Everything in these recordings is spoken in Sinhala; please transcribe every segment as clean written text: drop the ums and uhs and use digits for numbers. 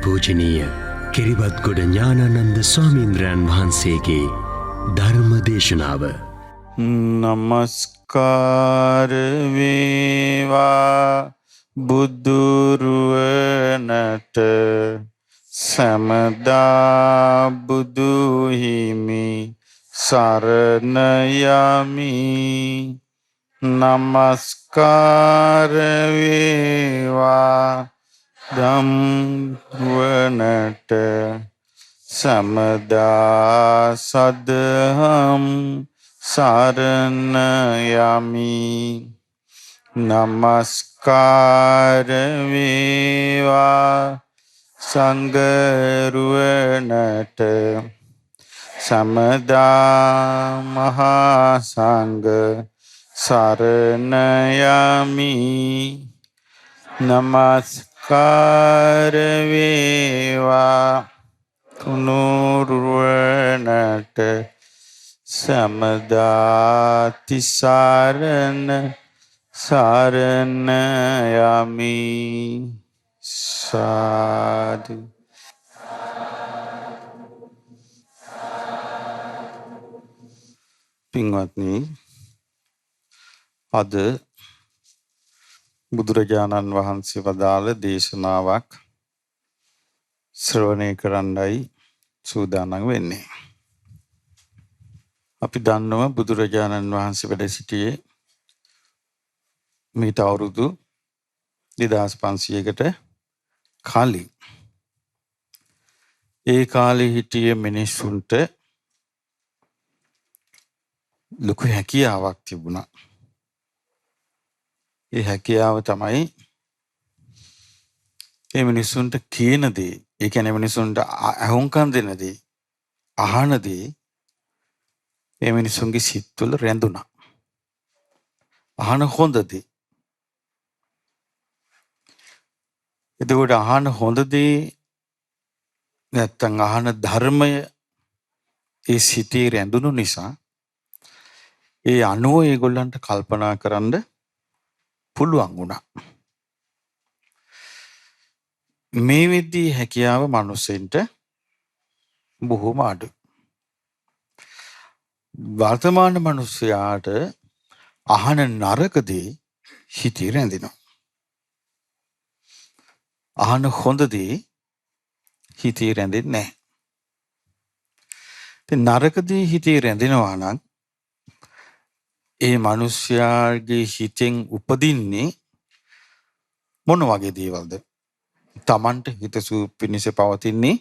අතිපූජනීය කිරිබත්ගොඩ ඥානානන්ද ස්වාමීන්ද්‍රයන් වහන්සේගේ ධර්ම දේශනාව. නමස්කාර වේවා බුදුරුවනට සමදා බුදු හිමි සරණ යමි. නමස්කාර වේවා ධම්රුවනට සමදා සදහම් සරණ යමි. නමස්කාර වේවා සංඝරුවනට සමදා මහා සංඝ සරණ යමි. නමස්කාර වේවා තුනුරුවනට සමදා තිසරණ සරණ යමි. සාදු. පින්වත්නි, අද බුදුරජාණන් වහන්සේ වදාළ දේශනාවක් ශ්‍රවණය කරන්නයි සූදානම් වෙන්නේ. අපි දන්නවා බුදුරජාණන් වහන්සේ වැඩ සිටියේ මීට අවුරුදු 2500කට කලින්. ඒ කාලේ හිටිය මිනිස්සුන්ට ලොකු හැකියාවක් තිබුණා. ඒ හැකියාව තමයි ඒ මිනිස්සුන්ට කියන දේ, ඒ කියන්නේ මිනිස්සුන්ට අහුම්කම් දෙන දේ, අහන දේ ඒ මිනිස්සුන්ගේ සිත්වල රැඳුණා. අහන හොඳ දේ. එතකොට අහන හොඳ දේ නැත්තම් අහන ධර්මය ඒ සිතේ රැඳුණු නිසා ඒ අනුව ඒගොල්ලන්ට කල්පනා කරන්න පුළුවන් වුණා. මේ විදිහේ හැකියාව මිනිස්සුන්ට බොහොම අඩුයි. වර්තමාන මිනිස්යාට අහන නරක දේ හිතේ රැඳෙනවා. අහන හොඳ දේ හිතේ රැඳෙන්නේ නැහැ. ඉතින් නරක දේ හිතේ රැඳෙනවා නම් ඒ මිනිස්යාගේ හිතෙන් උපදින්නේ මොන වගේ දේවල්ද? Tamanට හිතසුව පිණිස පවතින්නේ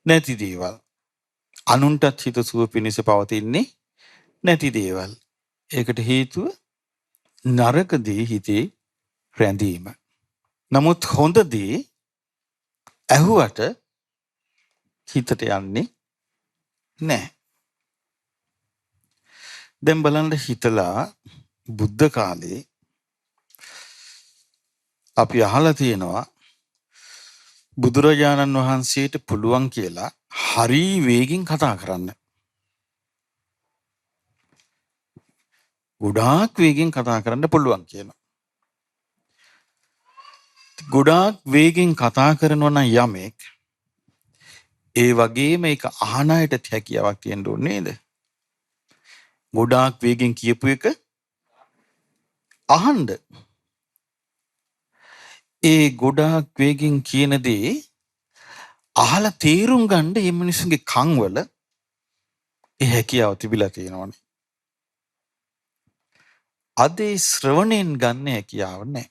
නැති දේවල්. අනුන්ටත් හිතසුව පිණිස පවතින්නේ නැති දේවල්. ඒකට හේතුව නරක දේ හිතේ රැඳීම. නමුත් හොඳ දේ ඇහුවට හිතට යන්නේ නැහැ. දැන් බලන්න හිතලා බුද්ධ කාලේ අපි අහලා තියෙනවා බුදුරජාණන් වහන්සේට පුළුවන් කියලා හරි වේගෙන් කතා කරන්න. ගොඩාක් වේගෙන් කතා කරන්න පුළුවන් කියනවා. ගොඩාක් වේගෙන් කතා කරනවා නම් යමෙක්, ඒ වගේම ඒක අහන අයට හැකියාවක් තියෙන්න ඕනේ නේද? ගොඩාක් වේගෙන් කියපු එක අහන්න. ඒ ගොඩාක් වේගෙන් කියන දේ අහලා තේරුම් ගන්න මේ මිනිස්සුන්ගේ කන් වල ඒ හැකියාව තිබිලා තියෙනවනේ. අද ඒ ශ්‍රවණයෙන් ගන්න හැකියාව නැහැ.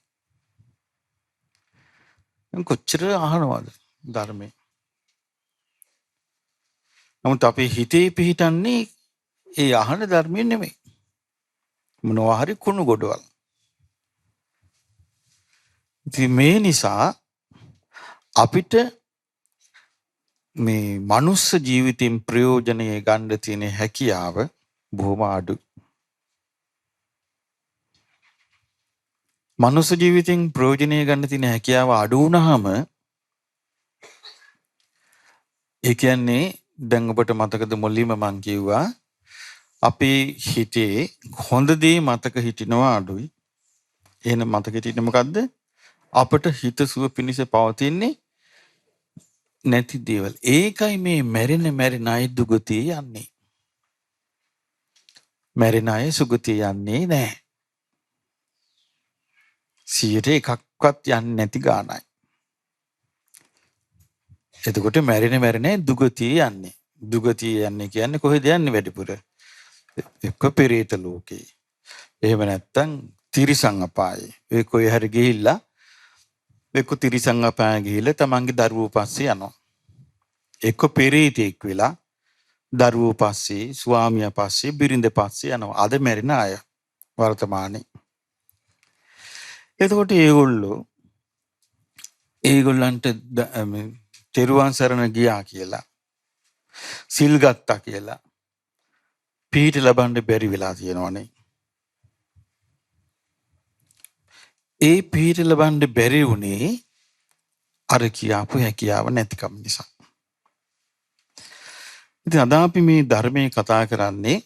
කොච්චර අහනවද ධර්මයේ? නමුත් අපේ හිතේ පිහිටන්නේ ඒ අහන ධර්මයෙන් නෙමෙයි. මොනවා හරි කුණු ගොඩවල්. ඉතින් මේ නිසා අපිට මේ මනුස්ස ජීවිතෙන් ප්‍රයෝජනය ගන්න තියෙන හැකියාව බොහොම අඩුයි. මනුස්ස ජීවිතෙන් ප්‍රයෝජනය ගන්න තියෙන හැකියාව අඩු වුණාම ඒ කියන්නේ දැන් ඔබට මතකද මුලින්ම මං කිව්වා අපේ හිතේ හොඳ දේ මතක හිටිනවා අඩුයි. එහෙනම් මතක හිටින්නේ මොකද්ද? අපට හිත සුව පිණිස පවතින්නේ නැති දේවල්. ඒකයි මේ මැරෙන අය දුගතිය යන්නේ. මැරෙන අය සුගතිය යන්නේ නැහැ. 100%ක්වත් යන්නේ නැති ගානයි. එතකොට මැරෙන දුගතිය යන්නේ. දුගතිය යන්නේ කියන්නේ කොහෙද යන්නේ වැඩිපුර? එක්ක පෙරේත ලෝකේ. එහෙම නැත්තම් තිරිසන් අපායේ. ඒ කොහේ හරි ගිහිල්ලා එක්ක තිරිසන් අපායේ ගිහිල්ලා තමන්ගේ දරුවෝ පස්සේ යනවා. එක්ක පෙරේතෙක් වෙලා දරුවෝ පස්සේ, ස්වාමියා පස්සේ, බිරිඳ පස්සේ යනවා. අද මැරෙන අය වර්තමානයේ. එතකොට ඒගොල්ලන්ට තෙරුවන් සරණ ගියා කියලා, සිල් ගත්තා කියලා පිහිට ලබන්න බැරි වෙලා තියෙනවනේ. ඒ පිහිට ලබන්න බැරි වුණේ අර කියාපු හැකියාව නැතිකම නිසා. ඉතින් අද අපි මේ ධර්මයේ කතා කරන්නේ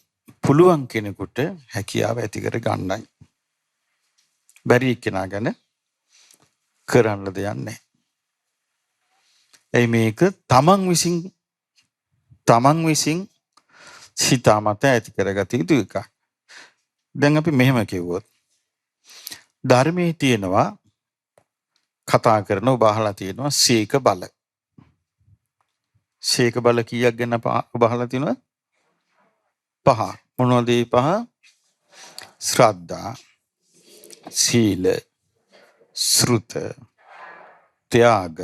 පුළුවන් කෙනෙකුට හැකියාව ඇති කර ගන්නයි. බැරි කෙනා ගැන කරන්න දෙයක් නැහැ. ඒ මේක තමන් විසින් සිතාමත ඇති කරගත යුතු එකක්. දැන් අපි මෙහෙම කිව්වොත් ධර්මයේ තියෙනවා කතා කරන ඔබ අහලා තියෙනවා සීක බල. සීක බල කීයක් ගැන ඔබ අහලා තියෙනවද? 5. මොනවද මේ 5? ශ්‍රද්ධා, සීල, ශ්‍රුත, ත්‍යාග,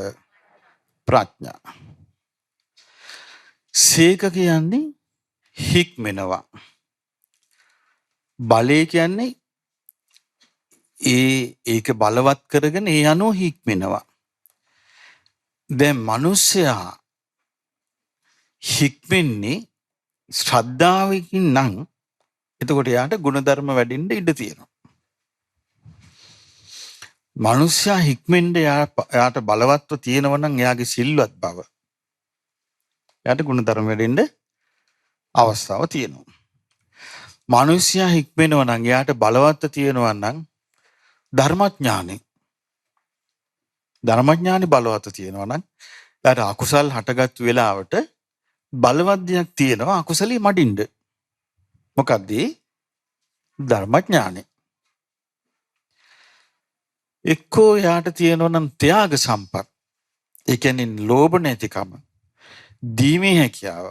ප්‍රඥා. සීක කියන්නේ හික්මෙනවා. බලය කියන්නේ ඒක බලවත් කරගෙන ඒ අනුව හික්මෙනවා. දැන් මිනිස්සයා හික්මෙන්නේ ශ්‍රද්ධාවකින් නම් එතකොට යාට ගුණධර්ම වැඩින්න ඉඩ තියෙනවා. මිනිස්සයා හික්මෙන්න යාට බලවත්ව තියෙනවා නම් එයාගේ සිල්වත් බව. යාට ගුණධර්ම වැඩින්න අවස්ථාව තියෙනවා. මිනිස්සයා හික්මෙනවා නම් එයාට බලවත්ව තියෙනවා නම් ධර්මඥානෙ බලවත්ව තියෙනවා නම් එයාට අකුසල් හටගත් වෙලාවට බලවත් දෙයක් තියෙනවා අකුසලී මඩින්න. මොකද්ද? ධර්මඥානෙ. එක්කෝ යාට තියෙනවා නම් ත්‍යාග සම්පත්. ඒ කියන්නේ ලෝභ නැතිකම, දීමේ හැකියාව.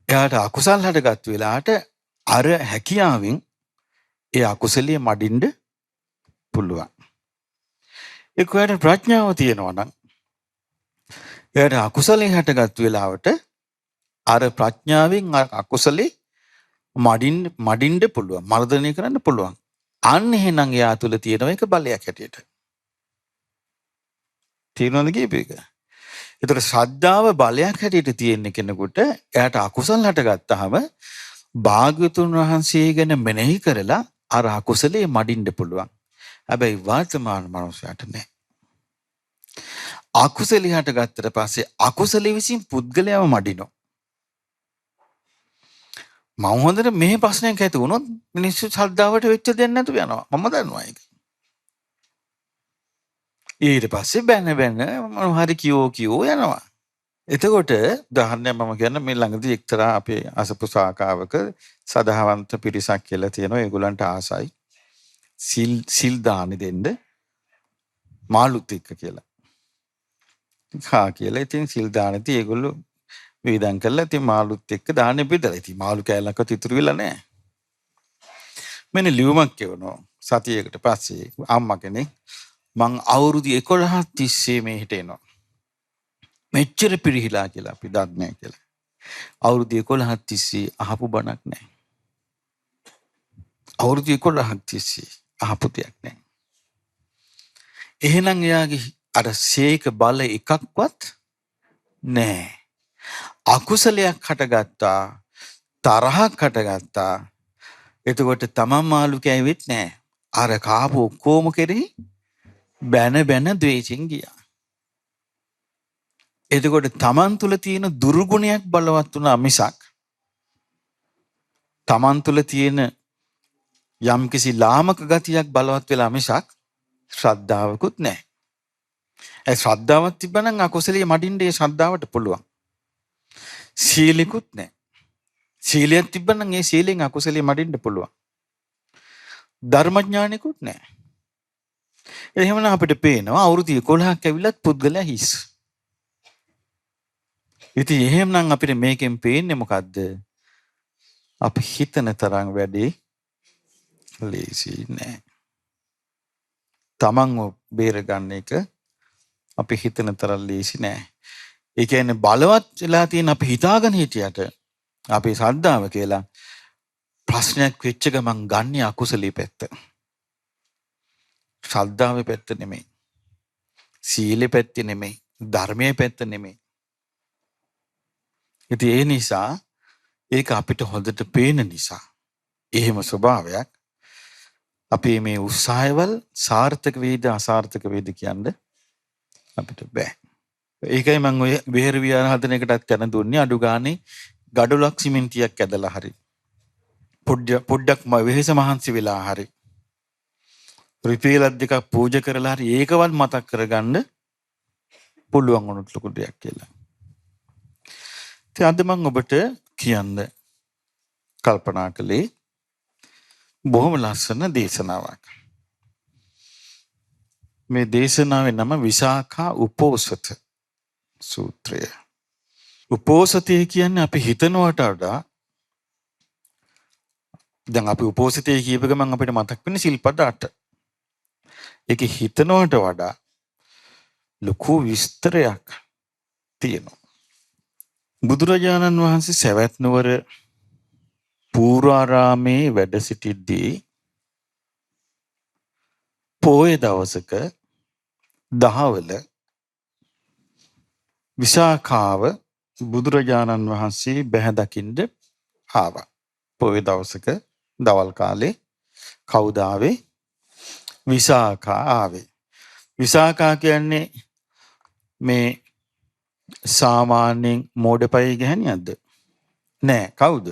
එයාට අකුසල් හටගත් වෙලාවට අර හැකියාවෙන් ඒ අකුසලිය මඩින්න පුළුවන්. එක්කෝ යාට ප්‍රඥාව තියෙනවා නම් එයාට අකුසලේ හටගත් වෙලාවට අර ප්‍රඥාවෙන් අකුසලේ මඩින්න පුළුවන්, මර්ධනය කරන්න පුළුවන්. අන්න එහෙනම් එයා තුල තියෙන එක බලයක් හැටියට. තේරුණාද කීපේක? ඒතර ශ්‍රද්ධාව බලයක් හැටියට තියෙන කෙනෙකුට එයාට අකුසල් හටගත්තාම භාග්‍යතුන් වහන්සේ ගැන මෙනෙහි කරලා අර අකුසලේ මඩින්න පුළුවන්. හැබැයි වර්තමාන මනුස්සයාට නෑ. අකුසලේ හටගත්තට පස්සේ අකුසලේ විසින් පුද්ගලයාව මඩිනවා. මම හොඳට මේ ප්‍රශ්නයක් ඇති වුණොත් මිනිස්සු ශ්‍රද්ධාවට වෙච්ච දෙයක් නැතුව යනවා. මම දන්නවා ඒක. ඊට පස්සේ බැන මොනවා හරි කියෝ යනවා. එතකොට උදාහරණයක් මම කියන්න මේ ළඟදී එක්තරා අපේ අසපු ශාඛාවක සදහවන්ත පිරිසක් කියලා තියෙනවා. ඒගොල්ලන්ට ආසයි සිල් දානි දෙන්න මාළුත් එක්ක කියලා. කියලා ඉතින් සිල් දානදී ඒගොල්ලෝ වේදන් කළා. ඉතින් මාළුත් එක්ක දාන්නේ බෙදලා. ඉතින් මාළු කෑල්ලක්වත් ඉතුරු වෙලා නැහැ. මෙන්න ලියුමක් කියවනවා. සතියකට පස්සේ අම්මා කෙනෙක් මං අවුරුදු 11ක් තිස්සේ මෙහෙට එනවා. මෙච්චර පිරිහිලා කියලා අපි දන්නේ කියලා. අවුරුදු 11ක් තිස්සේ අහපු බණක් නැහැ. අවුරුදු 11ක් තිස්සේ අහපු දෙයක් නැහැ. එහෙනම් එයාගේ අර සීක බල එකක්වත් නැහැ. අකුසලයක් හටගත්තා, තරහක් හටගත්තා. එතකොට තමන් මාළු කෑවෙත් නැහැ. අර කාපු ඔක්කොම කෙරෙහි බැන ද්වේෂෙන් ගියා. එතකොට තමන් තුල තියෙන දුර්ගුණයක් බලවත් වුණා මිසක් තමන් තුල තියෙන යම්කිසි ලාමක ගතියක් බලවත් වෙලා මිසක් ශ්‍රද්ධාවකුත් නැහැ. ඒ ශ්‍රද්ධාවක් තිබ්බනම් අකුසලයේ මඩින්න ඒ ශ්‍රද්ධාවට පුළුවන්. සීලෙකුත් නැහැ. සීලයක් තිබ්බනම් ඒ සීලෙන් අකුසලයේ මඩින්න පුළුවන්. ධර්මඥානෙකුත් නැහැ. එහෙමනම් අපිට පේනවා අවුරුදු 11ක් ඇවිලත් පුද්ගලයා හිස්. ඉතින් එහෙමනම් අපිට මේකෙන් පේන්නේ මොකද්ද? අපි හිතන තරම් වැඩේ ලේසි නෑ. තමන්ව බේරගන්න එක අපි හිතන තරම් ලේසි නෑ. ඒ කියන්නේ බලවත් වෙලා තියෙන අපි හිතාගෙන හිටියට අපේ ශ්‍රද්ධාව කියලා ප්‍රශ්නයක් වෙච්ච ගමන් ගන්නේ අකුසලී පැත්ත. ශ්‍රද්ධාවේ පැත්ත නෙමෙයි. සීලේ පැත්ත නෙමෙයි. ධර්මයේ පැත්ත නෙමෙයි. ඉතින් ඒ නිසා ඒක අපිට හොඳට පේන නිසා එහෙම ස්වභාවයක් අපේ මේ උත්සාහවල සාර්ථක වේද අසාර්ථක වේද කියන්න අපිට බෑ. ඒකයි මම ඔය විහෙර විහාර හදන එකටත් යන දුන්නේ අඩු ගානේ ගඩොලක් සිමෙන්තියක් ඇදලා හරි පොඩ්ඩක් වෙහෙස මහන්සි වෙලා හරි රිපේලක් දෙකක් පූජා කරලා හරි ඒකවත් මතක් කරගන්න පුළුවන් වුණොත් ලොකු දෙයක් කියලා. ඉතින් අද මම ඔබට කියන්න කල්පනා කළේ බොහොම ලස්සන දේශනාවක්. මේ දේශනාවේ නම විසාඛා උපෝසත සූත්‍රය. උපෝසතය කියන්නේ අපි හිතනවට වඩා දැන් අපි උපෝසතය කියප ගමන් අපිට මතක් වෙන්නේ සිල්පද 8. ඒක හිතනවට වඩා ලොකු විස්තරයක් තියෙනවා. බුදුරජාණන් වහන්සේ සවැත් නුවර පූර්වාරාමේ වැඩ සිටිද්දී පොය දවසක දහවල විසාඛාව බුදුරජාණන් වහන්සේ බැහැ දකින්න ආවා. පොය දවසක දවල් කාලේ කවුද ආවේ? විසාඛා ආවේ. විසාඛා කියන්නේ මේ සාමාන්‍යයෙන් මෝඩපයි ගැහණියක්ද? නෑ. කවුද?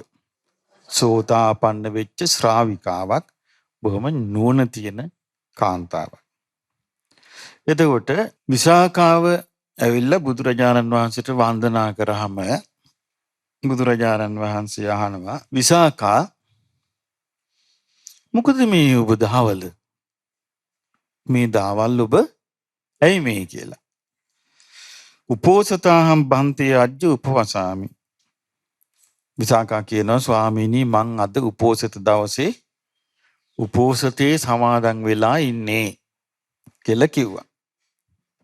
සෝතාපන්න වෙච්ච ශ්‍රාවිකාවක්, බොහොම නුවණ තියෙන කාන්තාවක්. එතකොට විසාඛාව ඇවිල්ලා බුදුරජාණන් වහන්සේට වන්දනා කරාම බුදුරජාණන් වහන්සේ අහනවා විසාඛා මොකද මේ ඔබ දහවල මේ දාවල් ඔබ ඇයි මේ කියලා. උපෝසතාහම් බන්තේ අජ්ජ උපවසාමි. විසාඛා කියනවා ස්වාමීනි මං අද උපෝසත දවසේ උපෝසතේ සමාදන් වෙලා ඉන්නේ කියලා කිව්වා.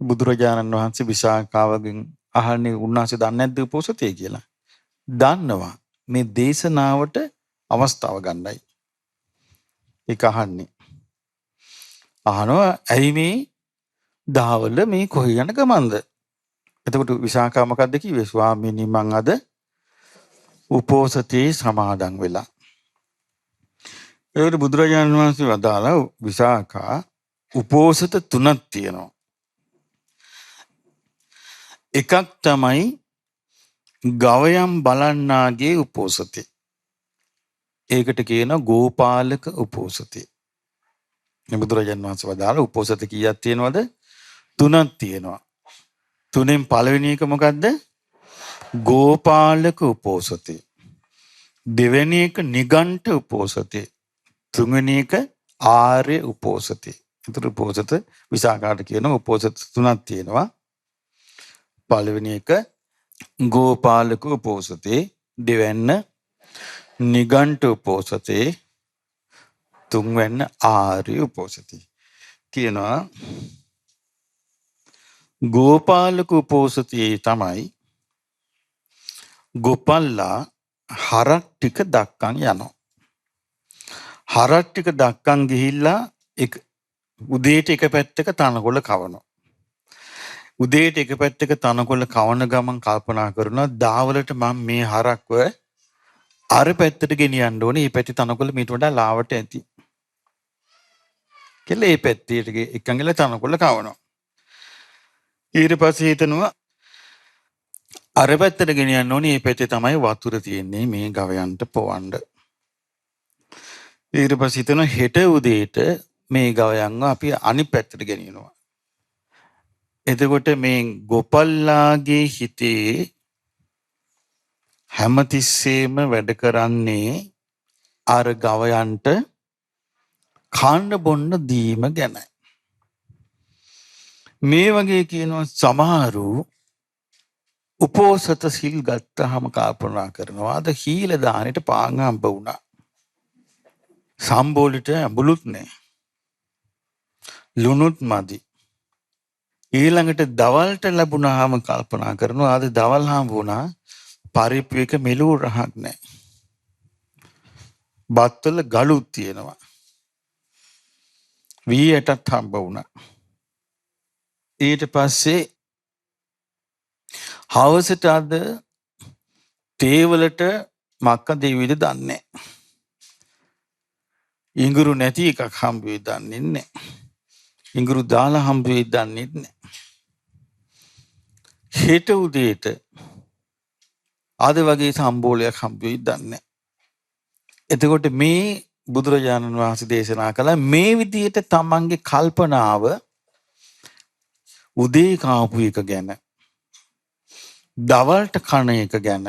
බුදුරජාණන් වහන්සේ විසාඛාවගෙන් අහන්නේ උන්වහන්සේ දන්නේ නැද්ද උපෝසතේ කියලා? දන්නවා. මේ දේශනාවට අවස්ථාව ගන්නයි. ඒක අහන්නේ. අහනවා ඇයි මේ දහවල මේ කොහේ යන ගමන්ද? එතකොට විසාඛා මොකද්ද කිව්වේ? ස්වාමීනි මං අද උපෝසතේ සමාදන් වෙලා. ඒකට බුදුරජාණන් වහන්සේ වදාලා විසාඛා උපෝසත 3ක් තියෙනවා. එකක් තමයි ගවයන් බලන්නාගේ උපෝසතේ. ඒකට කියනවා ගෝපාලක උපෝසතේ. මේ බුදුරජාණන් වහන්සේ වදාලා උපෝසත කීයක් තියෙනවද? 3ක් තියෙනවා. 3න් පළවෙනි එක මොකද්ද? ගෝපාලක උපෝසතේ. දෙවෙනි එක නිගණ්ඨ උපෝසතේ. තුන්වෙනි එක ආර්ය උපෝසතේ. ඒතර උපෝසත විසාඛාට කියන උපෝසත 3ක් තියෙනවා. පළවෙනි එක ගෝපාලක උපෝසතේ, දෙවැන්න නිගණ්ඨ උපෝසතේ, තුන්වැන්න ආර්ය උපෝසතේ. කියනවා ගෝපාලක උපෝසතේ තමයි ගොපල්ලා හරක් ටික දක්කන් යනවා. හරක් ටික දක්කන් ගිහිල්ලා උදේට එක පැත්තක තනකොළ කවනවා. උදේට එක පැත්තක තනකොළ කවන ගමන් කල්පනා කරනවා දාවලට මම මේ හරක්ව අර පැත්තට ගෙනියන්න ඕනේ. මේ පැත්තේ තනකොළ මීට වඩා ලාවට ඇති. කියලා මේ පැත්තට එකංගල තනකොළ කවනවා. ඊට පස්සේ හිතනවා අර පැත්තට ගෙනියන්න ඕනේ. මේ පැත්තේ තමයි වතුර තියෙන්නේ මේ ගවයන්ට පොවන්න. ඊට පස්සේ හිතනවා හෙට උදේට මේ ගවයන්ව අපි අනිත් පැත්තට ගෙනියනවා. එතකොට මේ ගොපල්ලාගේ හිතේ හැමතිස්සෙම වැඩ කරන්නේ අර ගවයන්ට කන්න බොන්න දීම ගැන. මේ වගේ කියනවා සමහරු උපෝසත සිල් ගත්තාම කල්පනා කරනවා අද හීල දානෙට පාන් හම්බ වුණා. සම්බෝලෙට ඇඹුලුත් නැහැ. ලුණුත් මදි. ඊළඟට දවල්ට ලැබුණාම කල්පනා කරනවා අද දවල් හම්බ වුණා පරිප්පු එක මෙලෝ රහක් නැහැ. බත්වල ගලුත් තියෙනවා. වීයටත් හම්බ වුණා. ඊට පස්සේ හවසට අද තේවලට මක්ක දෙවිද දන්නේ. ඉඟුරු නැති එකක් හම්බ වෙයි දන්නේ නැහැ. ඉඟුරු දාලා හම්බ වෙයි දන්නේ නැහැ. හෙට උදේට අද වගේ සම්බෝලයක් හම්බ වෙයි දන්නේ නැහැ. එතකොට මේ බුදුරජාණන් වහන්සේ දේශනා කළා මේ විදිහට තමන්ගේ කල්පනාව උදේ කාපු එක ගැන, දවල්ට කන එක ගැන,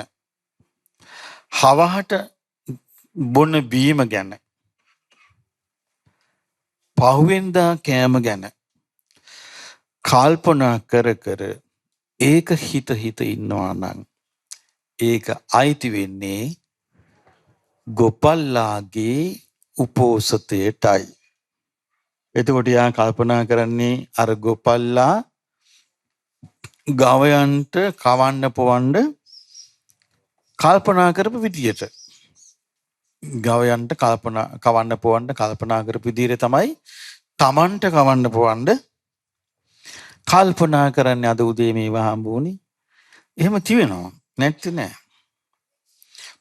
හවහට බොන බීම ගැන, පහුවෙන්දා කෑම ගැන කල්පනා කර කර ඒක හිත හිත ඉන්නවා නම් ඒක අයිති වෙන්නේ ගොපල්ලාගේ උපෝසතයටයි. එතකොට යා කල්පනා කරන්නේ අර ගොපල්ලා ගවයන්ට කවන්න පොවන්න කල්පනා කරපු විදියට. ගවයන්ට කවන්න පොවන්න කල්පනා කරපු විදියට තමයි තමන්ට කවන්න පොවන්න කල්පනා කරන්නේ. අද උදේ මේවා හම්බුනේ. එහෙම තියනවා නැත්te නෑ.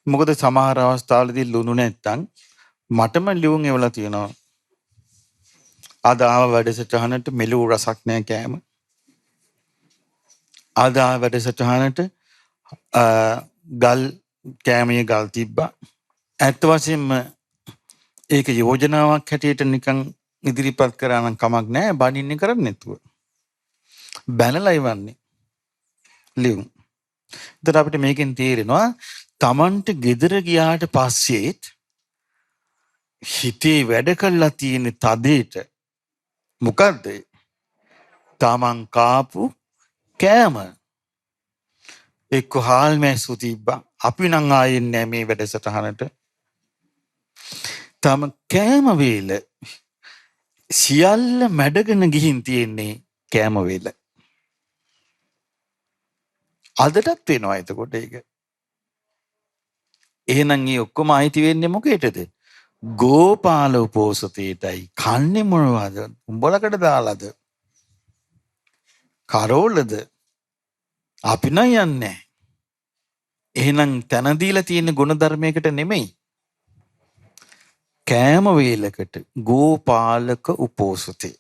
මොකද සමහර අවස්ථාවලදී ලුණු නැත්තම් මටම ලියුම් එවලා තියෙනවා. අද ආව වැඩසටහනට මෙලෝ රසක් නෑ කෑම. අද ආව වැඩසටහනට ගල් කෑමේ ගල් තිබ්බා. ඇත්ත වශයෙන්ම ඒක යෝජනාවක් හැටියට නිකන් ඉදිරිපත් කරා නම් කමක් නෑ. බනින්නේ කරන්නේ නැතුව. බැනලා ඉවන්නේ ලියුම්. ඒතර අපිට මේකෙන් තේරෙනවා තමන්ට ගෙදර ගියාට පස්සෙත් හිතේ වැඩ කළා තියෙන තදේට මොකද්ද? තමන් කාපු කෑම. එක්ක හාල් මැස්සු තිබ්බා. අපි නම් ආයෙත් නෑ මේ වැඩසටහනට. තම කෑම වේල සියල්ල මැඩගෙන ගිහින් තියෙන්නේ කෑම වේල. අදටත් වෙනවා එතකොට ඒක. එහෙනම් මේ ඔක්කොම අයිති වෙන්නේ මොකේටද? ගෝපාල උපෝසතේටයි. කන්නේ මොනවද? උඹලකට දාලාද? කරෝලද? අපි නම් යන්නේ. එහෙනම් තන දීලා තියෙන ගුණ ධර්මයකට නෙමෙයි. කෑම වේලකට ගෝපාලක උපෝසතේ.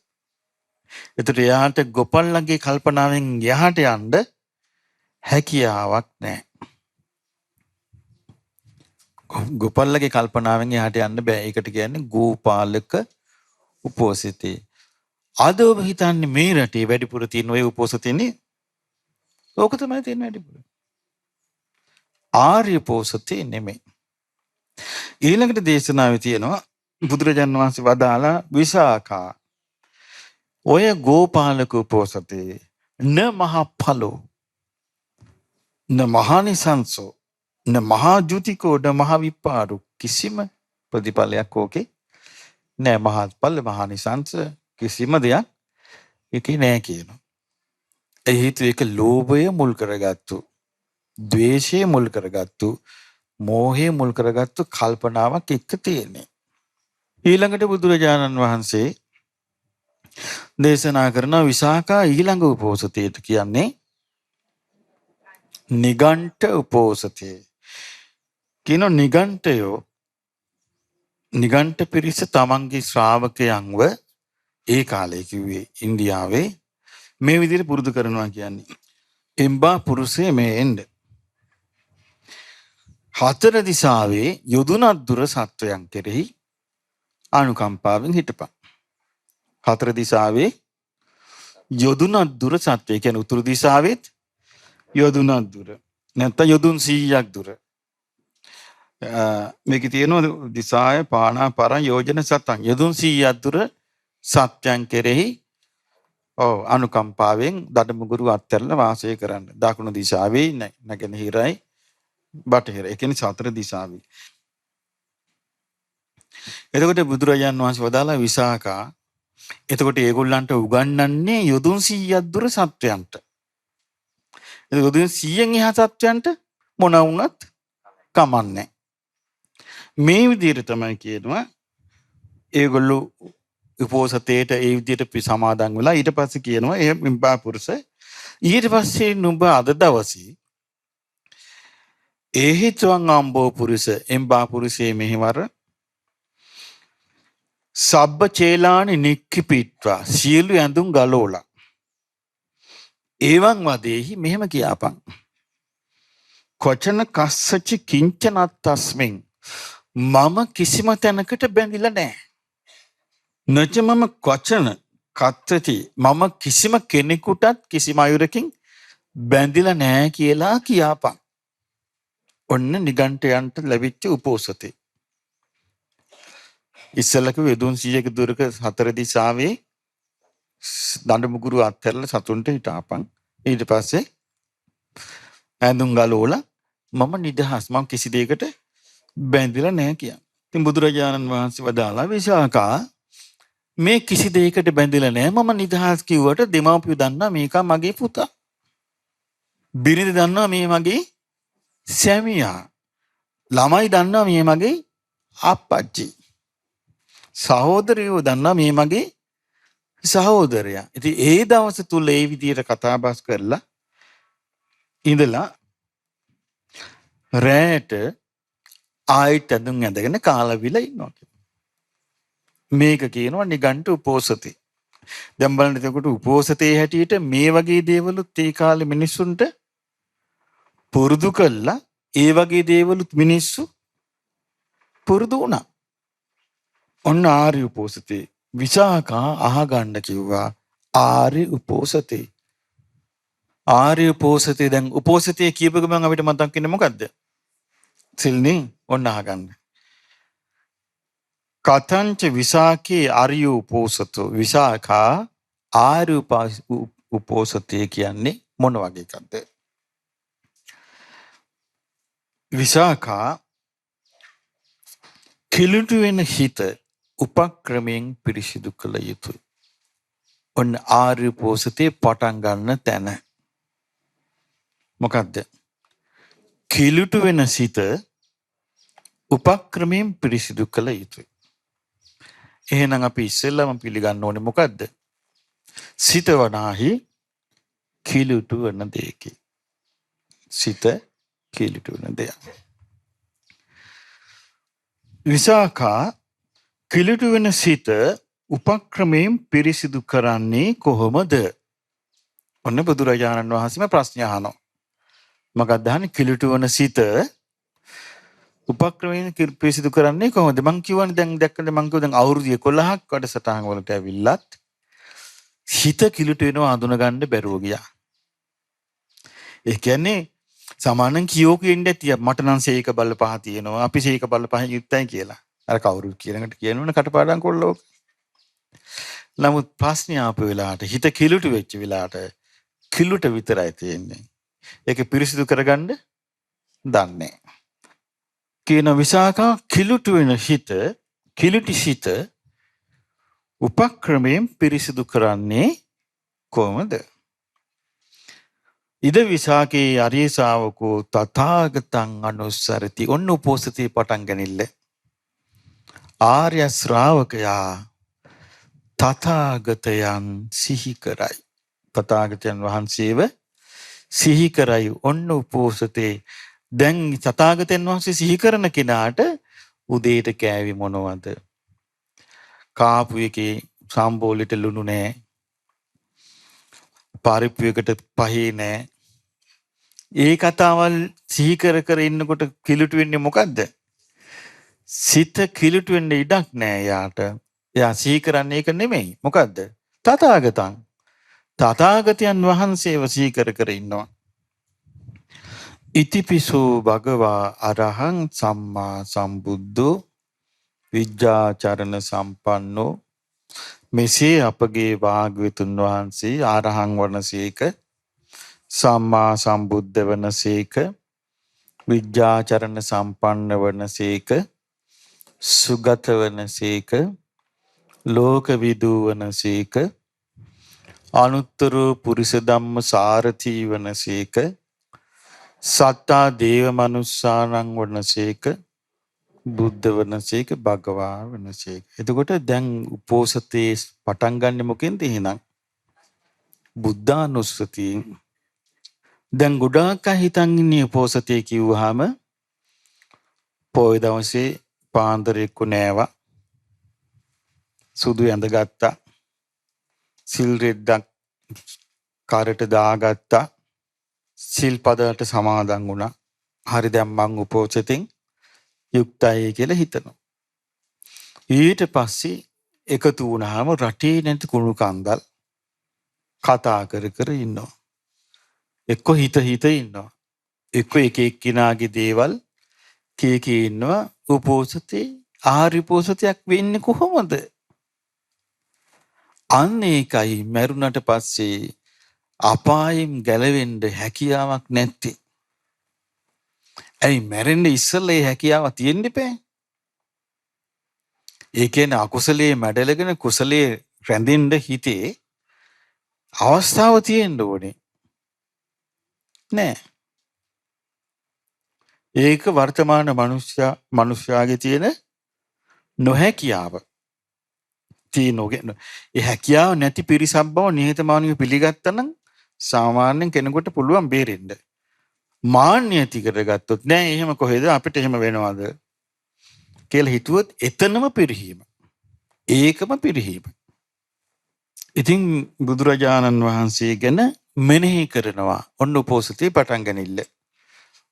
එතකොට යාට ගොපල්ලගේ කල්පනාවෙන් යහට යන්න හැකියාවක් නැහැ. ගොපල්ලගේ කල්පනාවෙන් යහට යන්න බෑ. ඒකට කියන්නේ ගෝපාලක උපෝසතේ. අද ඔබ හිතන්නේ මේ රටේ වැඩිපුර තියෙන ඔය උපෝසතේනේ. ඕක තමයි තියෙන වැඩිපුර. ආර්ය උපෝසතේ නෙමෙයි. ඊළඟට දේශනාවේ තියෙනවා බුදුරජාණන් වහන්සේ වදාලා විසාකා ඔය ගෝපාලක උපෝසතේ න මහඵලෝ න මහානිසංසෝ න මහාජුතිකෝ න මහවිපාරු කිසිම ප්‍රතිඵලයක් ඕකේ නෑ. මහත්ඵල මහානිසංස කිසිම දෙයක් ඒකේ නෑ කියනවා. ඒ හේතුව ඒක ලෝභය මුල් කරගත්තු, ද්වේෂය මුල් කරගත්තු, මෝහය මුල් කරගත්තු කල්පනාවක් එක්ක තියෙන්නේ. ඊළඟට බුදුරජාණන් වහන්සේ දේශනා කරන විසාකා ඊළඟ උපෝසතයට කියන්නේ නිගණ්ඨ උපෝසතේ. කියන නිගණ්ඨ පිරිස තමන්ගේ ශ්‍රාවකයන්ව ඒ කාලේ කිව්වේ ඉන්දියාවේ මේ විදිහට පුරුදු කරනවා කියන්නේ. එම්බා පුරුෂේ මේ එන්න. හතර දිසාවේ යොදුනක් දුර සත්වයන් කෙරෙහි අනුකම්පාවෙන් හිටපන්. හතර දිසාවේ යොදුනක් දුර සත්වය. ඒ කියන්නේ උතුරු දිශාවෙත් යොදුනක් දුර. නැත්නම් යොදුන් 100ක් දුර. මේකේ තියෙනවා දිසාය පානා පරං යෝජන සතං. යොදුන් 100ක් දුර සත්‍යයන් කෙරෙහි අනුකම්පාවෙන් දඩමුගුරු අත්හැරලා වාසය කරන්න. දකුණු දිශාවේ නැගෙනහිරයි බටහිර. ඒ කියන්නේ සතර දිශාවේ. එතකොට බුදුරජාන් වහන්සේ වදාලා විසාකා එතකොට ඒගොල්ලන්ට උගන්වන්නේ යොදුන් 100ක් දුර සත්‍යයන්ට. යොදුන් 100න් එහා සත්‍යයන්ට මොන වුණත් කමන්නේ. මේ විදිහට තමයි කියනවා ඒගොල්ලෝ උපෝසතේට ඒ විදිහට සමාදන් වෙලා ඊට පස්සේ කියනවා එම්බා පුරුෂ ඊට පස්සේ නුඹ අද දවසේ ඒහිත්වං අම්බෝ පුරුෂ එම්බා පුරුෂයේ මෙහිවර සබ්බ චේලානි නික්කිපිත්වා සියලු ඇඳුම් ගලෝලා ඒවන් වදේහි මෙහෙම කියාපන් කොචන කස්සච කිංචනත්තස්මින් මම කිසිම තැනකට බැඳිලා නැහැ. නච මම කොචන කත්තති මම කිසිම කෙනෙකුටත් කිසිම අයුරකින් බැඳිලා නැහැ කියලා කියාපන්. ඔන්න නිගණ්ඨයන්ට ලැබිච්ච උපෝසතේ. ඉස්සලක යොදුන් 100ක දුරක හතර දිශාවේ දඬුමුගුරු අත්හැරලා සතුන්ට හිටාපන්. ඊට පස්සේ ඇඳුම් ගලෝලා මම නිදහස් මම කිසි දෙයකට බැඳිලා නැහැ කියලා. ඉතින් බුදුරජාණන් වහන්සේ වදාලා විසාකා මේ කිසි දෙයකට බැඳිලා නැහැ මම නිදහස් කිව්වට දෙමාපියෝ දන්නා මේක මගේ පුතා. බිරිඳ දන්නා මේ මගේ සැමියා. ළමයි දන්නා මේ මගේ අප්පච්චි. සහෝදරයෝ දන්නා මේ මගේ සහෝදරයා. ඉතින් ඒ දවස් තුල ඒ විදිහට කතා බස් කරලා ඉඳලා රැට ආයිත් ඇඳුම් ඇඳගෙන කාලවිලා ඉන්නවා. මේක කියනවා නිගණ්ඨ උපෝසතේ. දැන් බලන්න එතකොට උපෝසතේ හැටියට මේ වගේ දේවලුත් ඒ කාලේ මිනිස්සුන්ට පුරුදු කළා. ඒ වගේ දේවලුත් මිනිස්සු පුරුදු වුණා. ඔන්න ආර්ය උපෝසතේ. විසාකා අහගන්න කිව්වා ආර්ය උපෝසතේ. ආර්ය උපෝසතේ දැන් උපෝසතේ කියපු ගමන් අපිට මතක් වෙන්නේ මොකද්ද? සිල්නේ ඔන්න අහගන්න. කතංච විසාකේ ආර්ය උපෝසතෝ. විසාකා ආර්ය උපෝසතේ කියන්නේ මොන වගේ එකක්ද? විසාකා කිලුටු වෙන හිත උපක්‍රමයෙන් පිරිසිදු කළ යුතුයි. ඔන්න ආර්ය උපෝසතේ පටන් ගන්න තැන. මොකද්ද? කිලුටු වෙන සිත උපක්‍රමයෙන් පිරිසිදු කළ යුතුයි. එහෙනම් අපි ඉස්සෙල්ලාම පිළිගන්න ඕනේ මොකද්ද? සිත වනාහි කිලුටු වෙන දෙයකි. සිත කිලුටු වෙන දෙයක්. විසාකා කිලුටු වෙන සිත උපක්‍රමයෙන් පිරිසිදු කරන්නේ කොහොමද? ඔන්න බුදුරජාණන් වහන්සේම ප්‍රශ්න අහනවා. මොකක්ද අහන්නේ? කිලුටු වෙන සිත උපක්‍රමයෙන් පිරිසිදු කරන්නේ කොහොමද? මං කියවනේ දැන් දැක්කද මං කිව්වා දැන් අවුරුදු 11ක් වැඩසටහන් වලට ඇවිල්ලත් හිත කිලුටු වෙනවා අඳුනගන්න බැරුව ගියා. ඒ කියන්නේ සමානන් කියෝ කියන්නේ තිය මට නම් සීක බල්ල පහ තියෙනවා අපි සීක බල්ල පහ යුක්තයි කියලා. අර කවුරුත් කියනකට කියනවනේ කටපාඩම් කොල්ලෝ. නමුත් ප්‍රශ්නේ ආපු වෙලාවට හිත කිලුටු වෙච්ච වෙලාවට කිලුට විතරයි තියෙන්නේ. ඒක පිරිසිදු කරගන්න දන්නේ. කියන විසාකා කිලුටු වෙන හිත කිලුටි සිත උපක්‍රමයෙන් පිරිසිදු කරන්නේ කොහොමද? ඉද විසාකේ අරිය ශාවකෝ තථාගතං අනුස්සරති. ඔන්න උපෝසතේ පටන් ගනිල්ල. ආර්ය ශ්‍රාවකයා තථාගතයන් සිහි කරයි. තථාගතයන් වහන්සේව සිහි කරයි. ඔන්න උපෝසතේ. දැන් තථාගතයන් වහන්සේ සිහි කරන කෙනාට උදේට කෑවි මොනවද? කාපු එකේ සම්බෝලෙට ලුණු නැහැ. පාරිප්පුවකට පහේ නැහැ. ඒ කතාවල් සිහි කර කර ඉන්නකොට කිලුටු වෙන්නේ මොකද්ද? සිත කිලුටු වෙන්න ඉඩක් නැහැ යාට. එයා සිහි කරන්නේ ඒක නෙමෙයි. මොකද්ද? තථාගතං. තථාගතයන් වහන්සේව සීකර කර ඉන්නවා. ඉතිපිසෝ භගවා අරහං සම්මා සම්බුද්ධෝ විජ්ජාචරණ සම්පන්නෝ. මෙසේ අපගේ භාග්‍යවතුන් වහන්සේ ආරහං වනසේක, සම්මා සම්බුද්ධ වනසේක, විජ්ජාචරණ සම්පන්න වනසේක, සුගත වනසේක, ලෝකවිදූ වනසේක, අනුත්තර පුරිස ධම්ම සාරථී වනසේක, සත්තා දේව මනුස්සානං වනසේක, බුද්ධ වනසේක, භගවා වනසේක. එතකොට දැන් උපෝසතේ පටන් ගන්න මොකෙන්ද එහෙනම්? බුද්ධානුස්සතියෙන්. දැන් ගොඩාක් අය හිතන් ඉන්නේ උපෝසතේ කිව්වහම පොය දවසේ පාන්දර එක්ක නෑවා, සුදු ඇඳගත්තා, සිල් රෙද්දක් කරට දාගත්තා, සිල් පදයට සමාදන් වුණා. හරි දැන් මං උපෝසතෙන් යුක්තයි කියලා හිතනවා. ඊට පස්සේ එකතු වුණාම රටේ නැති කුණු කන්දල් කතා කර කර ඉන්නවා. එක්ක හිත ඉන්නවා. එක්ක එක එක්කිනාගේ දේවල් කී ඉන්නවා. උපෝසතේ ආර්ය උපෝසතයක් වෙන්නේ කොහොමද? අන්න ඒකයි මරුණට පස්සේ අපායෙන් ගැලවෙන්න හැකියාවක් නැත්තේ. ඇයි මැරෙන්න ඉස්සෙල්ලා ඒ හැකියාව තියෙන්න බෑ? ඒ කියන්නේ අකුසලයේ මැඩලගෙන කුසලයේ රැඳෙන්න හිතේ අවස්ථාව තියෙන්න ඕනේ. නෑ. ඒක වර්තමාන මනුෂ්‍යයාගේ තියෙන නොහැකියාව. ඒ හැකියාව නැති පිරිසක් බව නිහතමානීව පිළිගත්තා නම් සාමාන්‍යයෙන් කෙනෙකුට පුළුවන් බේරෙන්න. මාන්නය ඇති කරගත්තොත් නෑ එහෙම කොහෙද අපිට එහෙම වෙනවද කියලා හිතුවොත් එතනම පිරිහීම. ඒකම පිරිහීම. ඉතින් බුදුරජාණන් වහන්සේ ගැන මෙනෙහි කරනවා. ඔන්න උපෝසතේ පටන් ගනිල්ල.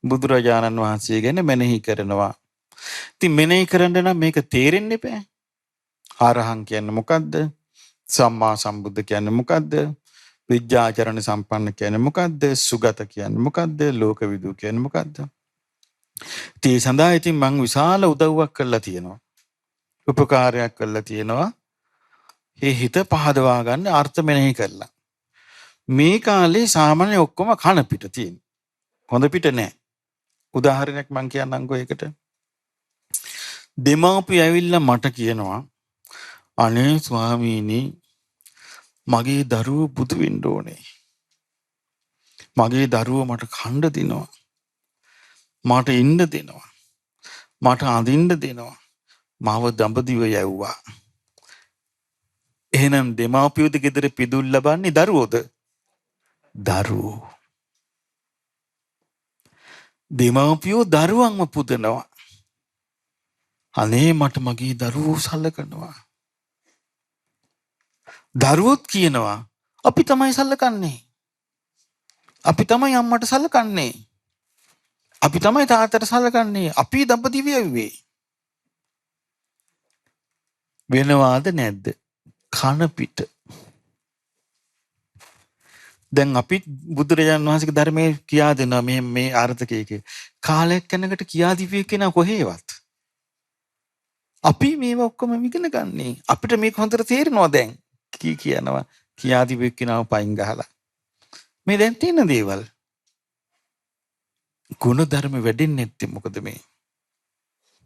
බුදුරජාණන් වහන්සේ ගැන මෙනෙහි කරනවා. ඉතින් මෙනෙහි කරන්න නම් මේක තේරෙන්න එපා. ආරහං කියන්නේ මොකද්ද? සම්මා සම්බුද්ධ කියන්නේ මොකද්ද? විජ්ජාචරණ සම්පන්න කියන්නේ මොකද්ද? සුගත කියන්නේ මොකද්ද? ලෝකවිදු කියන්නේ මොකද්ද? ඒ සඳහා ඉතින් මං විශාල උදව්වක් කරලා තියෙනවා. උපකාරයක් කරලා තියෙනවා. මේ හිත පහදවා ගන්න අර්ථ මෙනෙහි කරලා. මේ කාලේ සාමාන්‍ය ඔක්කොම කන පිට තියෙන. හොඳ පිට නෑ. උදාහරණයක් මං කියන්නම්කෝ ඒකට. දෙමාපිය ඇවිල්ලා මට කියනවා, අනේ ස්වාමීනි මගේ දරුවෝ බුදු වෙන්න ඕනේ. මගේ දරුවෝ මට කන්න දෙනවා. මට ඉන්න දෙනවා. මට අඳින්න දෙනවා. මාව දඹදිව යවුවා. එහෙනම් දෙමාපියෝද ගෙදර පිදුල් ලබන්නේ දරුවෝද? දරුවෝ. දෙමාපියෝ දරුවන්ව පුදනවා. අනේ මට මගේ දරුවෝ සලකනවා. දරුවොත් කියනවා අපි තමයි සලකන්නේ. අපි තමයි අම්මට සලකන්නේ. අපි තමයි තාත්තට සලකන්නේ. අපි දඹදිව යවුවේ. වෙනවාද නැද්ද? කන පිට. දැන් අපි බුදුරජාණන් වහන්සේගේ ධර්මයේ කියා දෙනවා මේ අර්ථකයක. කාලයක් යනකොට කියා දිවිය කෙනා කොහේවත්. අපි මේව ඔක්කොම ඉගෙන ගන්නේ. අපිට මේක හොඳට තේරෙනවා දැන්. කියනවා කියා දිවිය කෙනාව පයින් ගහලා. මේ දැන් තියෙන දේවල්. ගුණ ධර්ම වැඩෙන්නේ නැත්තේ මොකද මේ?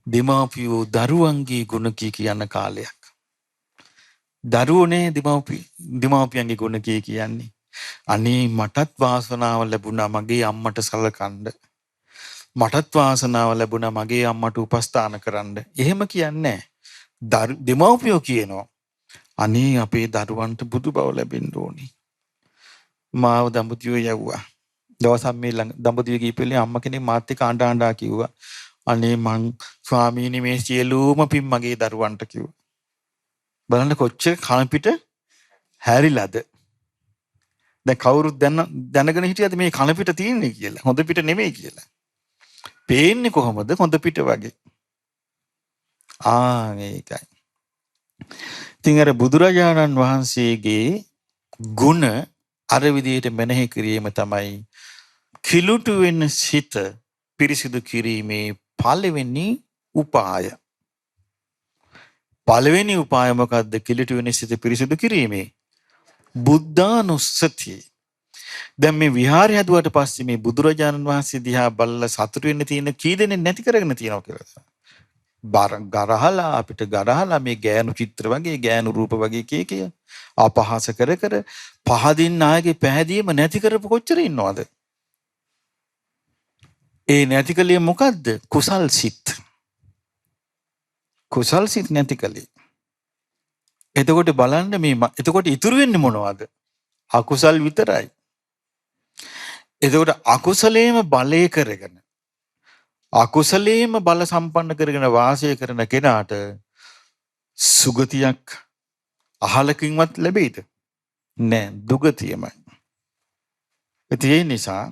දෙමාපියෝ දරුවන්ගේ ගුණ කියන කාලයක්. දරුවෝනේ දෙමාපියන්ගේ ගුණ කියන්නේ. අනේ මටත් වාසනාව ලැබුණා මගේ අම්මට සලකන්න. මටත් වාසනාව ලැබුණා මගේ අම්මට උපස්ථාන කරන්න. එහෙම කියන්නේ නැහැ. දෙමාපියෝ කියනවා අනේ අපේ දරුවන්ට බුදු බව ලැබෙන්න ඕනි. මාව දඹදිව යවුවා. දවසක් මේ දඹදිව ගිහිපෙලේ අම්මා කෙනෙක් මාත් එක්ක ආණ්ඩා කිව්වා. අනේ මං ස්වාමීනි මේ සියලුම පින් මගේ දරුවන්ට කිව්වා. බලන්න කොච්චර කන පිට හැරිලාද. දැන් කවුරුත් දැනගෙන හිටියද මේ කන පිට තියෙන්නේ කියලා. හොඳ පිට නෙමෙයි කියලා. පේන්නේ කොහොමද? හොඳ පිට වගේ. මේකයි. ඉතින් අර බුදුරජාණන් වහන්සේගේ ගුණ අර විදිහට මෙනෙහි කිරීම තමයි කිලුටු වෙන සිත පිරිසිදු කිරීමේ පළවෙනි උපාය. පළවෙනි උපාය මොකද්ද? කිලුටු වෙන සිත පිරිසිදු කිරීමේ බුද්ධානුස්සතිය. දැන් මේ විහාරය හදුවට පස්සේ මේ බුදුරජාණන් වහන්සේ දිහා බලලා සතුටු වෙන්න තියෙන කී දෙනෙක් නැති කරගෙන තියෙනවා කියලා. ගරහලා අපිට ගරහලා මේ ගෑනු චිත්‍ර වගේ ගෑනු රූප වගේ කිය අපහාස කර කර පහදින්න ආයේ පැහැදීම නැති කරපු කොච්චර ඉන්නවද? ඒ නැති කලේ මොකද්ද? කුසල් සිත්. කුසල් සිත් නැති කලේ. එතකොට බලන්න මේ එතකොට ඉතුරු වෙන්නේ මොනවද? අකුසල් විතරයි. එතකොට අකුසලේම බලය කරගෙන අකුසලේම බල සම්පන්න කරගෙන වාසය කරන කෙනාට සුගතියක් අහලකින්වත් ලැබෙයිද? නෑ, දුගතියමයි. ඒ නිසා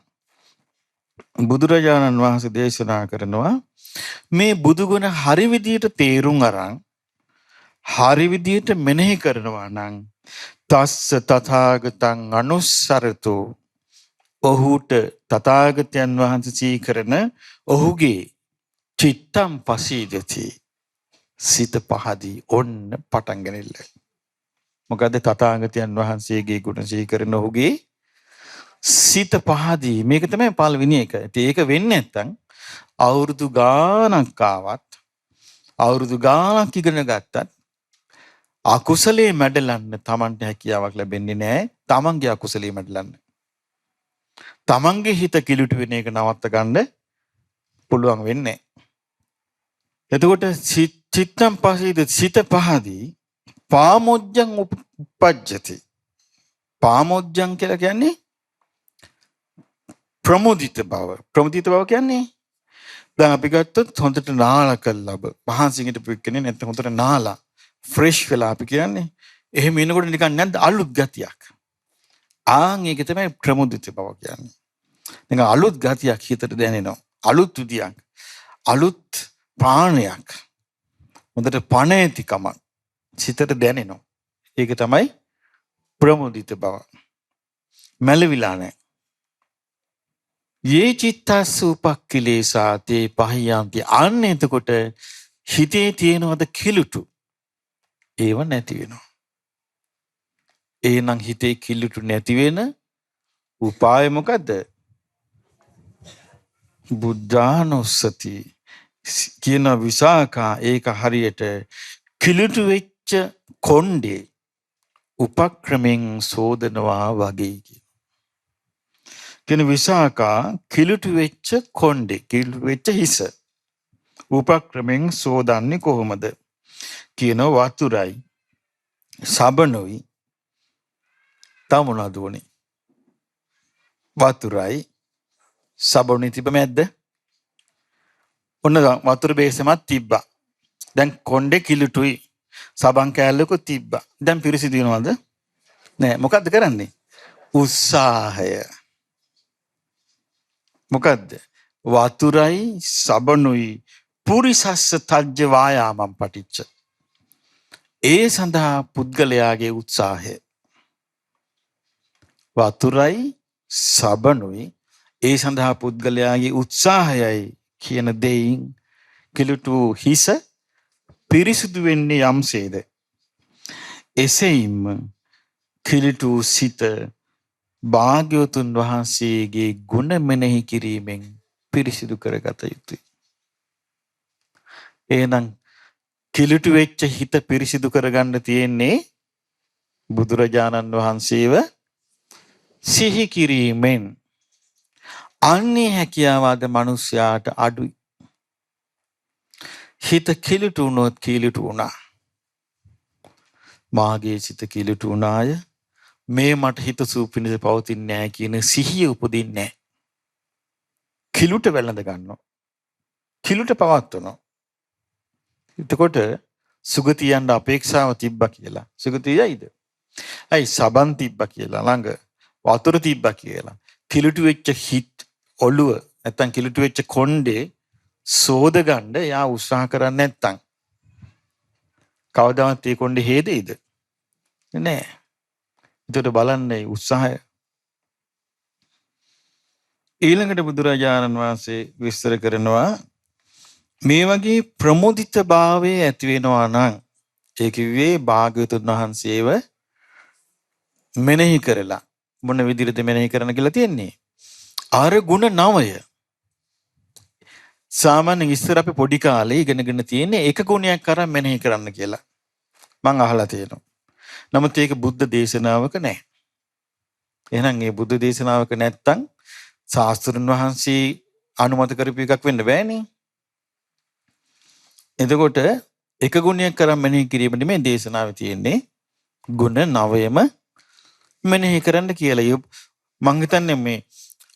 බුදුරජාණන් වහන්සේ දේශනා කරනවා මේ බුදුගුණ හරි විදියට තේරුම් අරන් හරි විදියට මෙනෙහි කරනවා නම් තස්ස තථාගතං අනුස්සරතු, ඔහුට තථාගතයන් වහන්සේ සීකරන ඔහුගේ චිත්තම් පසීදති, සිත පහදී ඔන්න පටන් ගනිල්ල. මොකද තථාගතයන් වහන්සේගේ ගුණ සීකරන ඔහුගේ සිත පහදී. මේක තමයි පළවෙනි එක. ඒක වෙන්නේ නැත්නම් අවුරුදු ගාණක් ආවත් අවුරුදු ගාණක් ඉගෙන ගත්තත් අකුසලයේ මැඩලන්න Tamanට හැකියාවක් ලැබෙන්නේ නැහැ. Tamanගේ අකුසලයේ මැඩලන්න. Tamanගේ හිත කිලුට වෙන එක නවත්ත ගන්න පුළුවන් වෙන්නේ. එතකොට චිත්තම් පසීද, සිත පහදී පාමොජ්ජං උපජ්ජති. පාමොජ්ජං කියලා කියන්නේ ප්‍රමුදිත බව. ප්‍රමුදිත බව කියන්නේ දැන් අපි ගත්තොත් හොඳට නාලා කළා මහන්සියට පිටකනේ නැත්නම් හොඳට නාලා ෆ්‍රෙෂ් වෙලා අපි කියන්නේ. එහෙම ඉනකොට නිකන් නැද්ද අලුත් ගතියක්. ඒක තමයි ප්‍රමුදිත බව කියන්නේ. නිකන් අලුත් ගතියක් හිතට දැනෙනවා. අලුත් විදියක්. අලුත් ප්‍රාණයක්. හොඳට පණ ඇතිකම සිතට දැනෙනවා. ඒක තමයි ප්‍රමුදිත බව. මැලවිලා නැහැ. යේ චිත්තස්ස උපක්ඛිලේසා තේ පහියන්ති. අන්න එතකොට හිතේ තියෙනවද කිලුටු? ඒව නැති වෙනවා. එහෙනම් හිතේ කිලුටු නැති වෙන උපාය මොකද්ද? බුද්ධානුස්සති කියන විසාකා. ඒක හරියට කිලුටු වෙච්ච කොණ්ඩේ උපක්‍රමෙන් සෝදනවා වගේ කියන විසාකා කිලුටු වෙච්ච කොණ්ඩේ, කිලුටු වෙච්ච හිස උපක්‍රමෙන් සෝදන්නේ කොහොමද? කියන වතුරයි සබනුයි තව මොනවද උනේ? වතුරයි සබනුයි තිබ්බ මැද්ද? ඔන්න වතුර බේසමක් තිබ්බා. දැන් කොණ්ඩේ කිලුටුයි සබන් කෑල්ලකුත් තිබ්බා. දැන් පිරිසිදු වෙනවද? නෑ. මොකද්ද කරන්නේ? උත්සාහය. මොකද්ද? වතුරයි සබනුයි පුරිසස්ස තජ්ජ වායාමම් පටිච්ච. ඒ සඳහා පුද්ගලයාගේ උත්සාහය. වතුරයි සබනුයි ඒ සඳහා පුද්ගලයාගේ උත්සාහයයි කියන දෙයින් කිලුටු හිස පිරිසිදු වෙන්නේ යම්සේද එසේම කිලුටු සිත භාග්‍යවතුන් වහන්සේගේ ගුණ මෙනෙහි කිරීමෙන් පිරිසිදු කරගත යුතුයි. එහෙනම් කිලුටු වෙච්ච හිත පිරිසිදු කරගන්න තියෙන්නේ බුදුරජාණන් වහන්සේව සිහි කිරීමෙන්. අන්නේ හැකියාව අද මිනිස්යාට අඩුයි. හිත කිලුටු වුණොත් කිලුටු වුණා. මාගේ සිත කිලුටු වුණාය. මේ මට හිත සූපිනිස පවතින්නේ නැහැ කියන සිහිය උපදින්නේ නැහැ. කිලුට වැළඳ ගන්නවා. කිලුට පවත්වනවා. එතකොට සුගතියන්ට අපේක්ෂාව තිබ්බා කියලා. සුගතියයිද? ඇයි සබන් තිබ්බා කියලා ළඟ වතුර තිබ්බා කියලා. කිලුටු වෙච්ච හිත ඔළුව නැත්තම් කිලුටු වෙච්ච කොණ්ඩේ සෝද ගන්න යා උත්සාහ කරන්නේ නැත්තම් කවදාවත් ඒ කොණ්ඩේ හේදෙයිද? නෑ. ඒකට බලන්නේ උත්සාහය ඊළඟට බුදුරජාණන් වහන්සේ විස්තර කරනවා මේ වගේ ප්‍රමුදිත භාවයේ ඇති වෙනවා නම් ඒ කිව්වේ භාග්‍යවතුන් වහන්සේව මෙනෙහි කරලා මොන විදිහටද මෙනෙහි කරන්න කියලා තියෙන්නේ අර ගුණ 9 සාමාන්‍යයෙන් ඉස්සර අපි පොඩි කාලේ ඉගෙනගෙන තියෙන්නේ එක ගුණයක් අරන් මෙනෙහි කරන්න කියලා මම අහලා තියෙනවා නමුත් ඒක බුද්ධ දේශනාවක නැහැ එහෙනම් මේ බුද්ධ දේශනාවක නැත්තම් ශාස්ත්‍රඥ වහන්සේ අනුමත කරපු එකක් වෙන්න බෑනේ එතකොට එක ගුණයක් කරන් මෙනෙහි කිරීම නෙමෙයි දේශනාවේ තියෙන්නේ ගුණ 9ම මෙනෙහි කරන්න කියලා. මං හිතන්නේ මේ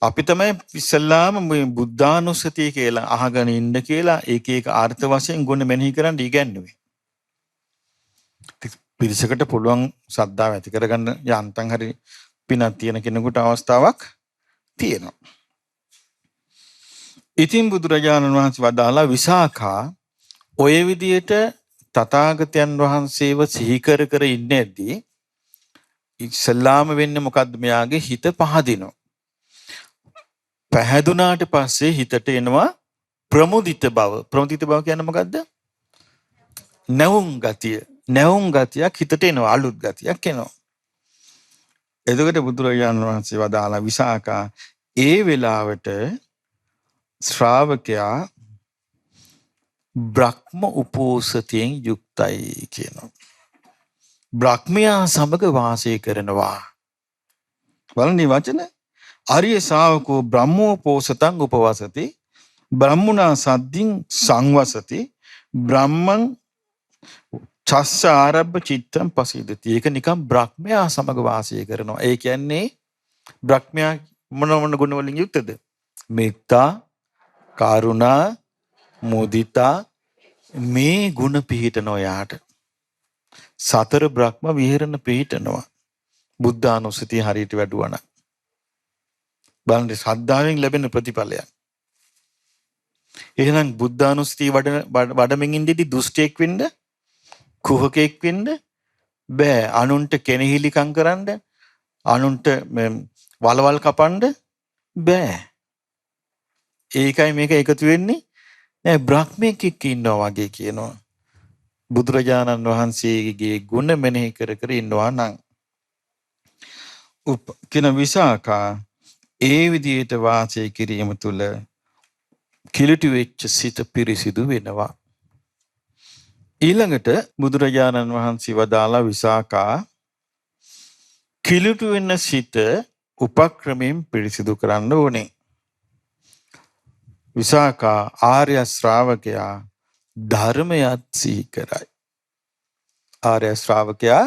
අපි තමයි ඉස්සල්ලාම මේ බුද්ධානුස්සතිය කියලා අහගෙන ඉන්න කියලා ඒක අර්ථ වශයෙන් ගුණ මෙනෙහි කරන්න ඉගැන්නුවේ. පිරිසකට පුළුවන් ශ්‍රද්ධාව ඇති කරගන්න යන්තම් හරි පිනක් තියෙන කෙනෙකුට අවස්ථාවක් තියෙනවා. ඉතින් බුදුරජාණන් වහන්සේ වදාලා විසාඛා ඔය විදියට තථාගතයන් වහන්සේව සිහි කර කර ඉන්නේදී ඉස්සල්ලාම වෙන්නේ මොකද්ද මෙයාගේ හිත පහදිනවා. පහදුනාට පස්සේ හිතට එනවා ප්‍රමුදිත බව. ප්‍රමුදිත බව කියන්නේ මොකද්ද? නැවුම් ගතිය. නැවුම් ගතියක් හිතට එනවා අලුත් ගතියක් එනවා. එතකොට බුදුරජාණන් වහන්සේ වදාලා විසාකා ඒ වෙලාවට ශ්‍රාවකයා බ්‍රහ්ම උපෝසතයෙන් යුක්තයි කියනවා. බ්‍රහ්මයා සමග වාසය කරනවා. බලන්න මේ වචන. ආර්ය ශාවකෝ බ්‍රහ්මෝපෝසතං උපවසති. බ්‍රහ්මුණා සද්දින් සංවසති. බ්‍රහ්මං චස්ස ආරබ්බ චිත්තං පසීදති. ඒක නිකන් බ්‍රහ්මයා සමග වාසය කරනවා. ඒ කියන්නේ බ්‍රහ්මයා මොන ගුණ වලින් යුක්තද? මෙත්තා, කරුණා, මුදිතා මේ ගුණ පිහිටනවා යාට. සතර බ්‍රහ්ම විහරණ පිහිටනවා. බුද්ධානුස්සතිය හරියට වැඩුවා නම්. බලන්න ශ්‍රද්ධාවෙන් ලැබෙන ප්‍රතිඵලයක්. එහෙනම් බුද්ධානුස්සතිය වඩමින් ඉඳිදී දුෂ්ටයෙක් වෙන්න, කුහකෙක් වෙන්න බෑ. අනුන්ට කෙනෙහිලිකම් කරන්න, අනුන්ට වලවල් කපන්න බෑ. ඒකයි මේක එකතු වෙන්නේ. නෑ බ්‍රහ්මෙක් එක්ක ඉන්නවා වගේ කියනවා. බුදුරජාණන් වහන්සේගේ ගුණ මෙනෙහි කර කර ඉන්නවා නම් කින විසාකා ඒ විදිහට වාසය කිරීම තුළ කිලිටි වෙච්ච සිත පිරිසිදු වෙනවා. ඊළඟට බුදුරජාණන් වහන්සේ වදාලා විසාකා කිලිටු වෙන සිත උපක්‍රමයෙන් පිරිසිදු කරන්න ඕනේ. විසාකා ආර්ය ශ්‍රාවකයා ධර්මයත් සිහි කරයි. ආර්ය ශ්‍රාවකයා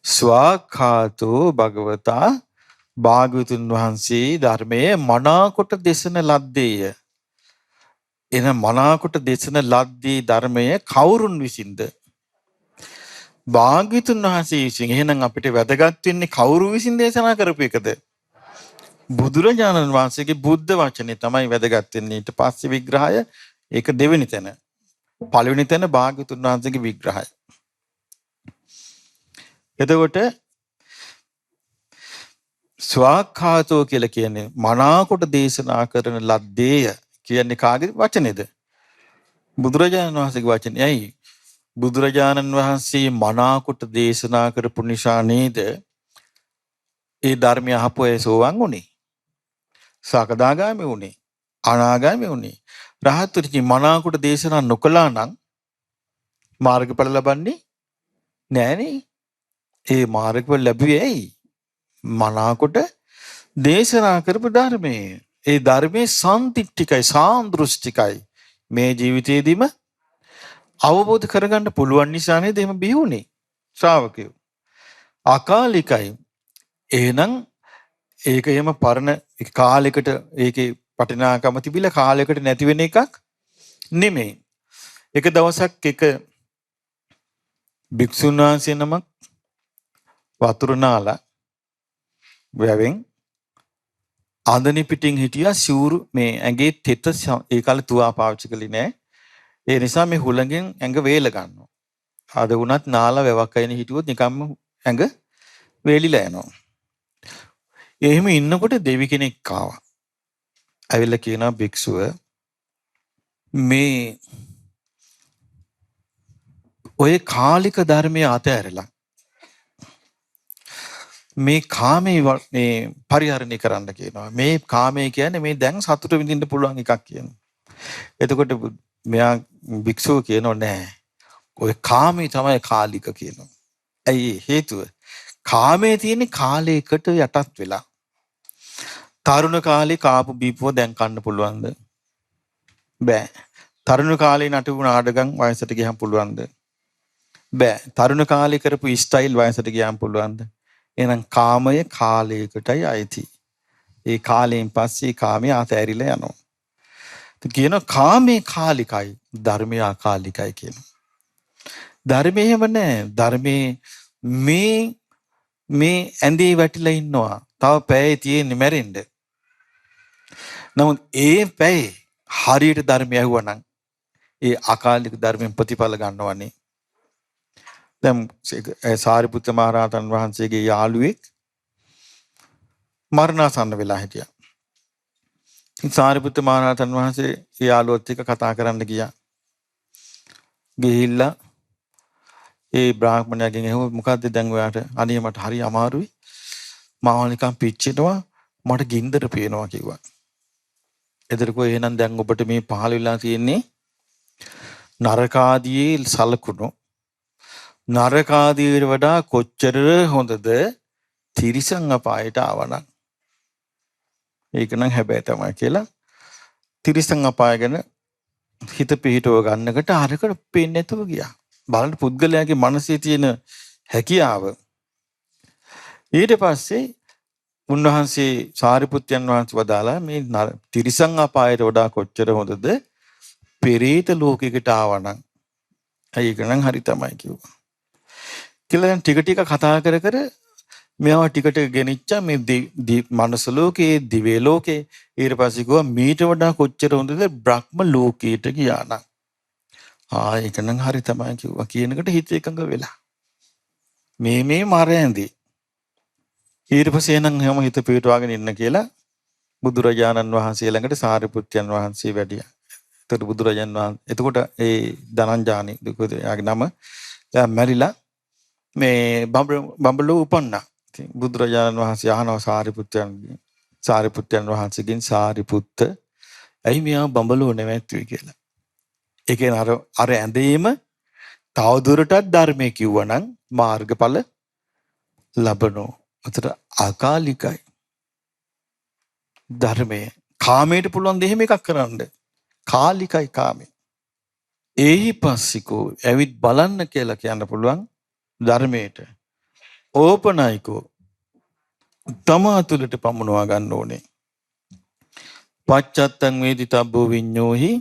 ස්වාඛාතෝ භගවතා භාග්‍යවතුන් වහන්සේ ධර්මයේ මනාකොට දේශන ලද්දේය. එන මනාකොට දේශන ලද්දී ධර්මයේ කවුරුන් විසින්ද? භාග්‍යවතුන් වහන්සේ විසින්. එහෙනම් අපිට වැදගත් වෙන්නේ කවුරු විසින් දේශනා කරපු එකද? බුදුරජාණන් වහන්සේගේ බුද්ධ වචනේ තමයි වැදගත් වෙන්නේ. ඊට පස්සේ විග්‍රහය ඒක දෙවෙනි තැන. පළවෙනි තැන භාග්‍යවතුන් වහන්සේගේ විග්‍රහය. එතකොට ස්වාඛාතෝ කියලා කියන්නේ මනාකොට දේශනා කරන ලද්දේය කියන්නේ කාගේ වචනේද? බුදුරජාණන් වහන්සේගේ වචනේ. ඇයි? බුදුරජාණන් වහන්සේ මනාකොට දේශනා කරපු නිසා නේද ඒ ධර්මය අහපු අය සෝවන් උනේ. සකදාගාමී උනේ. අනාගාමී උනේ. රහත්තුනි මනාකොට දේශනා නොකළා නම් මාර්ගඵල ලබන්නේ නෑනේ. ඒ මාර්ගඵල ලැබුවේ ඇයි? මනාකොට දේශනා කරපු ධර්මයේ. ඒ ධර්මයේ සම්තිට්ඨිකයි සාන්දෘෂ්ටිකයි. මේ ජීවිතේදීම අවබෝධ කරගන්න පුළුවන් නිසා නේද එහෙම බිහුනේ ශ්‍රාවකයෝ. අකාලිකයි. එහෙනම් ඒක එහෙම පරණ කාලයකට ඒකේ වටිනාකම තිබිලා කාලයකට නැති වෙන එකක් නෙමෙයි. එක දවසක් එක භික්ෂුන් වහන්සේ නමක් වතුර නාලා වැවෙන් ආඳනි පිටින් හිටියා සිවුරු මේ ඇඟේ තෙත ඒ කාලේ තුවා පාවිච්චි කළේ නෑ. ඒ නිසා මේ හුළඟෙන් ඇඟ වේල ගන්නවා. අද වුණත් නාලා වැවක් අයින හිටියොත් නිකම්ම ඇඟ වේලිලා යනවා. එහෙම ඉන්නකොට දෙවි කෙනෙක් ආවා. ඇවිල්ලා කියනවා භික්ෂුව මේ ඔය කාලික ධර්මය අතහැරලා මේ කාමේ මේ පරිහරණය කරන්න කියනවා. මේ කාමේ කියන්නේ මේ දැන් සතුට විඳින්න පුළුවන් එකක් කියනවා. එතකොට මෙයා භික්ෂුව කියනෝ නෑ. ඔය කාමේ තමයි කාලික කියනවා. ඇයි හේතුව? කාමේ තියෙන්නේ කාලයකට යටත් වෙලා. තරුණ කාලේ කාපු බීපුව දැන් කන්න පුළුවන්ද? බෑ. තරුණ කාලේ නටපු නාටකම් වයසට ගියහම පුළුවන්ද? බෑ. තරුණ කාලේ කරපු ස්ටයිල් වයසට ගියාම පුළුවන්ද? එහෙනම් කාමය කාලයකටයි අයිති. ඒ කාලයෙන් පස්සේ කාමයේ අතහැරිලා යනවා. කියනවා කාමේ කාලිකයි ධර්මය අකාලිකයි කියනවා. ධර්මයේ එහෙම නෑ. ධර්මයේ මේ ඇඳේ වැටිලා ඉන්නවා. තව පැයේ තියෙන්නේ මැරෙන්න. නමුත් ඒ පැයේ හරියට ධර්මය ඇහුවනම් ඒ අකාලික ධර්මයෙන් ප්‍රතිඵල ගන්නවනේ. දැන් සාරිපුත්ත මහ රහතන් වහන්සේගේ යාළුවෙක් මරණාසන්න වෙලා හිටියා. ඉතින් සාරිපුත්ත මහ රහතන් වහන්සේ ඒ යාළුවත් එක්ක කතා කරන්න ගියා. ගිහිල්ලා ඒ බ්‍රාහ්මණයාගෙන් ඇහුවා මොකද්ද දැන් ඔයාට? අනේ මට හරි අමාරුයි. මාව නිකන් පිච්චෙනවා. මට ගින්දර පේනවා කිව්වා. එතකොට එහෙනම් දැන් ඔබට මේ පහළ වෙලා තියෙන්නේ නරකාදී සලකුණු. නරකාදීට වඩා කොච්චර හොඳද තිරිසන් අපායට ආවනම්. ඒක නම් හැබැයි තමයි කියලා තිරිසන් අපාය ගැන හිත පිහිටව ගන්නකට අරකට පේන්නේ නැතුව ගියා. බලන්න පුද්ගලයාගේ මනසේ තියෙන හැකියාව. ඊට පස්සේ උන්වහන්සේ සාරිපුත්යන් වහන්සේ වදාලා මේ තිරිසන් අපායට වඩා කොච්චර හොඳද පෙරේත ලෝකයකට ආවනම්. ඒක නම් හරි තමයි කිව්වා. කියලා දැන් ටික ටික කතා කර කර මේවා ටික ටික ගෙනිච්චා මේ මනස ලෝකේ දිව්‍ය ලෝකේ. ඊට පස්සේ ගියා මීට වඩා කොච්චර හොඳද බ්‍රහ්ම ලෝකයට ගියා නම්. ඒක නම් හරි තමයි කිව්වා. කියනකට හිත එකඟ වෙලා. මේ මරෑන්දී. ඊට පස්සේ එනං හැම හිත පිටවාගෙන ඉන්න කියලා බුදුරජාණන් වහන්සේ ළඟට සාරිපුත්යන් වහන්සේ වැඩියා. එතකොට බුදුරජාණන් වහන්සේ එතකොට ඒ ධනංජානි යාගේ නම එයා මැරිලා මේ බඹලෝ උපන්නා. ඉතින් බුදුරජාණන් වහන්සේ අහනවා සාරිපුත්යන් වහන්සේගෙන් සාරිපුත්ත ඇයි මෙයා බඹලෝ නැවැත්තුවේ කියලා. ඒ කියන්නේ අර ඇඳේම තවදුරටත් ධර්මයේ කිව්වනම් මාර්ගඵල ලබනෝ. අතට අකාලිකයි ධර්මයේ. කාමයට පුළුවන් දෙහෙම එකක් කරන්න. කාලිකයි කාමේ. ඒහි පස්සිකෝ ඇවිත් බලන්න කියලා කියන්න පුළුවන් ධර්මයට. ඕපනයිකෝ තමා තුළට පමුණවා ගන්න ඕනේ. පච්චත්තං වේදිතබ්බෝ විඤ්ඤෝහි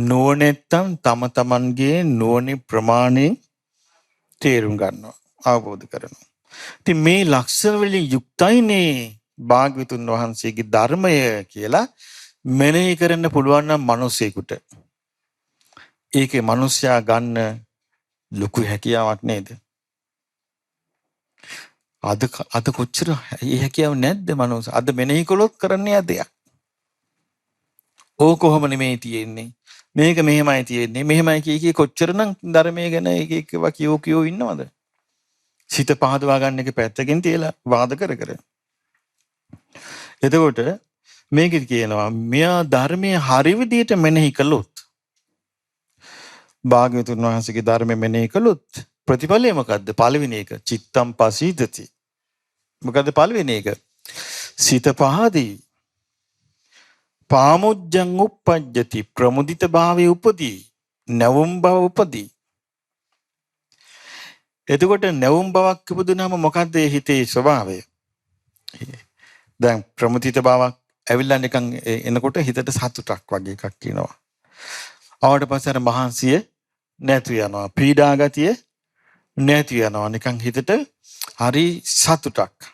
නුවණැත්තන් තම තමන්ගේ නුවණේ ප්‍රමාණයෙන් තේරුම් ගන්නවා, අවබෝධ කරනවා. ඉතින් මේ ලක්ෂණ වලින් යුක්තයිනේ භාග්‍යවතුන් වහන්සේගේ ධර්මය කියලා මෙනෙහි කරන්න පුළුවන් නම් මිනිසෙකුට. ඒකේ මිනිසයා ගන්න ලොකු හැකියාවක් නේද? අද කොච්චර ඒ හැකියාව නැද්ද මනෝස? අද මෙනෙහි කළොත් කරන්නේ දෙයක්. ඕක කොහොම නෙමෙයි තියෙන්නේ. මේක මෙහෙමයි තියෙන්නේ. මෙහෙමයි කී කොච්චරනම් ධර්මයේ ගැන එක කියෝ ඉන්නවද? සිත පහදවා ගන්න එක පැත්තකින් තියලා වාද කර කර. එතකොට මේකෙදි කියනවා මෙයා ධර්මයේ හරි විදියට මෙනෙහි කළොත්, භාග්‍යවතුන් වහන්සේගේ ධර්මයේ මෙනෙහි කළොත් ප්‍රතිඵලය මොකද්ද? පළවෙනි එක චිත්තම් පසීදති. මොකද්ද පළවෙනි එක? සිත පහදී. පාමුජ්ජං උප්පජ්ජති. ප්‍රමුදිත භාවයේ උපදී. නැවුම් බව උපදී. එතකොට නැවුම් බවක් ඉපදුනම මොකද්ද හිතේ ස්වභාවය? දැන් ප්‍රමුදිත බවක් ඇවිල්ලා නිකන් එනකොට හිතට සතුටක් වගේ එකක් කියනවා. ආවට පස්සේ අර මහන්සිය නැතු යනවා. පීඩා ගතිය නැති යනවා. නිකන් හිතට හරි සතුටක්.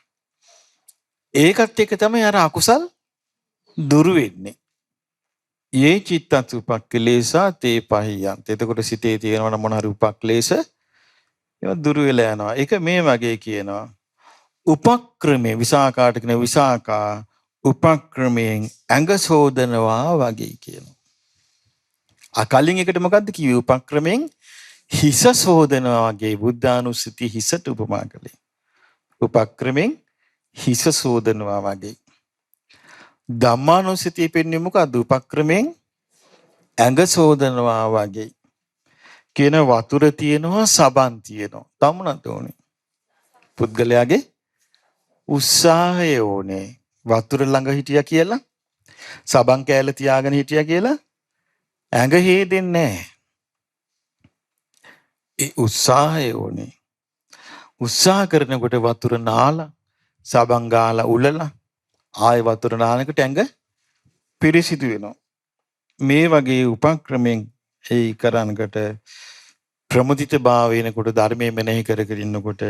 ඒකත් එක්ක තමයි අර අකුසල් දුරු වෙන්නේ. යේ චිත්තත් උපක්ඛලේසා තේ පහියන්ත. එතකොට සිතේ තියෙනවන මොන හරි උපක්ලේශ ඒවා දුරු වෙලා යනවා. ඒක මේ වගේ කියනවා. උපක්‍රමයේ විසාකාට කියන විසාකා උපක්‍රමයෙන් ඇඟ සෝදනවා වගේ කියනවා. කලින් එකට මොකද්ද කිව්වේ? උපක්‍රමයෙන් හිස සෝදනවා වගේ බුද්ධානුස්සතිය හිසට උපමා කළේ. උපක්‍රමයෙන් හිස සෝදනවා වගේ. ධම්මානුස්සතිය පෙන්වන්නේ මොකද්ද? උපක්‍රමයෙන් ඇඟ සෝදනවා වගේ. කියන වතුර තියෙනවා සබන් තියෙනවා. තමනත් ඕනේ. පුද්ගලයාගේ උත්සාහය ඕනේ. වතුර ළඟ හිටියා කියලා සබන් කෑල්ල තියාගෙන හිටියා කියලා ඇඟ හේදෙන්නේ නැහැ. ඒ උත්සාහය ඕනේ. උත්සාහ කරනකොට වතුර නාලා සබන් ගාලා උලලා ආයෙ වතුර නානකොට ඇඟ පිරිසිදු වෙනවා. මේ වගේ උපක්‍රමෙන් ඒ කරනකොට ප්‍රමුදිත භාවයනකොට ධර්මයේ මෙනෙහි කර කර ඉන්නකොට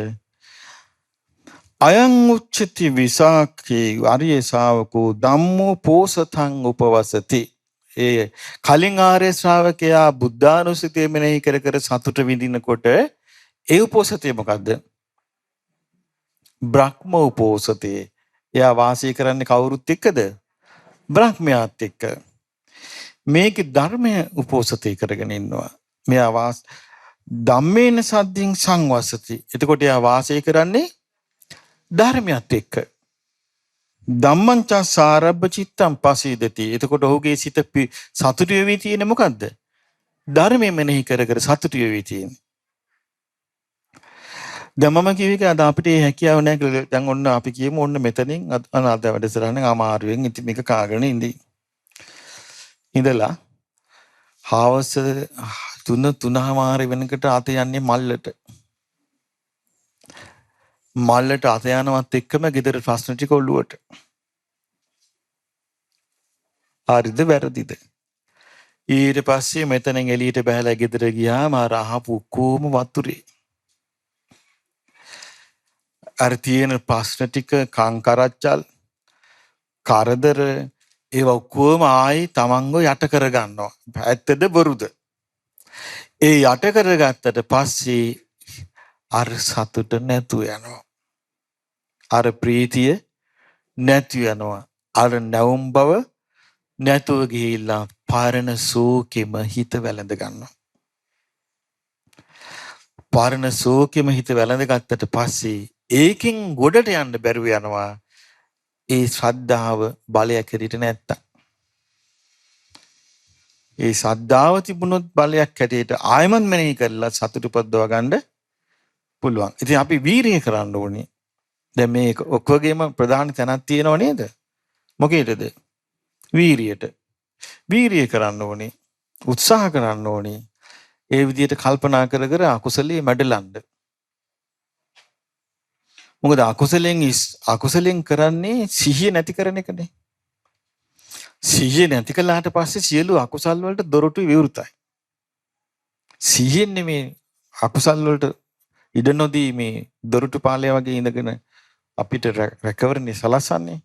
අයං උච්චති විසාකේ ආර්ය ශාවකෝ ධම්මෝ පෝසතං උපවසති. ඒ කලින් ආර්ය ශ්‍රාවකයා බුද්ධානුස්සතිය මෙනෙහි කර කර සතුට විඳිනකොට ඒ උපෝසතේ මොකද්ද? බ්‍රහ්ම උපෝසතේ. එයා වාසය කරන්නේ කවුරුත් එක්කද? බ්‍රහ්මයාත් එක්ක. මේක ධර්මය උපෝසතේ කරගෙන ඉන්නවා. මෙයා ධම්මේන සද්ධින් සංවසති. එතකොට එයා වාසය කරන්නේ ධර්මයත් එක්ක. ධම්මං චාසාරබ්බ චිත්තං පසීදති. එතකොට ඔහුගේ සිත සතුටු වෙවි තියෙන්නේ මොකද්ද? ධර්මය මෙනෙහි කර කර සතුටු වෙවි තියෙන්නේ. දැන් මම කියවික අද අපිට මේ හැකියාව නැහැ කියලා. දැන් ඔන්න අපි කියමු ඔන්න මෙතනින් අනාථ වැඩසටහන අමාරුවෙන් ඉතින් මේක කාගෙන ඉඳලා හවස 3:00 වෙනකොට අත යන්නේ මල්ලට. මල්ලට අත යනවත් එක්කම ගෙදර ප්‍රශ්න ටික ඔළුවට. හරිද වැරදිද? ඊට පස්සේ මෙතනින් එළියට බහලා ගෙදර ගියාම අර අහපු කොම වතුරේ. අර තියෙන ප්‍රශ්න ටික කංකරච්චල් කරදර ඒව ඔක්කොම ආයි තමන්ව යට කර ගන්නවා. ඇත්තද බොරුද? ඒ යට කරගත්තට පස්සේ අර සතුට නැතු යනවා. අර ප්‍රීතිය නැතු යනවා. අර නැවුම් බව නැතුව ගිහිල්ලා පරණ සෝකෙම හිත වැළඳ ගන්නවා. පරණ සෝකෙම හිත වැළඳ ගත්තට පස්සේ ඒකෙන් ගොඩට යන්න බැරුව යනවා. ඒ ශ්‍රද්ධාව බලයක් හැටියට නැත්තම්. ඒ ශ්‍රද්ධාව තිබුණොත් බලයක් හැටියට ආයමන් මෙනෙහි කරලා සතුට උපදව ගන්න පුළුවන්. ඉතින් අපි වීරිය කරන්න ඕනේ. දැන් මේ ඔක්කොගේම ප්‍රධාන තැනක් තියෙනව නේද? මොකේද? වීරියට. වීරිය කරන්න ඕනේ. උත්සාහ කරන්න ඕනේ. ඒ විදිහට කල්පනා කර කර අකුසලයේ මැඩලන්න. මොකද අකුසලෙන් කරන්නේ සිහිය නැති කරන එකනේ. සිහිය නැති කළාට පස්සේ සියලු අකුසල් වලට දොරටු විවෘතයි. සිහියෙන් මේ අකුසල් වලට ඉඩ නොදී මේ දොරටු පාලය වගේ ඉඳගෙන අපිට රැකවරණේ සලසන්නේ.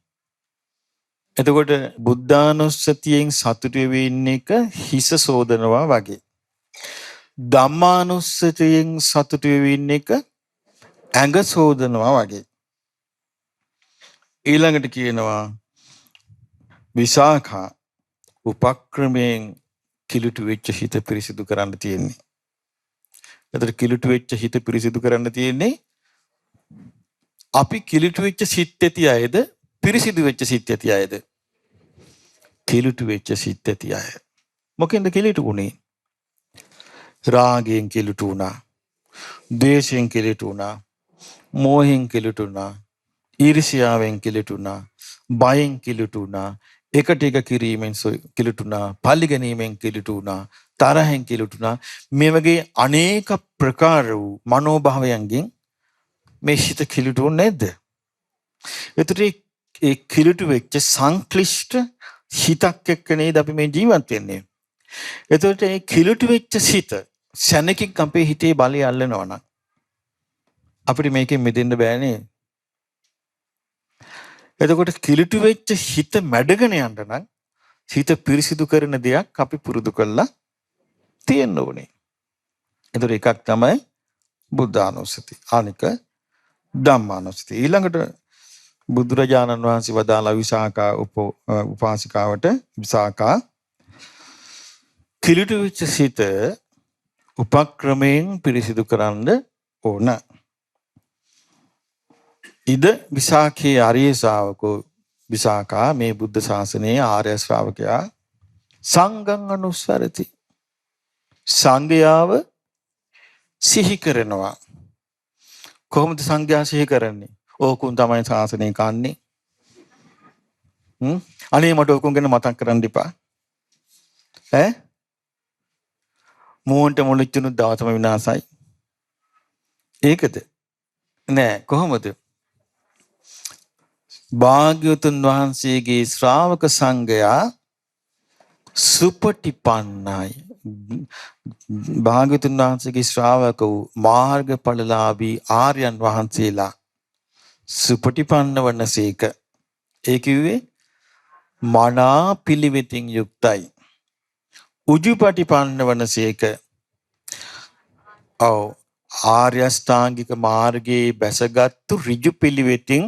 එතකොට බුද්ධානුස්සතියෙන් සතුටු වෙවි ඉන්න එක හිස සෝදනවා වගේ. ධම්මානුස්සතියෙන් සතුටු වෙවි ඉන්න එක ඇඟ සෝදනවා වගේ. ඊළඟට කියනවා විසාඛා උපක්‍රමයෙන් කිලුටු වෙච්ච හිත පිරිසිදු කරන්න තියෙන්නේ. එතකොට කිලුටු වෙච්ච හිත පිරිසිදු කරන්න තියෙන්නේ අපි කිලුටු වෙච්ච සිත් ඇති අයද පිරිසිදු වෙච්ච සිත් ඇති අයද? කිලුටු වෙච්ච සිත් ඇති අය. මොකෙන්ද කිලුටු වුනේ? රාගයෙන් කිලුටු වුණා. ද්වේෂයෙන් කිලුටු වුණා. මෝහෙන් කිලුටු වුණා. ඊර්ෂ්‍යාවෙන් කිලුටු වුණා. බයෙන් කිලුටු වුණා. එකට එක කිරීමෙන් කිලුටු වුණා. පල්ලි ගැනීමෙන් කිලුටු වුණා. තරහෙන් කිලුටු වුණා. මේ වගේ අනේක ප්‍රකාර වූ මනෝභාවයන්ගෙන් මේ හිත කිලුටු වුනේ නැද්ද? එතකොට ඒ කිලුටු වෙච්ච සංක්ලිෂ්ඨ හිතක් එක්ක නේද අපි මේ ජීවත් වෙන්නේ. එතකොට ඒ කිලුටු වෙච්ච සිත සැනකින් අපේ හිතේ බලය අල්ලනවා නම් අපිට මේකෙන් මිදෙන්න බෑනේ. එතකොට කිලුටු වෙච්ච හිත මැඩගෙන යන්න නම් හිත පිරිසිදු කරන දෙයක් අපි පුරුදු කරලා තියෙන්න ඕනේ. එතකොට එකක් තමයි බුද්ධානුස්සති. අනික ධම්මානුස්සති. ඊළඟට බුදුරජාණන් වහන්සේ වදාලා විසාකා උපාසිකාවට විසාකා කිලිටු වෙච්ච සිත උපක්‍රමයෙන් පිරිසිදු කරන්න ඕන. ඉද විසාකේ ආර්ය ශ්‍රාවකෝ විසාකා මේ බුද්ධ ශාසනයේ ආර්ය ශ්‍රාවකයා සංඝං අනුස්සරති. සංඝයාව සිහි කරනවා. කොහොමද සංඝයා සිහි කරන්නේ? ඕකුන් තමයි ශාසනය කන්නේ. අනේ මට ඕකුන් ගැන මතක් කරන්න එපා. මූන්ට මුලිච්චුණු දවසම විනාසයි. ඒකද? නෑ කොහොමද? භාග්‍යවතුන් වහන්සේගේ ශ්‍රාවක සංඝයා සුපටිපන්නයි. භාග්‍යවතුන් වහන්සේගේ ශ්‍රාවක වූ මාර්ගඵලලාභී ආර්යයන් වහන්සේලා සුපටිපන්න වනසේක. ඒ කිව්වේ මනා පිළිවෙතින් යුක්තයි. උජුපටිපන්න වනසේක. ආර්ය අෂ්ටාංගික මාර්ගයේ බැසගත්තු ඍජු පිළිවෙතින්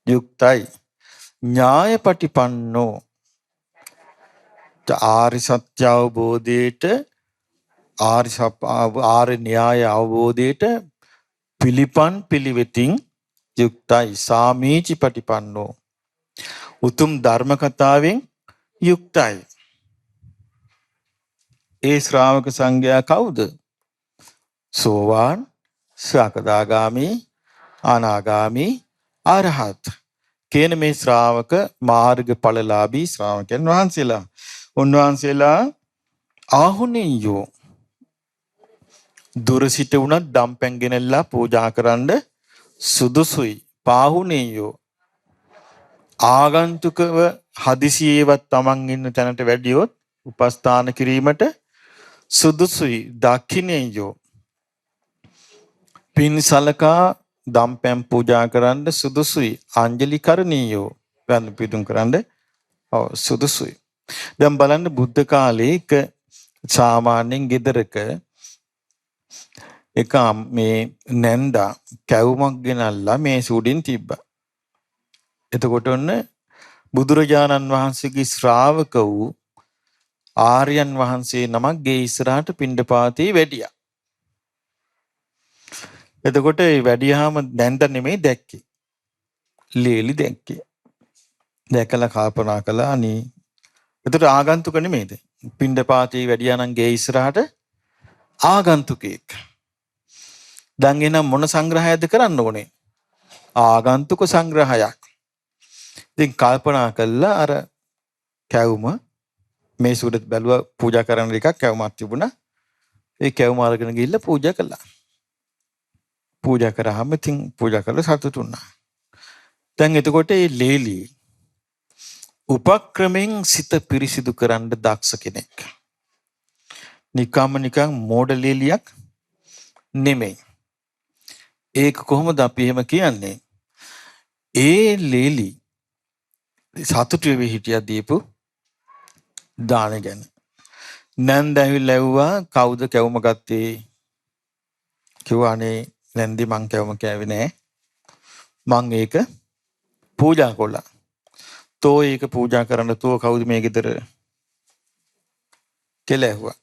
යුක්තයි. ඥායපටිපන්නෝ ආර්ය සත්‍ය අවබෝධයට ආර්ය න්‍යාය අවබෝධයට පිළිපන් පිළිවෙතින් යුක්තයි. සාමීචි පටිපන්නෝ උතුම් ධර්ම කතාවෙන් යුක්තයි. ඒ ශ්‍රාවක සංඝයා කවුද? සෝවාන්, සකදාගාමි, අනාගාමි, අරහත් කියන මේ ශ්‍රාවක මාර්ගඵලලාභී ශ්‍රාවකයන් වහන්සේලා. උන්වහන්සේලා ආහුණියෝ දුර සිට උනත් දම්පැන් ගෙනල්ලා පූජා කරන්න සුදුසුයි. පාහුණියෝ ආගන්තුකව හදිසියේවත් තමන් ඉන්න තැනට වැඩියොත් උපස්ථාන කිරීමට සුදුසුයි. දක්ඛිනේයෝ පින් සලකා දම්පැන් පූජා කරන්න සුදුසුයි. අංජලි කරණීයෝ වැඳ පිදුම් කරන්න සුදුසුයි. දැන් බලන්න බුද්ධ කාලේ එක සාමාන්‍යයෙන් ගෙදරක එක මේ නැන්දා කැවුමක් ගෙනල්ලා මේ සුඩින් තිබ්බා. එතකොට ඔන්න බුදුරජාණන් වහන්සේගේ ශ්‍රාවක වූ ආර්යයන් වහන්සේ නමක් ගේ ඉස්සරහට පිණ්ඩපාතේ වැඩියා. එතකොට ඒ වැඩියාම නැන්ද නෙමෙයි දැක්කේ. ලේලි දැක්කේ. දැකලා කල්පනා කළා අනේ එතකොට ආගන්තුක නෙමෙයිද? පිණ්ඩපාතේ වැඩියා නම් ගේ ඉස්සරහට ආගන්තුකෙක්. දැන් එනම් මොන සංග්‍රහයක්ද කරන්න ඕනේ? ආගන්තුක සංග්‍රහයක්. ඉතින් කල්පනා කළා අර කැවුම මේ සුඩත් බැලුවා පූජා කරන්න එකක් කැවුමක් තිබුණා. ඒ කැවුම අරගෙන ගිහිල්ලා පූජා කළා. පූජා කරාම ඉතින් පූජා කරලා සතුටු වුණා. දැන් එතකොට මේ ලේලි උපක්‍රමෙන් සිත පිරිසිදු කරන්න දක්ෂ කෙනෙක්. නිකන් මෝඩ ලේලියක් නෙමෙයි. ඒක කොහොමද අපි එහෙම කියන්නේ? ඒ ලේලි සතුටු වෙවි හිටියා දීපු දාන ගැන. නැන්ද ඇවිල්ලා ඇව්වා කවුද කැවුම ගත්තේ? කිව්වා අනේ නැන්දි මං කැවුම කෑවේ නෑ. මං ඒක පූජා කළා. තෝ ඒක පූජා කරන්න තෝ කවුද මේ ගෙදර කියලා ඇහුවා.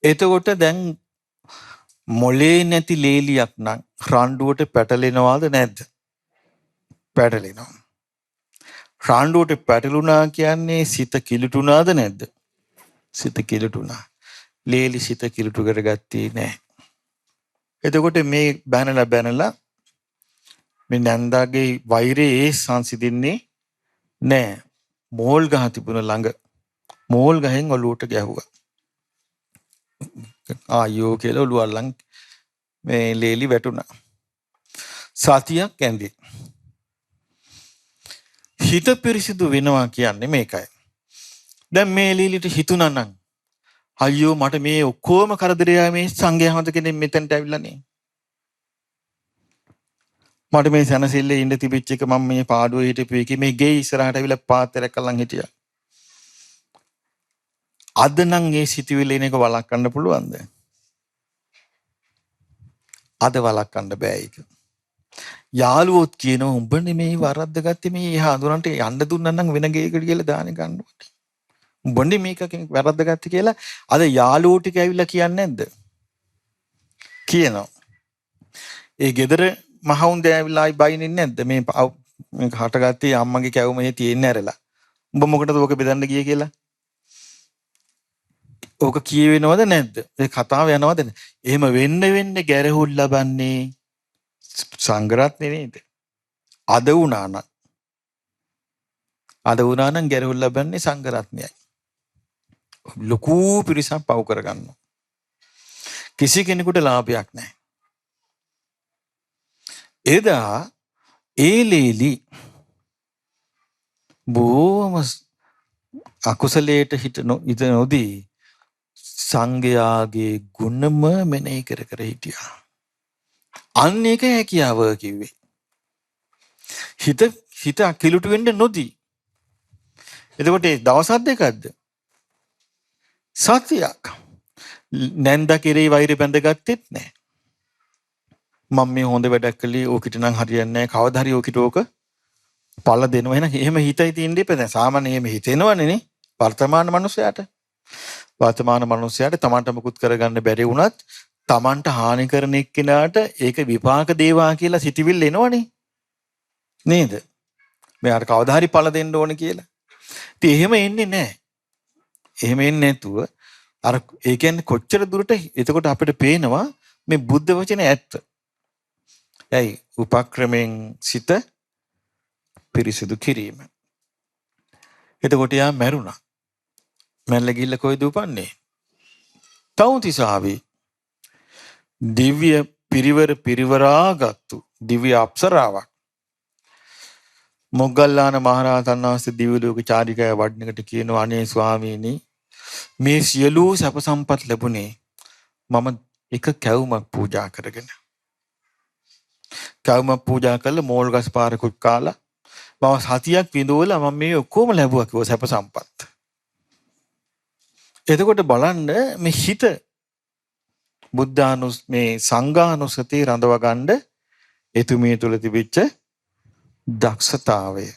එතකොට දැන් මොලේ නැති ලේලියක් නම් රණ්ඩුවට පැටලෙනවද නැද්ද? පැටලෙනවා. රණ්ඩුවට පැටලුණා කියන්නේ සිත කිලුටුණාද නැද්ද? සිත කිලුටුණා. ලේලි සිත කිලුටු කරගත්තේ නැහැ. එතකොට මේ බැනලා මේ නන්දාගේ වෛරයේ සංසිඳින්නේ නැහැ. මෝල් ගහ තිබුණ ළඟ මෝල් ගහෙන් ඔලුවට ගැහුවා. ආයෝ කියලා ඔලුව අල්ලන් මේ ලේලි වැටුණා. සතියක් ඇඳේ. හිත පිරිසිදු වෙනවා කියන්නේ මේකයි. දැන් මේ ලීලිට හිතුණා නම් අයියෝ මට මේ ඔක්කොම කරදරය මේ සංඝයා හඳ කෙනෙක් මෙතනට ඇවිල්ලානේ. මට මේ සනසිල්ලේ ඉඳ තිබිච්ච එක මම මේ පාඩුවේ හිටපු එකේ මේ ගේ ඉස්සරහට ඇවිල්ලා පාත්‍රයක් අල්ලන් හිටියා. අද නම් මේ සිතුවිලි එන එක වළක්වන්න පුළුවන්ද? අද වළක්වන්න බෑ ඒක. යාළුවොත් කියනවා උඹනේ මේ වරද්ද ගත්තේ මේ හඳුනන්ට යන්න දුන්නා නම් වෙන ගේකට කියලා දාන ගන්නවා. උඹනේ මේකකින් වරද්ද ගත්තේ කියලා අද යාළුවෝ ටික ඇවිල්ලා කියන්නේ නැද්ද? කියනවා. ඒ ගෙදර මහවුන් දැවිලා බයින්නේ නැද්ද? මේ මේක හටගත්තේ අම්මගේ කැවුම මේ තියෙන්නේ ඇරලා. උඹ මොකටද ඕක බෙදන්න ගියේ කියලා? ඕක කියවෙනවද නැද්ද? ඒ කතාව යනවද නැද්ද? එහෙම වෙන්න ගැරහුල් ලබන්නේ සංඝරත්නේ නේද? අද වුණා නම් ගැරහුල් ලබන්නේ සංඝරත්නයයි. ලොකු පිරිසක් පව් කරගන්නවා. කිසි කෙනෙකුට ලාභයක් නැහැ. එදා ඒලේලි බොහොම අකුසලයට හිත නොදී සංඝයාගේ ගුණම මෙනෙහි කර හිටියා. අන්න ඒක හැකියාව කිව්වේ. හිත අකිලුට වෙන්න නොදී. එතකොට දවස් දෙකක්ද? සතියක්. නැන්ද කෙරේ වෛරය බැඳගත්තෙත් නැහැ. මම මේ හොඳ වැඩක් කළේ ඕකිට නම් හරියන්නේ නැහැ. කවදා හරි ඕකිට ඕක පළ දෙනවා. එහෙම හිතයි තියෙන්න ඉපද. සාමාන්‍ය එහෙම හිතෙනවනේ නේ. වර්තමාන මනුස්සයාට තමන්ට මුකුත් කරගන්න බැරි වුණත් තමන්ට හානි කරන එක්කෙනාට ඒක විපාක දේවා කියලා සිටිවිල්ල එනවනේ. නේද? මෙයාට කවදා හරි පළ දෙන්න ඕන කියලා. ඉතින් එහෙම එන්නේ නැහැ. එහෙම එන්නේ නැතුව අර ඒ කියන්නේ කොච්චර දුරට එතකොට අපිට පේනවා මේ බුද්ධ වචනේ ඇත්ත. ඇයි උපක්‍රමෙන් සිත පිරිසිදු කිරීම. එතකොට යා මැරුණා. මැරලා ගිහිල්ලා කොයිද උපන්නේ? තවුතිසාවේ. දිව්‍ය පිරිවරාගත්තු දිව්‍ය අප්සරාවක්. මොග්ගල්ලාන මහරහතන් වහන්සේ දිව්‍ය ලෝක චාරිකාව වඩනකට කියනවා අනේ ස්වාමීනි මේ සියලු සැප සම්පත් ලැබුණේ මම එක කැවුමක් පූජා කරගෙන. කැවුමක් පූජා කළා මෝල් ගස් පාරකුත් කාලා මම සතියක් විඳවලා මම මේ ඔක්කොම ලැබුවා කිව්ව සැප සම්පත්. එතකොට බලන්න මේ හිත මේ සංඝානුස්සතිය රඳව ගන්න එතුමිය තුල තිබිච්ච දක්ෂතාවය.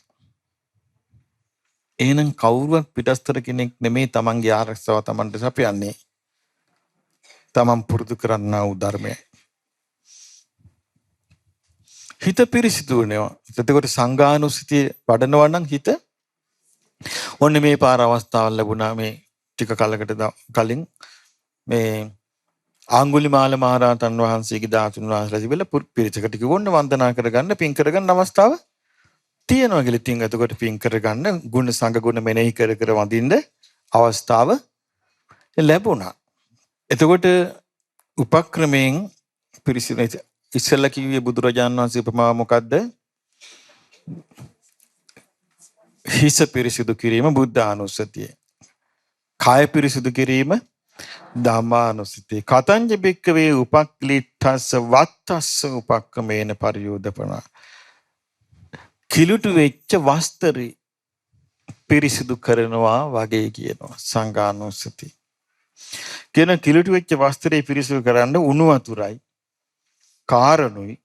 එහෙනම් කවුරුවත් පිටස්තර කෙනෙක් නෙමේ තමන්ගේ ආරක්ෂාව තමන්ට සපයන්නේ. තමන් පුරුදු කරන්නා වූ ධර්මයයි. හිත පිරිසිදු වෙනවා. එතකොට සංඝානුස්සතිය වඩනවා නම් හිත ඔන්න මේ පාර අවස්ථාවල් ලැබුණා මේ ටික කලකට කලින් මේ ආංගුලිමාල මහරහතන් වහන්සේගේ ධාතුන් වහන්සේලා තිබිලා පිරිසකට කිව්වොන්න වන්දනා කරගන්න පින් කරගන්න අවස්ථාව තියෙනවා කියලා. ඉතින් එතකොට පින් කරගන්න ගුණ සංඝ ගුණ මෙනෙහි කර වඳින්න අවස්ථාව ලැබුණා. එතකොට උපක්‍රමයෙන් පිරිසිදු ඉස්සෙල්ලා කිව්වේ බුදුරජාණන් වහන්සේ උපමාව මොකද්ද? හිස පිරිසිදු කිරීම බුද්ධානුස්සතිය. කාය පිරිසිදු කිරීම ධම්මානුස්සතිය. කතංජ බික්කවේ උපක්ලිට්ඨස්ස වත්තස්ස උපක්කමේන පරියෝදපනා. කිලුට වෙච්ච වස්ත්‍රය පිරිසිදු කරනවා වගේ කියනවා සංඝානුස්සතිය. කියන කිලුට වෙච්ච වස්ත්‍රය පිරිසිදු කරන්න උණු වතුරයි කාරණුයි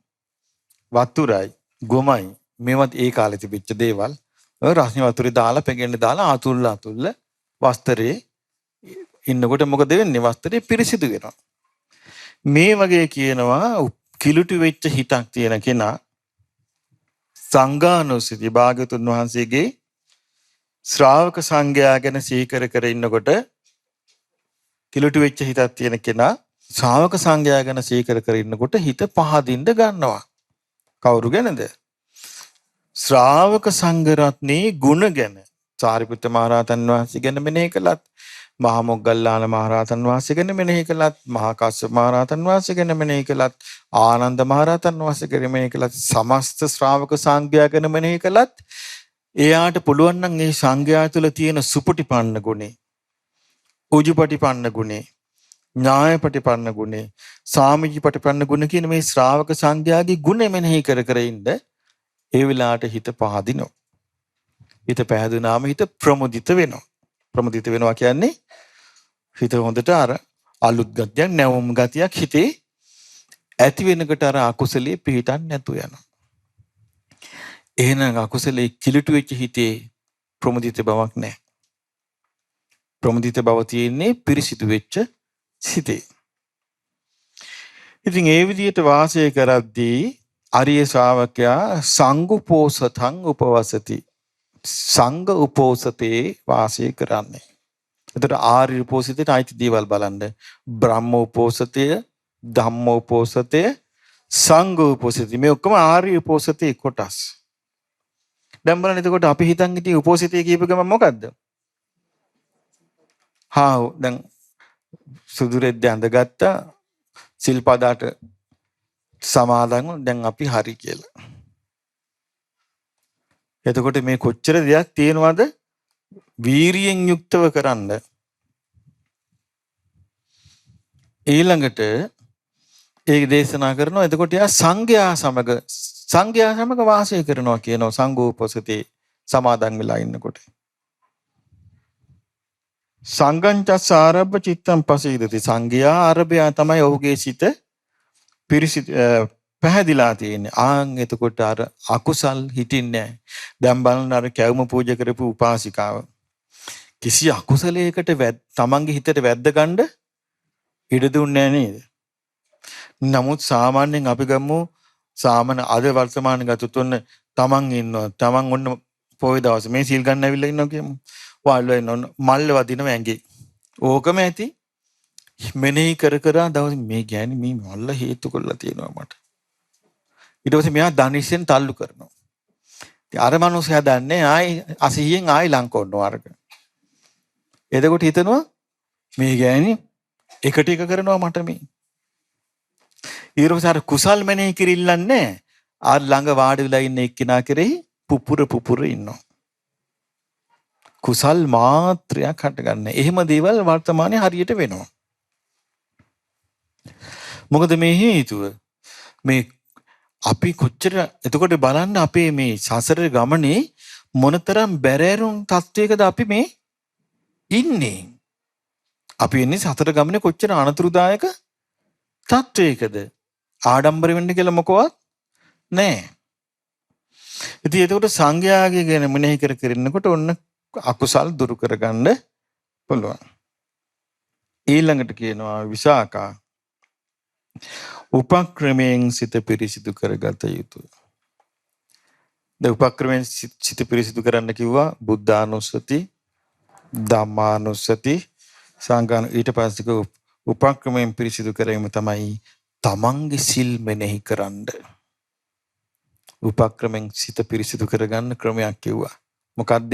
වතුරයි ගොමයි මේවත් ඒ කාලේ තිබිච්ච දේවල් රස්නි වතුරේ දාලා පෙගෙන්න දාලා ආතුල්ල වස්ත්‍රේ ඉන්නකොට මොකද වෙන්නේ? වස්ත්‍රේ පිරිසිදු වෙනවා. මේ වගේ කියනවා කිලුටු වෙච්ච හිතක් තියෙන කෙනා සංඝානුස්සතිය භාග්‍යවතුන් වහන්සේගේ ශ්‍රාවක සංඝයා ගැන සීකර කර ඉන්නකොට කිලුටු වෙච්ච හිතක් තියෙන කෙනා ශ්‍රාවක සංඝයා ගැන සීකර කර ඉන්නකොට හිත පහදින්න ගන්නවා. කවුරු ගැනද? ශ්‍රාවක සංඝ රත්නේ ගුණ ගැන. සාරිපුත්ත මහරහතන් වහන්සේ ගැන මෙනෙහි කළත්, මහා මොග්ගල්ලාන මහරහතන් වහන්සේ ගැන මෙනෙහි කළත්, මහා කාශ්‍යප මහරහතන් වහන්සේ ගැන මෙනෙහි කළත්, ආනන්ද මහරහතන් වහන්සේ ගැන මෙනෙහි කළත්, සමස්ත ශ්‍රාවක සංඝයා ගැන මෙනෙහි කළත්, එයාට පුළුවන් නම් මේ සංඝයා තුළ තියෙන සුපටිපන්න ගුණේ, උජුපටිපන්න ගුණේ, ඥායපටිපන්න ගුණේ, සාමිජිපටිපන්න ගුණ කියන මේ ශ්‍රාවක සංඝයාගේ ගුණ මෙනෙහි කර ඉන්න ඒ වෙලාවට හිත පහදිනවා. හිත පහදුනාම හිත ප්‍රමුදිත වෙනවා. ප්‍රමුදිත වෙනවා කියන්නේ හිත හොඳට අර අලුත් ගතියක් නැවුම් ගතියක් හිතේ ඇති වෙනකොට අර අකුසලයේ පිහිටන්නේ නැතු යනවා. එහෙනම් අකුසලයේ කිලිටු වෙච්ච හිතේ ප්‍රමුදිත බවක් නැහැ. ප්‍රමුදිත බව තියෙන්නේ පිරිසිදු වෙච්ච සිතේ. ඉතින් ඒ විදිහට වාසය කරද්දී අරිය ශ්‍රාවකයා සංඝුපෝසතං උපවසති. සංඝ උපෝසතේ වාසය කරන්නේ. එතකොට ආර්ය උපෝසතේට අයිති දේවල් බලන්න. බ්‍රහ්ම උපෝසතය, ධම්ම උපෝසතය, සංඝ උපෝසතය. මේ ඔක්කොම ආර්ය උපෝසතේ කොටස්. දැන් බලන්න එතකොට අපි හිතන් හිටියේ උපෝසතේ කියපු ගමන් මොකද්ද? දැන් සුදුරෙද්ද ඇඳගත්තා සිල්පදාට සමාදන් දැන් අපි හරි කියලා. එතකොට මේ කොච්චර දෙයක් තියෙනවද වීරියෙන් යුක්තව කරන්න. ඊළඟට ඒක දේශනා කරනවා. එතකොට යා සංඝයා සමග වාසය කරනවා කියනවා සංඝෝපසතේ සමාදන් වෙලා ඉන්නකොට. සංගංචස් ආරබ්බ චිත්තම් පසීදති. සංඝයා ආරබ්බයා තමයි ඔහුගේ සිත පිරිසිදු පැහැදිලා තියෙන්නේ. එතකොට අර අකුසල් හිටින්නේ නැහැ. දැන් බලන්න අර කැවුම පූජා කරපු උපාසිකාව කිසි අකුසලයකට තමන්ගේ හිතට වැද්ද ගන්න ඉඩ දුන්නේ නැහැ නේද? නමුත් සාමාන්‍යයෙන් අපි ගමු අද වර්තමාන ගතොත් ඔන්න තමන් ඉන්නවා. තමන් ඔන්න පොයි දවසේ මේ සීල් ගන්න ඇවිල්ලා ඉන්නවා කියමු. වාල්ව ඉන්න මල්ල වදිනව ඇඟේ. ඕකම ඇති මෙනෙහි කර දවස් මේ ගෑණි මේ මල්ල හේතු කරලා තියෙනවා මට. ඊට පස්සේ මෙයා ධනිෂෙන් තල්ලු කරනවා. ඉතින් අර මනුස්සයා දන්නේ ආයි 80න් ආයි ලංකොන්නවා අරක. එතකොට හිතනවා මේ ගෑණි එකට එක කරනවා මට මේ. ඊට පස්සේ අර කුසල් මෙනෙහි කිරිල්ලන්නේ ආ ළඟ වාඩි වෙලා ඉන්න එක්කිනා කෙරෙහි පුපුර ඉන්නවා. කුසල් මාත්‍රයක් හටගන්න. එහෙම දේවල් වර්තමානයේ හරියට වෙනවා. මොකද මේ හේතුව මේ අපි කොච්චර එතකොට බලන්න අපේ මේ සසර ගමනේ මොනතරම් බැරෑරුම් තත්වයකද අපි මේ ඉන්නේ. අපි ඉන්නේ සතර ගමනේ කොච්චර අනතුරුදායක තත්වයකද. ආඩම්බර වෙන්න කියලා මොකවත් නැහැ. ඉතින් එතකොට සංඝයාගේ ගැන මෙනෙහි කරනකොට ඔන්න අකුසල් දුරු කරගන්න පුළුවන්. ඊළඟට කියනවා විසාකා උපක්‍රමයෙන් සිත පිරිසිදු කරගත යුතුය. දැන් උපක්‍රමයෙන් සිත පිරිසිදු කරන්න කිව්වා බුද්ධානුස්සති, ධම්මානුස්සති, සංඝාන. ඊට පස්සේ උපක්‍රමයෙන් පිරිසිදු කිරීම තමයි තමන්ගේ සිල් මෙනෙහි කරන්න. උපක්‍රමයෙන් සිත පිරිසිදු කරගන්න ක්‍රමයක් කිව්වා. මොකද්ද?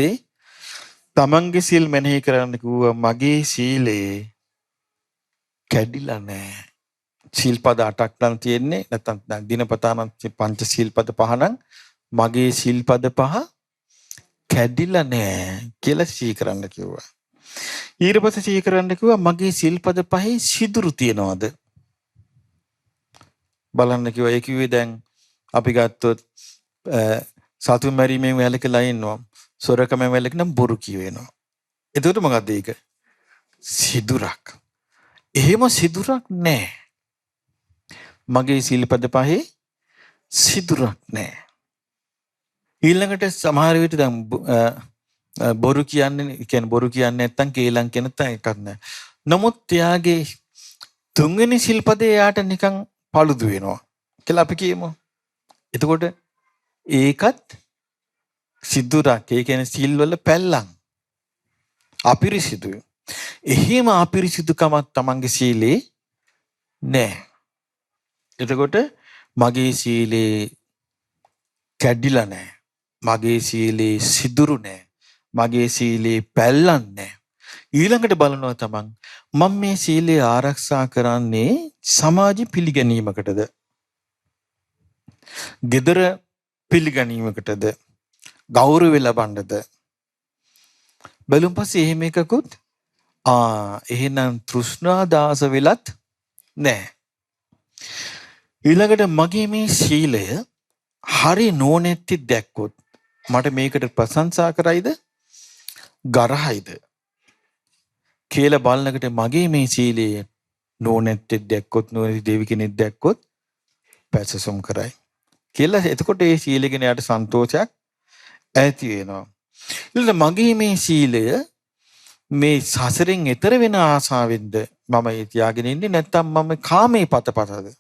තමන්ගේ සිල් මෙනෙහි කරන්න කිව්වා. මගේ සීලේ කැඩිලා නැහැ. සිල්පද 8ක් නම් තියෙන්නේ. නැත්නම් දිනපතා නම් පංච සිල්පද 5 නම් මගේ සිල්පද 5 කැඩිලා නැහැ කියලා සිහි කරන්න කිව්වා. ඊට පස්සේ සිහි කරන්න කිව්වා මගේ සිල්පද 5 සිදුරු තියනවාද බලන්න කිව්වා. ඒ කිව්වේ දැන් අපි ගත්තොත් සතුන් මැරීමෙන් වැළකීලා ඉන්නවා. සොරකමෙන් වැළකීනම් බොරු කියවෙනවා. එතකොට මොකද්ද ඒක? සිදුරක්. එහෙම සිදුරක් නැහැ. මගේ සිල්පද 5 සිදුරක් නැහැ. ඊළඟට සමහර විට දැන් බොරු කියන්නේ බොරු කියන්නේ නැත්තම් කේලම් කියන එකක් නැහැ. නමුත් එයාගේ තුන්වෙනි සිල්පදේ එයාට නිකන් paludu වෙනවා කියලා අපි කියමු. එතකොට ඒකත් සිදුරක්. ඒ කියන්නේ සිල් වල පැල්ලම් අපිරිසිදුයි. එහෙම අපිරිසිදුකමක් තමන්ගේ සීලේ නැහැ. එතකොට මගේ සීලේ කැඩිලා නැහැ. මගේ සීලේ සිදුරු නැහැ. මගේ සීලේ පැල්ලම් නැහැ. ඊළඟට බලනවා තමන් මම මේ සීලය ආරක්ෂා කරන්නේ සමාජ පිළිගැනීමකටද? gedara පිළිගැනීමකටද? ගෞරවය ලබන්නද? බැලුම් පස්සේ එහෙම එකකුත් එහෙනම් තෘෂ්ණා දාස වෙලත් නැහැ. ඊළඟට මගේ මේ සීලය හරි නොනැති දැක්කොත් මට මේකට ප්‍රශංසා කරයිද? ගරහයිද? කියලා බලනකොට මගේ මේ සීලය නොනැති දැක්කොත් නොනැති දෙවි කෙනෙක් දැක්කොත් පැසසුම් කරයි කියලා. එතකොට ඒ සීලය ගැන යාට සන්තෝෂයක් ඇති වෙනවා. ඊළඟ මගේ මේ සීලය මේ සසරෙන් එතර වෙන ආසාවෙන්ද මම ඒ තියාගෙන ඉන්නේ නැත්නම් මම කාමයේ පතපතද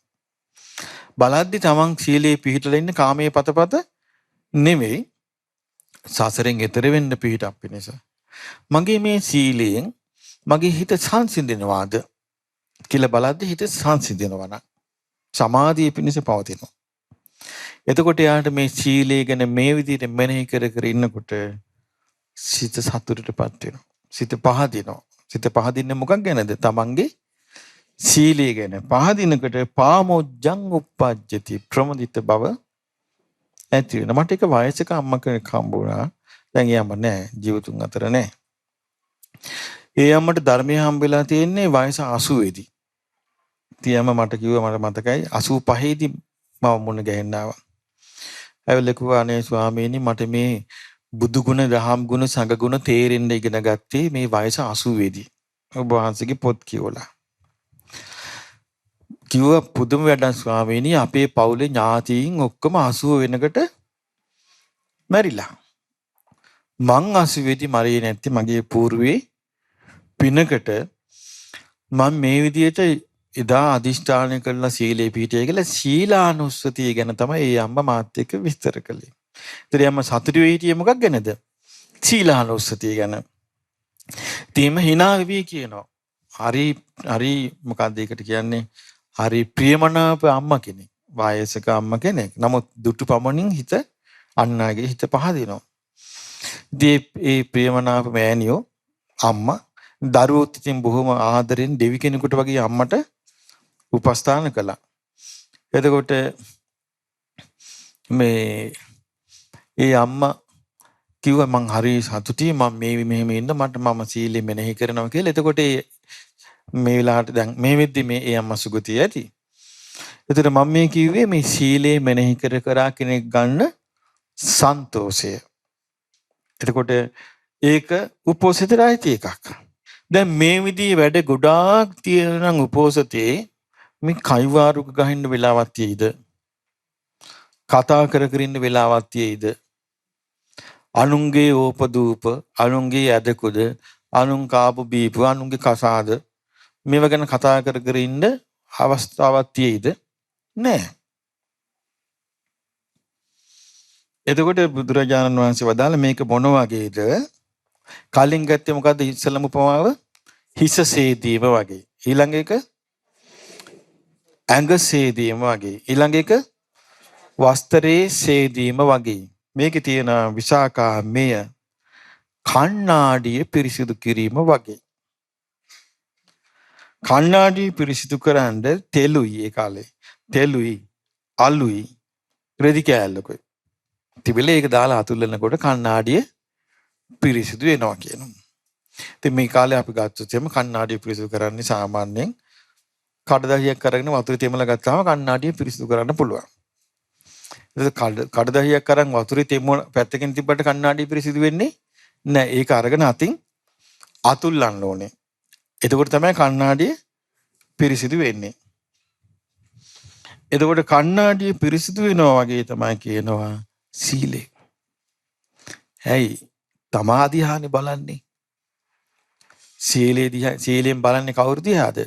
බලද්දි තමන් සීලේ පිහිටලා ඉන්නේ කාමයේ පතපත නෙමෙයි සසරෙන් එතර වෙන්න පිහිටක් පිණිස. මගේ මේ සීලයෙන් මගේ හිත සංසිඳනවාද කියලා බලද්දි හිත සංසිඳනවා නම් සමාධිය පිණිස පවතිනවා. එතකොට යාට මේ සීලය ගැන මේ විදිහට මෙනෙහි කර කර ඉන්නකොට සිත සතුටටපත් වෙනවා. සිත පහදිනවා. සිත පහදින්නේ මොකක් ගැනද? තමන්ගේ සීලය ගැන. පහදිනකොට පාමොජ්ජං උප්පජ්ජති ප්‍රමුදිත බව ඇති වෙනවා. මට එක වයසක අම්මා කෙනෙක් හම්බුණා. දැන් ඒ අම්මා නෑ, ජීවතුන් අතර නෑ. ඒ අම්මට ධර්මය හම්බෙලා තියෙන්නේ වයස 80 දී. තියම මට කිව්වා මට මතකයි 85 දී මම මුණ ගැහෙන්න ආවා. ඇවිල්ලා කිව්වා අනේ ස්වාමීනි මට මේ බුදු ගුණ, දහම් ගුණ, සංඝ ගුණ තේරෙන්න ඉගෙන ගත්තේ මේ වයස 80 දී. ඔබ වහන්සේගේ පොත් කියවලා. කිව්වා පුදුම වැඩක් ස්වාමීනි අපේ පවුලේ ඥාතීන් ඔක්කොම 80 වෙනකොට මැරිලා. මං 80 දී මරියේ නැත්තේ මගේ పూర్වේ පිනකට මම මේ විදියට එදා අදිෂ්ඨානය කරලා සීලේ පිහිටිය කියලා සීලානුස්සතිය ගැන තමයි ඒ අම්මා මාත් එක්ක විස්තර කළේ. ඒතර අම්මා සතුටු වෙ හිටියේ මොකක් ගැනද? සීලානුස්සතිය ගැන. තීම hina වෙවි කියනවා. හරි මොකක්ද ඒකට කියන්නේ? හරි ප්‍රියමනාප අම්මා කෙනෙක්. වයසක අම්මා කෙනෙක්. නමුත් දුටු පමණින් හිත අන්නාගේ හිත පහදිනවා. ඒ ප්‍රියමනාප මෑණියෝ අම්මා දරුවෝත් ඉතින් බොහොම ආදරෙන් දෙවි කෙනෙකුට වගේ අම්මට උපස්ථාන කළා. එතකොට ඒ අම්මා කිව්වා මං හරි සතුටුයි මම මෙහෙම ඉන්න මම සීලෙ මෙනෙහි කරනවා කියලා. එතකොට මේ වෙලාවට දැන් මේ වෙද්දි ඒ අම්මා සුගතිය ඇති. එතකොට මම මේ කිව්වේ මේ සීලෙ මෙනෙහි කර කෙනෙක් ගන්න සන්තෝෂය. එතකොට ඒක උපෝසථයට අයිති එකක්. දැන් මේ විදිහේ වැඩ ගොඩාක් තියෙන නම් උපෝසතේ මේ කයිවාරුක ගහින්න වෙලාවක් තියෙයිද? කතා කර ඉන්න වෙලාවක් තියෙයිද? අනුන්ගේ ඕපදූප, අනුන්ගේ ඇදකුද, අනුන් කාපු බීපු, අනුන්ගේ කසාද මේව ගැන කතා කර ඉන්න අවස්ථාවක් තියෙයිද? නෑ. එතකොට බුදුරජාණන් වහන්සේ වදාළ මේක මොන වගේද? කලින් ගත්තේ මොකද්ද? ඉස්සලම උපමාව හිස සේදීම වගේ. ඊළඟ එක ඇඟ සේදීම වගේ. ඊළඟ එක වස්ත්‍රයේ සේදීම වගේ. මේකේ තියෙන විසාකා මෙය කණ්ණාඩිය පිරිසිදු කිරීම වගේ. කණ්ණාඩිය පිරිසිදු කරන්න තෙලුයි ඒ කාලේ. තෙලුයි, අලුයි, රෙදි කෑල්ලකුයි. තිබිලා ඒක දාලා අතුල්ලනකොට කණ්ණාඩිය පිරිසිදු වෙනවා කියනවා. ඉතින් මේ කාලේ අපි ගත්තොත් එම කණ්ණාඩිය පිරිසිදු කරන්නේ සාමාන්‍යයෙන් කඩදාසියක් අරගෙන වතුරේ තෙමලා ගත්තාම කණ්ණාඩිය පිරිසිදු කරන්න පුළුවන්. ඒක කඩදාසියක් අරන් වතුරේ තෙමුන පැත්තකින් තිබ්බට කණ්ණාඩිය පිරිසිදු වෙන්නේ නැහැ. ඒක අරගෙන අතින් අතුල්ලන්න ඕනේ. එතකොට තමයි කණ්ණාඩිය පිරිසිදු වෙන්නේ. එතකොට කණ්ණාඩිය පිරිසිදු වෙනවා වගේ තමයි කියනවා සීලය. ඇයි? තමා දිහානේ බලන්නේ. සීලයෙන් බලන්නේ කවුරු දිහාද?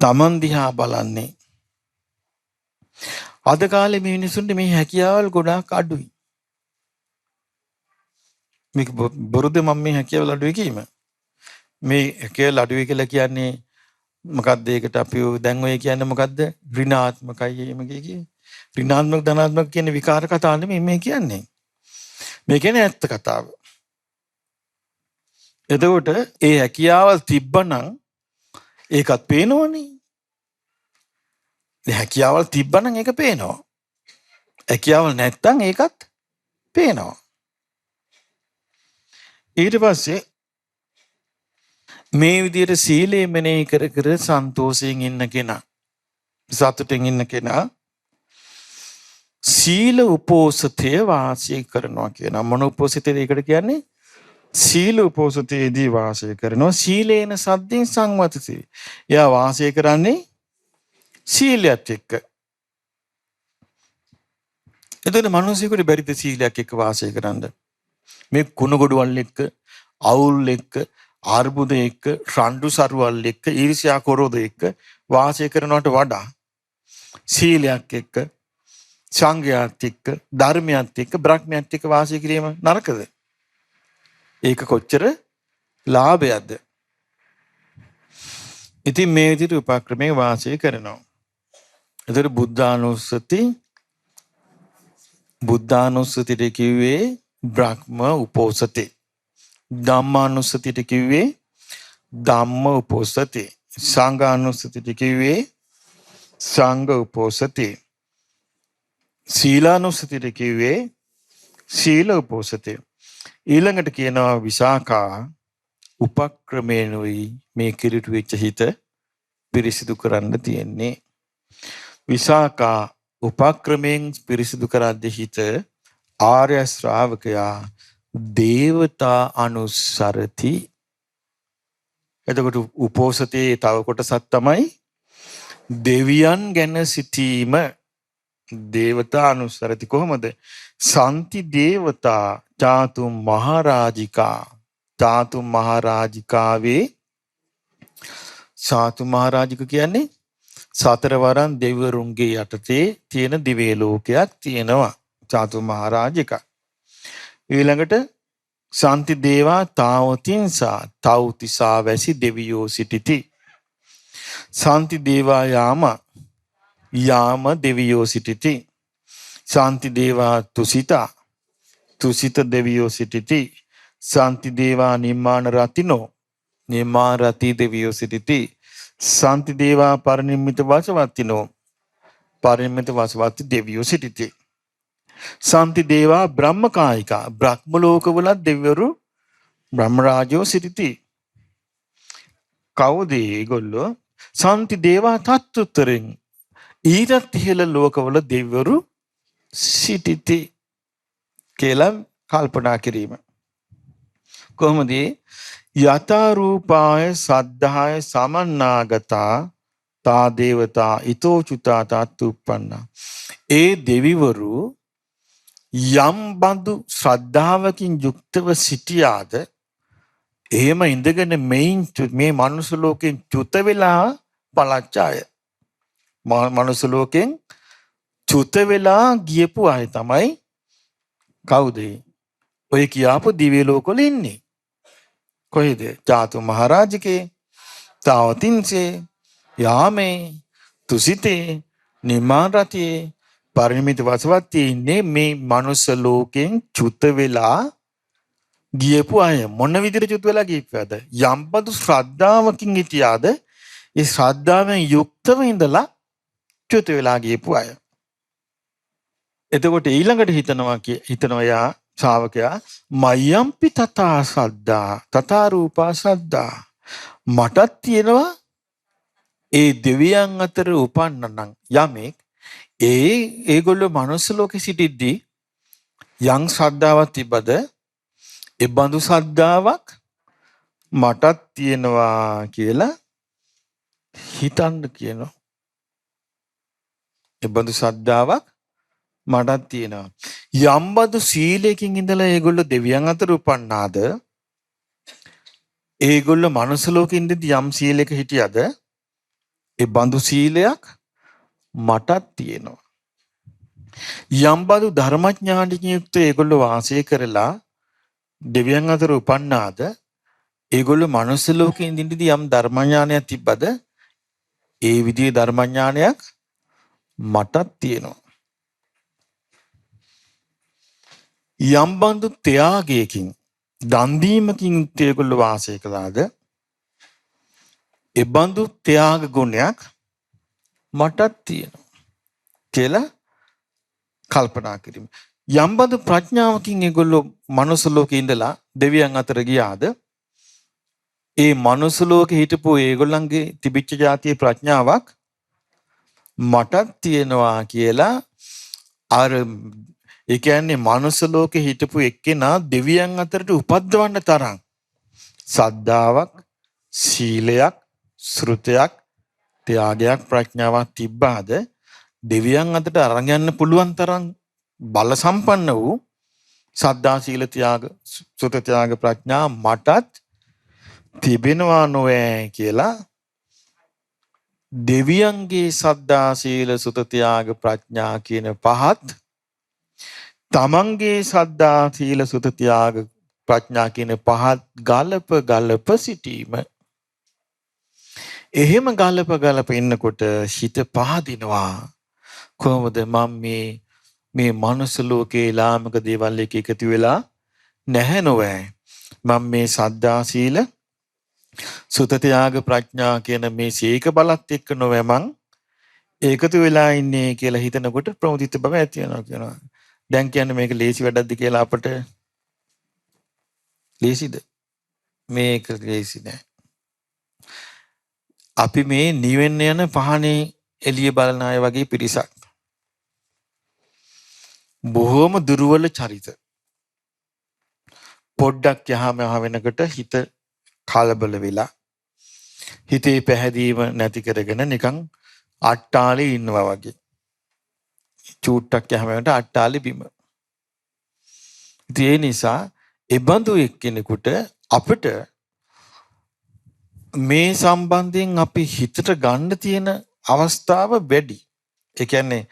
තමන් දිහා බලන්නේ. අද කාලේ මේ මිනිසුන්ට මේ හැකියාවල් ගොඩාක් අඩුයි. මේක බොරුද මම මේ හැකියාවල් අඩුයි කීම? මේ හැකියාවල් අඩුයි කියලා කියන්නේ මොකක්ද? ඒකට අපි දැන් ඔය කියන්නේ මොකද්ද? ඍණාත්මකයි එහෙම කියේ. ඍණාත්මක ධනාත්මක කියන විකාර කතා නෙමෙයි මේ කියන්නේ. මේ කියන්නේ ඇත්ත කතාව. එතකොට ඒ හැකියාවල් තිබ්බනම් ඒකත් පේනවනේ. ඒ හැකියාවල් තිබ්බනම් ඒක පේනවා. හැකියාවල් නැත්තම් ඒකත් පේනවා. ඊට පස්සේ මේ විදිහට සීලය මෙනෙහි කර සන්තෝෂයෙන් ඉන්න කෙනා, සතුටින් ඉන්න කෙනා සීල උපෝසථය වාසය කරනවා කියනවා. මොන උපෝසථයද ඒකට කියන්නේ? සීල උපෝසථයේදී වාසය කරනවා. සීලේන සද්දෙන් සංවතති. එයා වාසය කරන්නේ සීලයත් එක්ක. එතකොට මිනිස්සුන්ට බැරිද සීලයක් එක්ක වාසය කරන්න? මේ කුණ ගොඩවල් එක්ක, අවුල් එක්ක, අර්බුද එක්ක, රණ්ඩු සරුවල් එක්ක, ඊර්ෂ්‍යා කරෝධ එක්ක වාසය කරනවට වඩා සීලයක් එක්ක, සංඝයාත් එක්ක, ධර්මයත් එක්ක, බ්‍රහ්මයත් එක්ක වාසය කිරීම නරකද? ඒක කොච්චර ලාභයක්ද? ඉතින් මේ විදිහට උපක්‍රමයේ වාසය කරනවා. ඒතර බුද්ධානුස්සතිට කිව්වේ බ්‍රහ්ම උපෝසතේ. ධම්මානුස්සතිට කිව්වේ ධම්ම උපෝසතේ. සංඝානුස්සතිට කිව්වේ සංඝ උපෝසතේ. සීලානුස්සතිට කිව්වේ සීල උපෝසතේ. ඊළඟට කියනවා විසාකා උපක්‍රමේනුයි මේ කිරිටු වෙච්ච හිත පිරිසිදු කරන්න තියෙන්නේ. විසාකා උපක්‍රමයෙන් පිරිසිදු කරද්දී හිත ආර්ය ශ්‍රාවකයා දේවතා අනුසරති. එතකොට උපෝසතේ තව කොටසක් තමයි දෙවියන් ගැන සිටීම. දේවතා අනුසරති කොහොමද? සන්ති දේවතා චාතු මහරජිකා. චාතු මහරජිකාවේ චාතු මහරජික කියන්නේ සතරවරන් දෙවිවරුන්ගේ යටතේ තියෙන දිව්‍ය ලෝකයක් තියෙනවා. චාතු මහරජික. ඊළඟට සන්ති දේවා තාවතින්සා තව්තිසා වැසි දෙවියෝ සිටිති. සන්ති දේවා යාම දෙවියෝ සිටිති. සන්ති දේවා තුසිත දෙවියෝ සිටිති. සන්ති දේවා නිම්මාන රති දෙවියෝ සිටිති. සන්ති දේවා පරිනිම්මිත වසවත්ති දෙවියෝ සිටිති. සන්ති දේවා බ්‍රහ්මකායිකා බ්‍රහ්ම ලෝකවලත් දෙවිවරු බ්‍රහ්ම රාජයෝ සිටිති. කවුද ඒගොල්ලෝ? සන්ති දේවා තත්තුතරෙන් ඊටත් ඉහළ ලෝකවල දෙවිවරු සිටිති කියලා කල්පනා කිරීම. කොහොමද? යතා රූපාය සද්ධාය සමන්නාගතා තා දේවතා ඊතෝ චුතා තත්තුප්පන්නා. ඒ දෙවිවරු යම් බඳු ශ්‍රද්ධාවකින් යුක්තව සිටියාද එහෙම ඉඳගෙන මේ මනුස්ස ලෝකෙන් චුත වෙලා පළච්ච අය. මනුස්ස ලෝකෙන් චුත වෙලා ගියපු අය තමයි කවුද? ඔය කියාපු දිව්‍ය ලෝකවල ඉන්නේ. කොහෙද? චාතු මහරජිකේ, තාවතින්සේ, යාමේ, තුසිතේ, නිම්මාන රතියේ, පරිනිම්මිත වසවත්තේ ඉන්නේ මේ මනුස්ස ලෝකෙන් චුත වෙලා ගියපු අය. මොන විදිහට චුත වෙලා ගියපුවද? යම්බදු ශ්‍රද්ධාවකින් හිටියාද ඒ ශ්‍රද්ධාවෙන් යුක්තව ඉඳලා චුත වෙලා ගියපු අය. එතකොට ඊළඟට හිතනවා යා ශ්‍රාවකයා මයම්පි තථා සද්දා තථා රූපා සද්දා. මටත් තියෙනවා ඒ දෙවියන් අතර උපන්නනම් යමෙක් ඒගොල්ලෝ මනුස්ස ලෝකෙ සිටිද්දී යම් ශ්‍රද්ධාවක් තිබ්බද ඒ බඳු ශ්‍රද්ධාවක් මටත් තියෙනවා කියලා හිතන්න කියනවා. ඒ බඳු ශ්‍රද්ධාවක් මටත් තියෙනවා. යම් බඳු සීලයකින් ඉඳලා ඒගොල්ලෝ දෙවියන් අතර උපන්නාද ඒගොල්ලෝ මනුස්ස ලෝකෙ ඉඳිද්දී යම් සීලයක හිටියද ඒ බඳු සීලයක් මටත් තියෙනවා. යම් බඳු ධර්මඥානකින් යුක්ත ඒගොල්ලෝ වාසය කරලා දෙවියන් අතර උපන්නාද ඒගොල්ලෝ මනුස්ස ලෝකෙ ඉඳිද්දී යම් ධර්මඥානයක් තිබ්බද ඒ විදිහේ ධර්මඥානයක් මටත් තියෙනවා. යම් බඳු ත්‍යාගයකින් දන් දීමකින් ඒගොල්ලෝ වාසය කළාද ඒ බඳු ත්‍යාග ගුණයක් මටත් තියෙනවා කියලා කල්පනා කිරීම. යම් බඳු ප්‍රඥාවකින් ඒගොල්ලෝ මනුස්ස ලෝකේ ඉඳලා දෙවියන් අතර ගියාද ඒ මනුස්ස ලෝකේ හිටපු ඒගොල්ලන්ගේ තිබිච්ච જાතියේ ප්‍රඥාවක් මටත් තියෙනවා කියලා අර ඒ කියන්නේ මනුස්ස ලෝකේ හිටපු එක්කෙනා දෙවියන් අතරට උපද්දවන්න තරම් සද්ධාාවක්, සීලයක්, ශ්‍රුතයක්, ත්‍යාගයක්, ප්‍රඥාවක් තිබ්බාද දෙවියන් අතරට අරන් යන්න පුළුවන් තරම් බල සම්පන්න වූ සද්ධා සීල ත්‍යාග සුත ත්‍යාග ප්‍රඥා මටත් තිබෙනවා නොවේ කියලා දෙවියන්ගේ සද්ධා සීල සුත ත්‍යාග ප්‍රඥා කියන පහත් තමන්ගේ සද්ධා සීල සුත ත්‍යාග ප්‍රඥා කියන පහත් ගලප සිටීම. එහෙම ගලප ඉන්නකොට හිත පහදිනවා. කොහොමද මම මේ මනුස්ස ලෝකේ ලාමක දේවල් එක එකතු වෙලා නැහැ නොවේ. මම මේ සද්ධා සීල සුත ත්‍යාග ප්‍රඥා කියන මේ සීක බලත් එක්ක නොවේ මං ඒකතු වෙලා ඉන්නේ කියලා හිතනකොට ප්‍රමුදිත බව ඇති වෙනවා කියනවා. දැන් කියන්නේ මේක ලේසි වැඩක්ද කියලා අපට ලේසිද? මේක ලේසි නෑ. අපි මේ නිවෙන්න යන පහනේ එළිය බලන අය වගේ පිරිසක්. බොහොම දුර්වල චරිත. පොඩ්ඩක් යහම වෙනකොට හිත කලබල වෙලා හිතේ පැහැදීම නැති කරගෙන නිකන් අට්ටාලේ ඉන්නවා වගේ. චූට්ටක් යහම වෙනකොට අට්ටාලේ බිම. ඒ නිසා එබඳු එක්කෙනෙකුට අපිට මේ සම්බන්ධයෙන් අපි හිතට ගන්න තියෙන අවස්ථාව වැඩි. ඒ කියන්නේ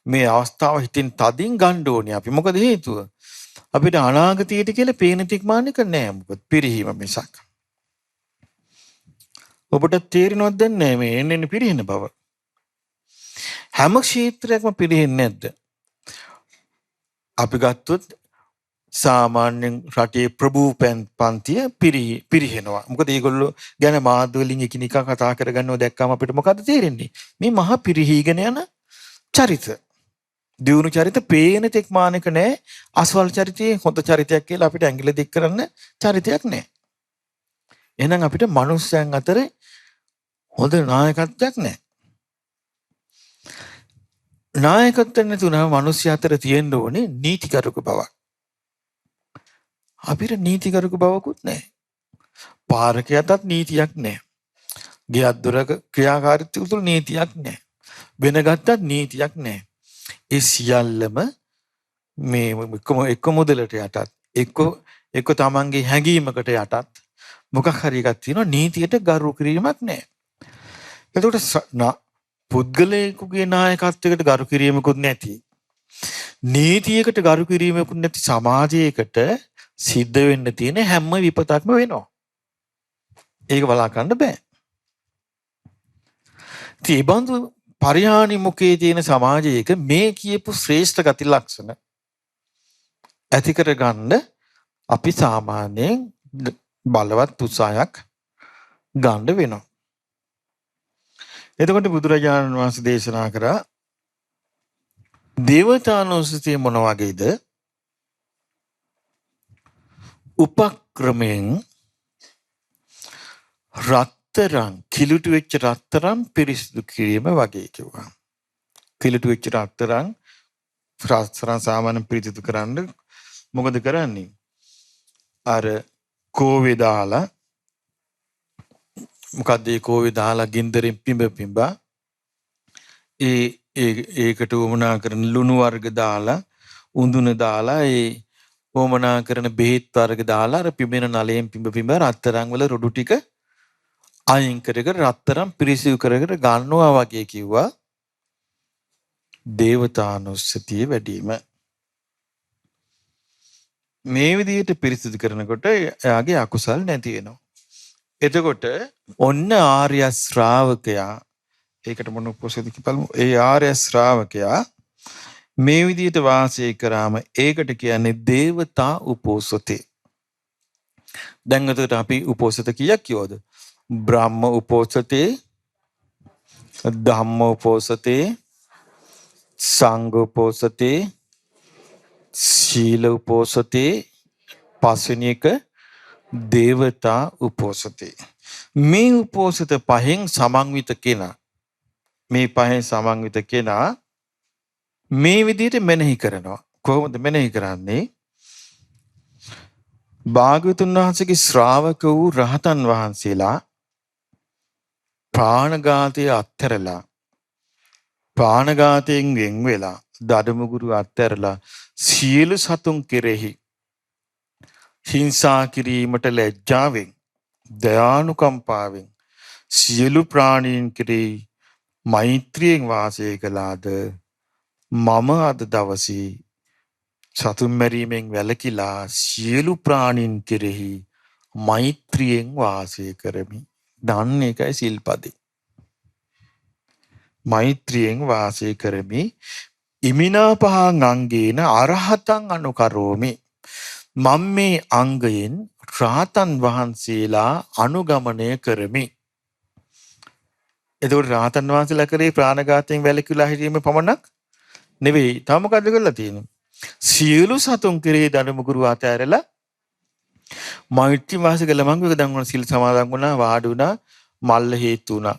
මේ අවස්ථාව හිතින් තදින් ගන්න ඕනේ අපි. මොකද හේතුව? අපිට අනාගතයට කියලා පේන තික්මානික නෑ. මොකද පිරිහීම මිසක්. ඔබට තේරෙනවද නැහැ මේ එන්නේ පිරිහෙන බව? හැම ක්ෂේත්‍රයක්ම පිරිහෙන්නේ නැද්ද? අපි ගත්තොත් සාමාන්‍යයෙන් රටේ ප්‍රභූ පන්තිය පිරිහෙනවා. මොකද ඒගොල්ලෝ ගැන මාධ්‍ය වලින් එකිනෙකා කතා කරගන්නව දැක්කම අපිට මොකද තේරෙන්නේ? මේ මහා පිරිහීගෙන යන චරිත. දියුණු චරිත පේන තෙක් මානක නැහැ. අසවල් චරිතයේ හොඳ චරිතයක් කියලා අපිට ඇඟිල්ල දික් කරන්න චරිතයක් නැහැ. එහෙනම් අපිට මනුස්සයන් අතර හොඳ නායකත්වයක් නැහැ. නායකත්වයක් නැතුණම මිනිස්සු අතර තියෙන්න ඕනේ නීතිගරුක බවක්. අපිට නීතිගරුක බවකුත් නැහැ. පාරකයටත් නීතියක් නැහැ. ගෙයක් දොරක ක්‍රියාකාරීත්වය තුළ නීතියක් නැහැ. වෙන ගත්තත් නීතියක් නැහැ. ඒ සියල්ලම මේ එක්ක මුදලට යටත් එක්ක තමන්ගේ හැඟීමකට යටත් මොකක් හරි එකක් තියෙනවා. නීතියට ගරු කිරීමක් නැහැ. එතකොට පුද්ගලයෙකුගේ නායකත්වයකට ගරු කිරීමකුත් නැති, නීතියකට ගරු කිරීමකුත් නැති සමාජයකට සිද්ධ වෙන්න තියෙන හැම විපතක්ම වෙනවා. ඒක වළක්වන්න බෑ. ඒ බඳු පරිහානි මුඛයේ තියෙන සමාජයක මේ කියපු ශ්‍රේෂ්ඨ ගති ලක්ෂණ ඇති කරගන්න අපි සාමාන්‍යයෙන් බලවත් උත්සාහයක් ගන්න වෙනවා. එතකොට බුදුරජාණන් වහන්සේ දේශනා කරා දේවතානුස්සතිය මොන වගේද? උපක්‍රමයෙන් රත්තරන් කිලුටු වෙච්ච රත්තරන් පිරිසිදු කිරීම වගේ කිව්වා. කිලුටු වෙච්ච රත්තරන් සාමාන්‍ය පිරිසිදු කරන්න මොකද කරන්නේ? අර කෝවේ දාලා මොකද ඒ කෝවේ දාලා ගින්දරෙන් පිඹා ඒකට වමනා කරන ලුණු වර්ග දාලා උඳුන දාලා ඒ වමනා කරන බෙහෙත් වර්ග දාලා අර පිඹෙන නලයෙන් පිඹ රත්තරන් වල රොඩු ටික අයින් කරගෙන රත්තරන් පිරිසිදු කරගෙන ගන්නවා වගේ කිව්වා. දේවතානුස්සතිය වැඩිම මේ විදිහට පිරිසිදු කරනකොට එයාගේ අකුසල් නැති වෙනවා. එතකොට ඔන්න ආර්ය ශ්‍රාවකයා, ඒකට මොන උපසද කිපල්මු, ඒ ආර්ය ශ්‍රාවකයා මේ විදිහට වාසය කරාම ඒකට කියන්නේ දේවතා උපෝසතේ. දැන් එතකොට අපි උපෝසත කීයක් කියවද? බ්‍රහ්ම උපෝසතේ, ධම්ම උපෝසතේ, සංඝ උපෝසතේ, සීල උපෝසතේ, පස්වෙනි එක දේවතා උපෝසතේ. මේ උපෝසත පහෙන් සමන්විත කෙනා, මේ පහෙන් සමන්විත කෙනා මේ විදිහට මෙනෙහි කරනවා. කොහොමද මෙනෙහි කරන්නේ? භාග්‍යවතුන් වහන්සේගේ ශ්‍රාවක වූ රහතන් වහන්සේලා ප්‍රාණඝාතය අත්හැරලා, ප්‍රාණඝාතයෙන් වෙන් වෙලා, දඩමුගුරු අත්හැරලා සියලු සතුන් කෙරෙහි හිංසා කිරීමට ලැජ්ජාවෙන් දයානුකම්පාවෙන් සියලු ප්‍රාණීන් කෙරෙහි මෛත්‍රියෙන් වාසය කළාද මම අද දවසේ සතුන් මැරීමෙන් වැළකීලා සියලු ප්‍රාණීන් කෙරෙහි මෛත්‍රියෙන් වාසය කරමි. දන්න එකයි සිල්පදේ. මෛත්‍රියෙන් වාසය කරමි. ඉමිනා පහන් අංගේන අරහතං අනුකරෝමි. මම මේ අංගයෙන් රාතන් වහන්සේලා අනුගමනය කරමි. එතකොට රාතන් වහන්සේලා කරේ ප්‍රාණඝාතයෙන් වැළකීලා හිටීම පමණක් නෙවෙයි. තව මොකද කරලා තියෙන්නේ? සියලු සතුන් කෙරේ දඩමුගුරු අතෑරලා මෛත්‍රී වාසය කළා. මම ඒක දැන් සිල් සමාදන් වුණා, වාඩි වුණා, මල්ල හේතු වුණා.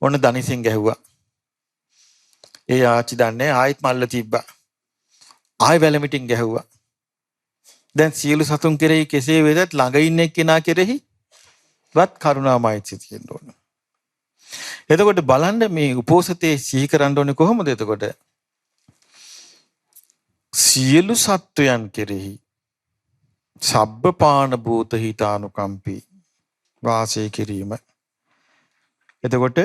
ඔන්න දනිසින් ගැහුවා. ඒ ආච්චි දන්නේ ආයෙත් මල්ල තිබ්බා. ආයෙ වැලමිටින් ගැහුවා. දැන් සියලු සතුන් කෙරෙහි කෙසේ වෙතත් ළඟ ඉන්න එක්කෙනා කෙරෙහි වත් කරුණාමෛත්‍රිය තියෙන්න ඕන. එතකොට බලන්න මේ උපෝසතේ සිහි කරන්න ඕනේ කොහොමද? එතකොට සියලු සත්වයන් කෙරෙහි සබ්බපාන භූත හිතානුකම්පී වාසය කිරීම. එතකොට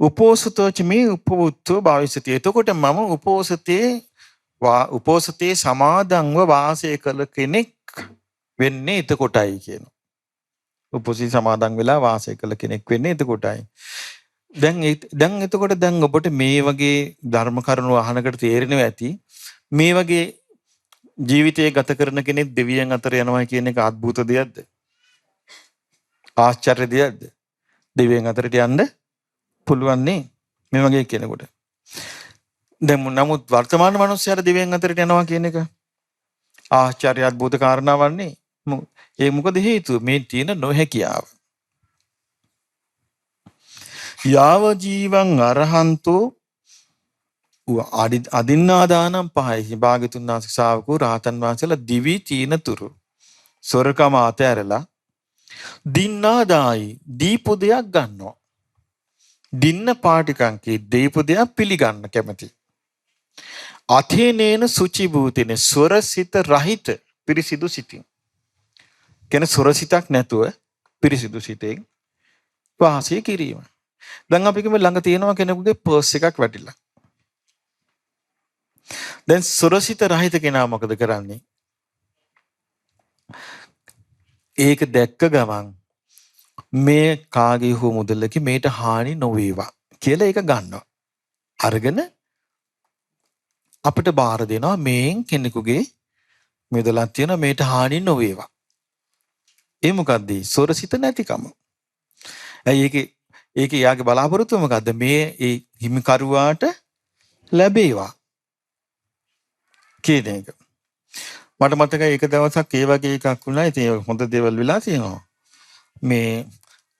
උපෝසතෝච මේ උපවුත්තෝ භාවිසති. එතකොට මම උපෝසතේ සමාදන්ව වාසය කළ කෙනෙක් වෙන්නේ එතකොටයි කියනවා. උපෝසතේ සමාදන් වෙලා වාසය කළ කෙනෙක් වෙන්නේ එතකොටයි. දැන් එතකොට දැන් ඔබට මේ වගේ ධර්ම කරුණු අහනකට තේරෙනවා ඇති. මේ වගේ ජීවිතය ගත කරන කෙනෙක් දෙවියන් අතර යනවා කියන එක අద్భుත දෙයක්ද? ආශ්චර්ය දෙයක්ද? දෙවියන් අතරට යන්න පුළුවන් නේ මේ වගේ කෙනෙකුට. දැන් නමුත් වර්තමාන මිනිස්සුන්ට දෙවියන් අතරට යනවා කියන එක ආශ්චර්ය අద్భుත කාරණාවක් නේ. ඒ මොකද හේතුව? මේ තියෙන නොහැකියාව. යාව ජීවං අරහන්තෝ අදින්නාදානම් පහයි. භාග්‍යතුන් වහන්සේ ශාවකෝ රහතන් වහන්සේලා දිවි තීන තුරු සොරකම අතහැරලා දින්නාදායි දීපු දෙයක් ගන්නවා. දින්න පාටිකංකේ දීපු දෙයක් පිළිගන්න කැමති. අතේනේන සුචි භූතින සොරසිත රහිත පිරිසිදු සිතින්. කියන සොරසිතක් නැතුව පිරිසිදු සිතෙන් වාසය කිරීම. දැන් අපි කිව්ව ළඟ තියෙනවා කෙනෙකුගේ පර්ස් එකක් වැටිලා. දැන් සොරසිත රහිත කෙනා මොකද කරන්නේ? ඒක දැක්ක ගමන් මේ කාගේ හෝ මුදලක මේට හානි නොවේවා කියලා ඒක ගන්නවා. අරගෙන අපිට බාර දෙනවා මේන් කෙනෙකුගේ මුදලක් තියෙනවා මේට හානි නොවේවා. ඒ මොකද්ද? සොරසිත නැතිකම. ඇයි ඒකේ යාගේ බලාපොරොත්තුව මොකද්ද? මේ ඒ හිමිකරුවාට ලැබේවා කියන එක. මට මතකයි එක දවසක් ඒ වගේ එකක් වුණා. ඉතින් හොඳ දේවල් වෙලා තියෙනවා. මේ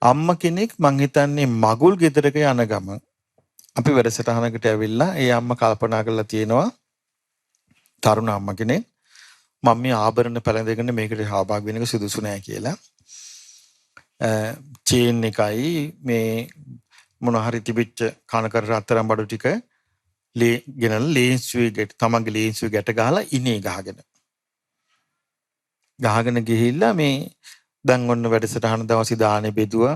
අම්මා කෙනෙක් මං හිතන්නේ මගුල් ගෙදරක යන ගමන් අපි වැඩසටහනකට ඇවිල්ලා ඒ අම්මා කල්පනා කරලා තියෙනවා තරුණ අම්මා කෙනෙක් මම මේ ආභරණ පැළඳගෙන මේකට සහභාගී වෙන එක සුදුසු නෑ කියලා. චේන් එකයි මේ මොන හරි තිබිච්ච කනකර රත්තරන් බඩු ටික ගෙනල්ලා ලේන්සුවේ ගැට තමන්ගේ ලේන්සුවේ ගැට ගහලා ඉනේ ගහගෙන ගිහිල්ලා මේ දැන් ඔන්න වැඩසටහන දවසේ දානේ බෙදුවා.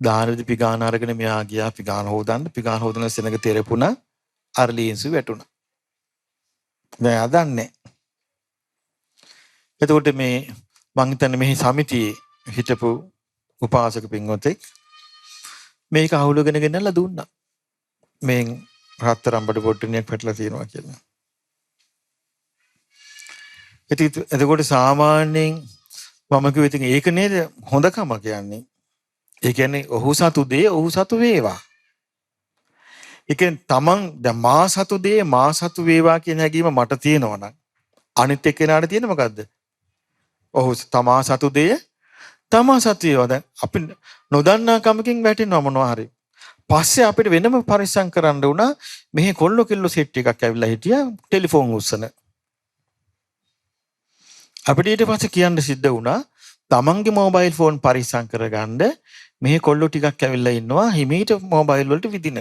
දානෙදි පිගාන අරගෙන මෙයා ගියා පිගාන හොදන්න. පිගාන හොදන සෙනඟ තෙරපුණා. අර ලේන්සුව වැටුණා. දැන් අදන්නේ. එතකොට මේ මං හිතන්නේ මේ සමිතියේ හිටපු උපාසක පින්වතෙක් මේක අහුලගෙන ගෙනල්ලා දුන්නා. මේ රත්තරන් බඩ පොට්ටනියක් පැටලා තියෙනවා කියලා. එතකොට සාමාන්‍යයෙන් මම කිව්වේ ඉතින් ඒක නේද හොඳකම කියන්නේ. ඒ කියන්නේ ඔහු සතු දේ ඔහු සතු වේවා. ඒ කියන්නේ තමන් දැන් මා සතු දේ මා සතු වේවා කියන හැඟීම මට තියෙනවා නම් අනිත් එක්කෙනාට තියෙන මොකද්ද? ඔහු තමා සතු දේ තමා සතු වේවා. දැන් අපි නොදන්නා කමකින් වැටෙනවා මොනවා හරි. පස්සේ අපිට වෙනම පරිස්සම් කරන්න වුණා. මෙහි කොල්ල කිල්ල සෙට් එකක් ඇවිල්ලා හිටියා ටෙලිෆෝන් උස්සන. අපිට ඊට පස්සේ කියන්න සිද්ධ වුණා තමන්ගේ මොබයිල් ෆෝන් පරිස්සම් කරගන්න මෙහි කොල්ල ටිකක් ඇවිල්ලා ඉන්නවා හිමීට මොබයිල් වලට විදින.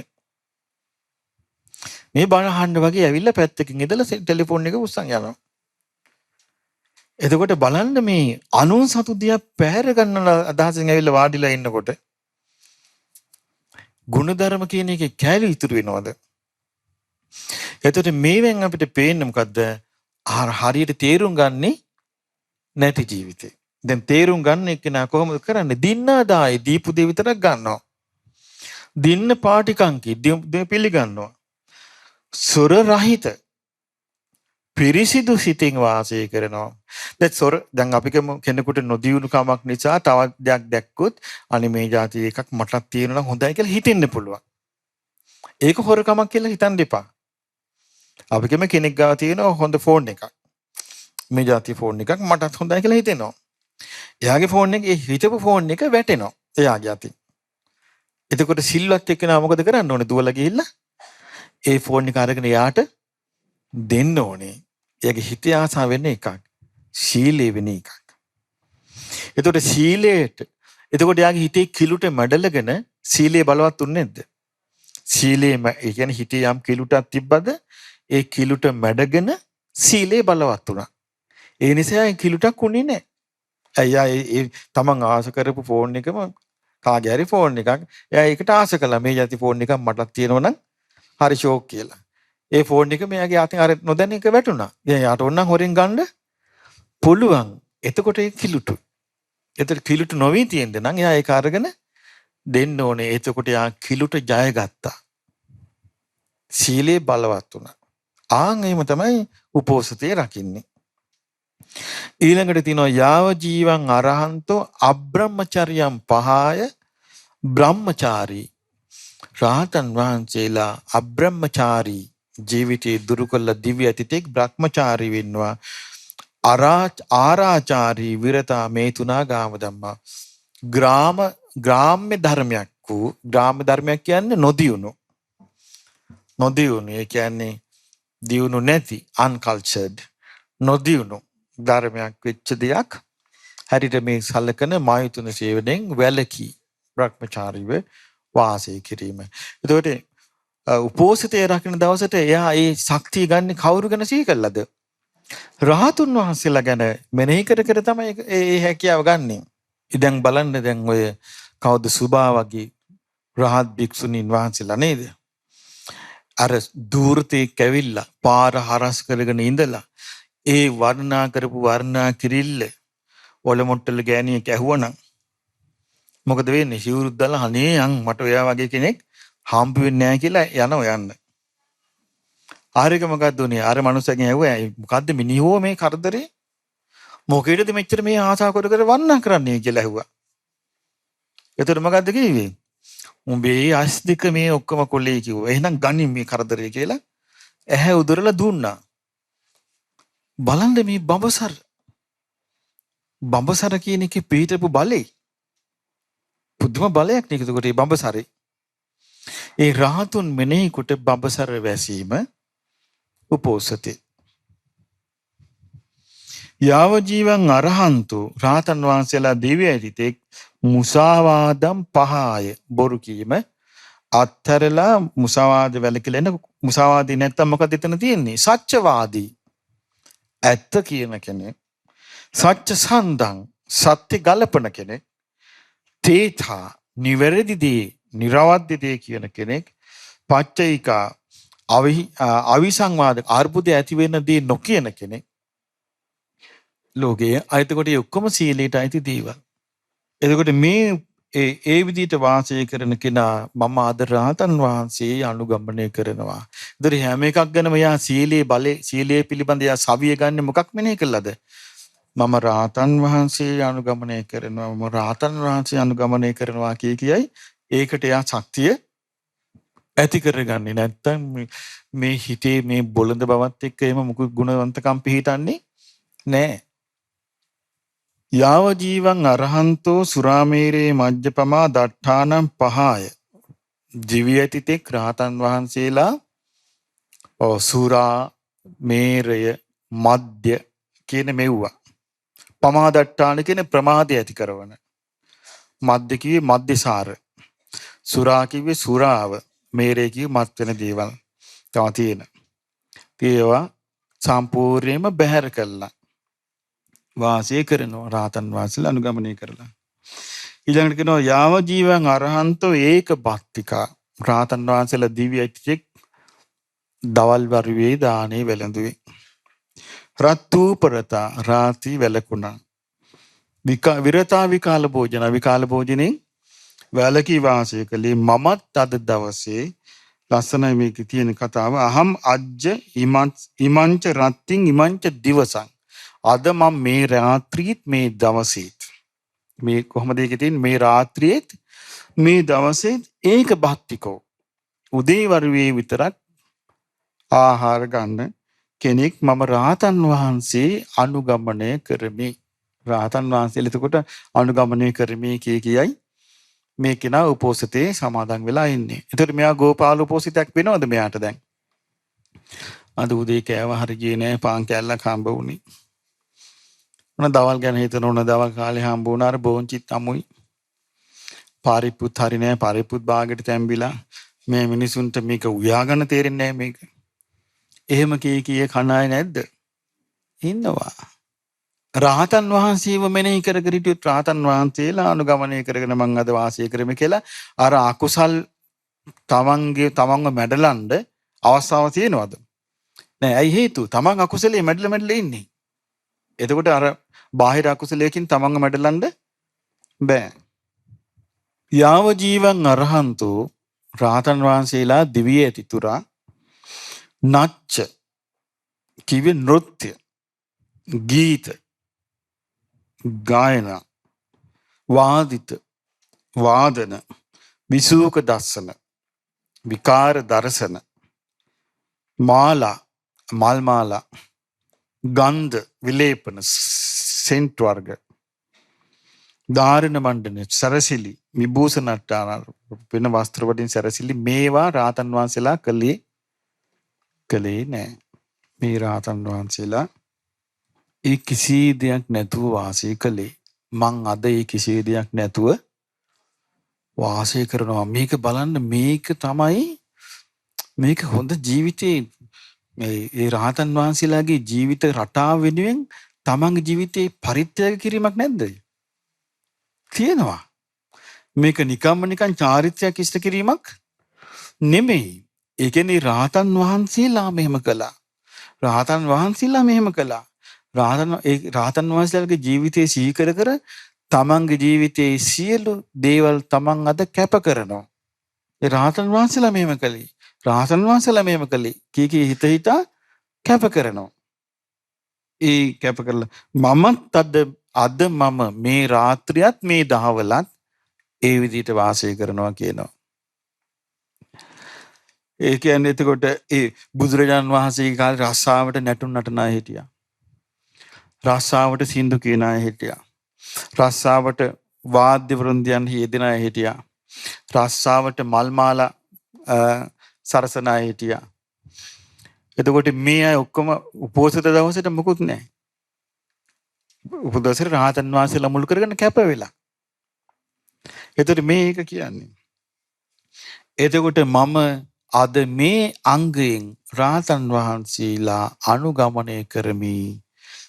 මේ බණ අහන්න වගේ ඇවිල්ලා පැත්තකින් ඉඳලා ටෙලිෆෝන් එක උස්සන් යනවා. එතකොට බලන්න මේ අනුන් සතු දිහා පැහැර ගන්න අදහසින් ඇවිල්ලා වාඩිලා ඉන්නකොට ගුණධර්ම කියන එකේ කැලි ඉතුරු වෙනවද? එතකොට මේවෙන් අපිට පේන්නේ මොකද්ද? හරියට තේරුම් ගන්නේ නැති ජීවිතේ. දැන් තේරුම් ගන්න එක්කෙනා කොහොමද කරන්නේ? දින්නාදායි දීපු දේ විතරක් ගන්නවා. දින්න පාටිකංකි පිළිගන්නවා. සොර රහිත පිරිසිදු සිතින් වාසය කරනවා. දැන් අපි කෙනෙකුට නොදියුණු කමක් නිසා තවත් දෙයක් දැක්කොත් අනේ මේ જાති එකක් මටත් තියෙනවා නම් හොඳයි කියලා හිතෙන්න පුළුවන්. ඒක හොරකමක් කියලා හිතන්න එපා. අපි කෙනෙක් ගාව තියෙන හොඳ ෆෝන් එකක්. මේ જાති ෆෝන් එකක් මටත් හොඳයි කියලා හිතෙනවා. එයාගේ ෆෝන් එකේ හිතපු ෆෝන් එක වැටෙනවා. එයාගේ අතින්. එතකොට සිල්වත් එක්කෙනා මොකද කරන්න ඕනේ? දුවලා ගිහිල්ලා ඒ ෆෝන් එක අරගෙන යාට දෙන්න ඕනේ. එයාගේ හිතේ ආසාව වෙන එකක්. සීලේ වෙන එකක්. එතකොට සීලයට එතකොට යාගේ හිතේ කිලුට මැඩලගෙන සීලේ බලවත් උන්නේ නැද්ද? සීලේ ඒ කියන්නේ හිතේ යම් කිලුටක් තිබ්බද ඒ කිලුට මැඩගෙන සීලේ බලවත් උනා. ඒ නිසා ඒ කිලුටක් උනේ නැහැ. අයියා ඒ තමන් ආස කරපු ෆෝන් එකම කාගේ හරි ෆෝන් එකක් එයා ඒකට ආස කළා. මේ යති ෆෝන් එකක් මටත් තියෙනවා නම් හරි ෂෝක් කියලා. ඒ ෆෝන් එක මෙයාගේ අතින් අර නොදැන එක වැටුණා. දැන් යාට ඕනනම් හොරෙන් ගන්න පුළුවන්. එතකොට ඒ කිලුට. එතකොට කිලුට නොවි තියෙන්න නම් එයා ඒක අරගෙන දෙන්න ඕනේ. එතකොට යා කිලුට ජය ගත්තා. සීලේ බලවත් වුණා. ආන් එහෙම තමයි උපෝසතේ රකින්නේ. ඊළඟට තියෙනවා යාව ජීවං අරහන්තෝ අබ්‍රහ්මචර්යම් පහාය බ්‍රහ්මචාරී. රාතන් වහන්සේලා අබ්‍රහ්මචාරී ජීවිතේ දුරු කළ දිව්‍ය අතිතෙක් බ්‍රහ්මචාරී වෙන්නවා. ආරාචාරී විරතා මේ තුනා ගාම ධම්මා. ග්‍රාම්‍ය ධර්මයක් වූ ග්‍රාම්‍ය ධර්මයක් කියන්නේ නොදියුණු. ඒ කියන්නේ දියුණු නැති uncultured නොදියුණු ධර්මයක් වෙච්ච දෙයක් හරියට මේ සලකන මායතුන සේවනයෙන් වැළකී බ්‍රහ්මචාරීව වාසය කිරීම. එතකොට උපෝසතේ රකින්න දවසට එයා ඒ ශක්තිය ගන්න කවුරු ගැන සිහි කළාද? රහතුන් වහන්සේලා ගැන මෙනෙහි කර තමයි ඒ හැකියාව ගන්නෙ. ඉතින් බලන්න දැන් ඔය කවුද සුභා වගේ රහත් භික්ෂුණීන් වහන්සේලා නේද? අර දූර්තේ කැවිල්ලා පාර හරස් කරගෙන ඉඳලා ඒ වර්ණනා කරපු වර්ණනා කිරිල්ල ඔලොමොට්ටල ගෑණියෙක් ඇහුවනම් මොකද වෙන්නේ? සිවුරුත් දාලා අනේ යන් මට ඔයා වගේ කෙනෙක් හම්බ වෙන්නේ නැහැ කියලා යන්න. ආරේක මොකද්ද උනේ? අර මනුස්සයගෙන් ඇහුවා මොකද්ද මිනිහෝ මේ කරදරේ? මොකේද මෙච්චර මේ ආසා කර වර්ණනා කරන්නේ කියලා ඇහුවා. එතකොට මොකද්ද කිව්වේ? උඹේ අස් දෙක මේ ඔක්කොම කොල්ලේ කිව්වා. එහෙනම් ගනින් මේ කරදරේ කියලා ඇහැ උදරලා දුන්නා. බලන්න මේ බඹසර කියන එකේ පිටපු බලේ පුදුම බලයක් නේ. ඒකට මේ බඹසරේ ඒ රහතුන් මෙනෙහි කොට බඹසර වැසීම උපෝසතේ. යාව ජීවං අරහන්තු රහතන් වහන්සේලා දිව්‍ය ඇතිතෙක් මුසාවාදම් පහාය බොරු කීම අත්හැරලා මුසාවාද වැළකීලා එන මුසාවාදී නැත්තම් මොකද එතන තියෙන්නේ? සත්‍යවාදී ඇත්ත කියන කෙනෙක්, සත්‍ය සන්දං සත්‍ය ගලපන කෙනෙක්, තේතා නිවැරදි දේ නිර්වද්‍ය දේ කියන කෙනෙක්, පච්චයිකා අවිසංවාද අර්බුදය ඇති වෙන දේ නොකියන කෙනෙක්. ලෝකයේ අයිතකොට ඔක්කොම සීලයට අයිති දේවල්. එතකොට මේ ඒ විදිහට වාසය කරන කෙනා මම අද රහතන් වහන්සේ අනුගමනය කරනවා. ඒතර හැම එකක් ගැනම යා සීලයේ පිළිබඳ යා සවිය ගන්න මොකක් මෙනෙහි කළාද? මම රහතන් වහන්සේ අනුගමනය කරනවා. මම රහතන් වහන්සේ අනුගමනය කරනවා කියයි ඒකට යා ශක්තිය ඇති කරගන්නේ නැත්තම් මේ හිතේ මේ බොළඳ බවත් එක්ක එහෙම මුකුත් ගුණවන්තකම් පිහිටන්නේ නැහැ. යාව ජීවං අරහන්තෝ සුරාමේරේ මජ්ජපමා දට්ඨානම් පහාය. දිව්‍යතිතෙක් රහතන් වහන්සේලා සුරා මේරය මද්ය කියන මෙව්වා. පමාදට්ඨාන කියන ප්‍රමාදය ඇති කරවන. මද්ය කිව්වේ මද්යසාර. සුරා කිව්වේ සුරාව. මේරය කිව්වේ මත් වෙන දේවල්. තව තියෙන. ඒවා සම්පූර්ණයෙන්ම බැහැර කළා. වාසය කරනවා රාතන් වහන්සේලා අනුගමනය කරලා. ඊළඟට කියනවා යාව ජීවං අරහන්තෝ ඒක භක්තිකා. රාතන් වහන්සේලා දිව්‍ය ඇතිෙක් දවල් වරුවේ දානේ වැළඳුවේ. රත්ූපරතා රාති වැළකුණා. විරතා විකාල භෝජන විකාල භෝජනේ වැළකී වාසය කළේ. මමත් අද දවසේ ලස්සනයි මේක තියෙන කතාව. අහම් අජ්ජ ඉමංච රත්තින් ඉමංච දිවසං. අද මම මේ රාත්‍රියේත් මේ දවසේත් මේ කොහොමද ඒකේ තියෙන්නේ මේ රාත්‍රියේත් මේ දවසේත් ඒක භක්තිකෝ. උදේ වරුවේ විතරක් ආහාර ගන්න කෙනෙක් මම රාතන් වහන්සේ අනුගමනය කරමි. රාතන් වහන්සේලා එතකොට අනුගමනය කරමි කියයි මේ කෙනා උපෝසතේ සමාදන් වෙලා ඉන්නේ. එතකොට මෙයා ගෝපාල උපෝසිතයක් වෙනවද මෙයාට දැන්? අද උදේ කෑව හරි ගියේ නෑ පාන් කෑල්ලක් හම්බ වුණේ. මොන දවල් ගැන හිතන ඕන දවල් කාලේ හම්බ වුණා අර බෝංචිත් අමුයි. පාරිපුත් හරි නෑ පාරිපුත් බාගෙට තැම්බිලා මේ මිනිසුන්ට මේක උයාගන්න තේරෙන්නේ නෑ මේක. එහෙම කී කණායි නැද්ද? ඉන්නවා. රාතන් වහන්සේව මෙනෙහි කර කර හිටියොත් රාතන් වහන්සේලා අනුගමනය කරගෙන මං අද වාසය කරමි කියලා අර අකුසල් තමන්ව මැඩලන්න අවස්ථාවක් තියෙනවද? නෑ. ඇයි හේතුව? තමන් අකුසලයේ මැඩල ඉන්නේ. එතකොට අර බාහිර අකුසලයකින් තමන්ව මැඩලන්න බෑ. යාව ජීවං අරහන්තෝ රාතන් වහන්සේලා දිව්‍ය ඇතිතුරා නච්ච කිව්වේ නෘත්‍ය ගීත ගායන වාදිත වාදන විසූක දස්සන විකාර දර්ශන මාලා මල් මාලා ගන්ධ විලේපන සෙන්ට් වර්ග ධාරණ මණ්ඩන සරසිලි විභූෂණට්ටාන වෙන වස්ත්‍ර වලින් සරසිලි මේවා රාතන් වහන්සේලා කළේ නෑ. මේ රාතන් වහන්සේලා ඒ කිසි දෙයක් නැතුව වාසය කළේ. මං අද ඒ කිසි දෙයක් නැතුව වාසය කරනවා. මේක බලන්න මේක තමයි මේක හොඳ ජීවිතේ ඒ රාතන් වහන්සේලාගේ ජීවිත රටාව වෙනුවෙන් තමන්ගේ ජීවිතේ පරිත්‍යාග කිරීමක් නැද්ද? තියෙනවා. මේක නිකන් චාරිත්‍රයක් ඉෂ්ට කිරීමක් නෙමෙයි. ඒ කියන්නේ රාතන් වහන්සේලා මෙහෙම කළා. රාතන් වහන්සේලා මෙහෙම කළා. රාතන් වහන්සේලාගේ ජීවිතේ සිහි කර තමන්ගේ ජීවිතයේ සියලු දේවල් තමන් අද කැප කරනවා. ඒ රාතන් වහන්සේලා මෙහෙම කළේ. රාතන් වහන්සේලා මෙහෙම කළේ. කී හිතා කැප කරනවා. ඒ කැප කරලා මමත් අද මම මේ රාත්‍රියත් මේ දහවලත් ඒ විදිහට වාසය කරනවා කියනවා. ඒ කියන්නේ එතකොට ඒ බුදුරජාණන් වහන්සේගේ කාලේ රස්සාවට නැටුම් නටන අය හිටියා. රස්සාවට සින්දු කියන අය හිටියා. රස්සාවට වාද්‍ය වෘන්දයන් යෙදෙන අය හිටියා. රස්සාවට මල් මාලා සරසන අය හිටියා. එතකොට මේ අය ඔක්කොම උපෝසත දවසට මොකුත් නැහැ. උපදවසේ රහතන් වහන්සේලා මුල් කරගෙන කැප වෙලා. එතකොට මේක කියන්නේ. එතකොට මම අද මේ අංගයෙන් රහතන් වහන්සේලා අනුගමනය කරමි.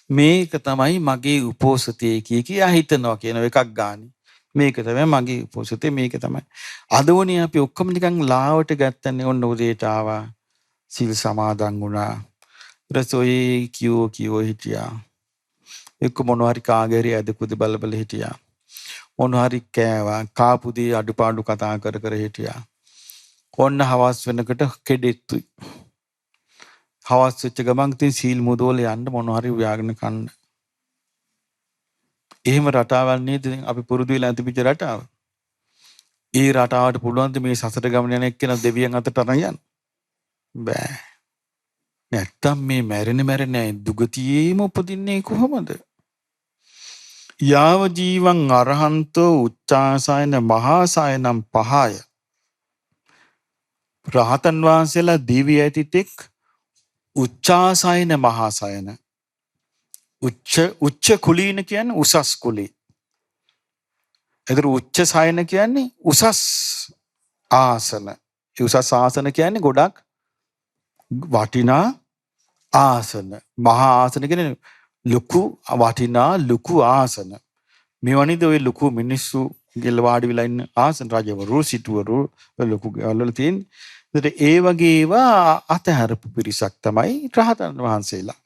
මේක තමයි මගේ උපෝසතේ කියා හිතනවා කියන එකක් ගානේ. මේක තමයි මගේ උපෝසතේ මේක තමයි. අද වුණේ අපි ඔක්කොම නිකන් ලාවට ගත්තනේ ඔන්න උදේට ආවා. සිල් සමාදන් වුණා. රසෝයි කියෝ හිටියා. එක්ක මොනවා හරි කාගේරි ඇදකුද බල හිටියා. මොනවා හරි කෑවා. කාපු දේ අඩුපාඩු කතා කර හිටියා. ඔන්න හවස් වෙනකොට කෙඩෙත්තුයි. හවස් වෙච්ච ගමන් ඉතින් සීල් මුදෝල යන්න මොනවා හරි ව්‍යාගෙන කන්න. එහෙම රටාවක් නේද අපි පුරුදු වෙලා තිබිච්ච රටාව. ඒ රටාවට පුළුවන් ද මේ සසර ගමන යන එක්කෙනා දෙවියන් අතට අරන් යන්න? බෑ. නැත්තම් මේ මැරෙන දුගතියේම උපදින්නේ කොහොමද? යාව ජීවං අරහන්තෝ උච්චාසයන මහාසයනම් පහය. රහතන් වහන්සේලා දිව්‍ය ඇතිතෙක් උච්චාසයන මහාසයන. උච්ච කුලීන කියන්නේ උසස් කුලී. එතන උච්ච සයන කියන්නේ උසස් ආසන. උසස් ආසන කියන්නේ ගොඩක් වටිනා ආසන. මහා ආසන කියන්නේ ලොකු වටිනා ලොකු ආසන. මේවනිද ඔය ලොකු මිනිස්සු ගෙල්ල වාඩි වෙලා ඉන්න ආසන රජවරු සිටුවරු ලොකු ගෙවල් වල තියෙන. ඒකට ඒ වගේ ඒවා අතහැරපු පිරිසක් තමයි රහතන් වහන්සේලා.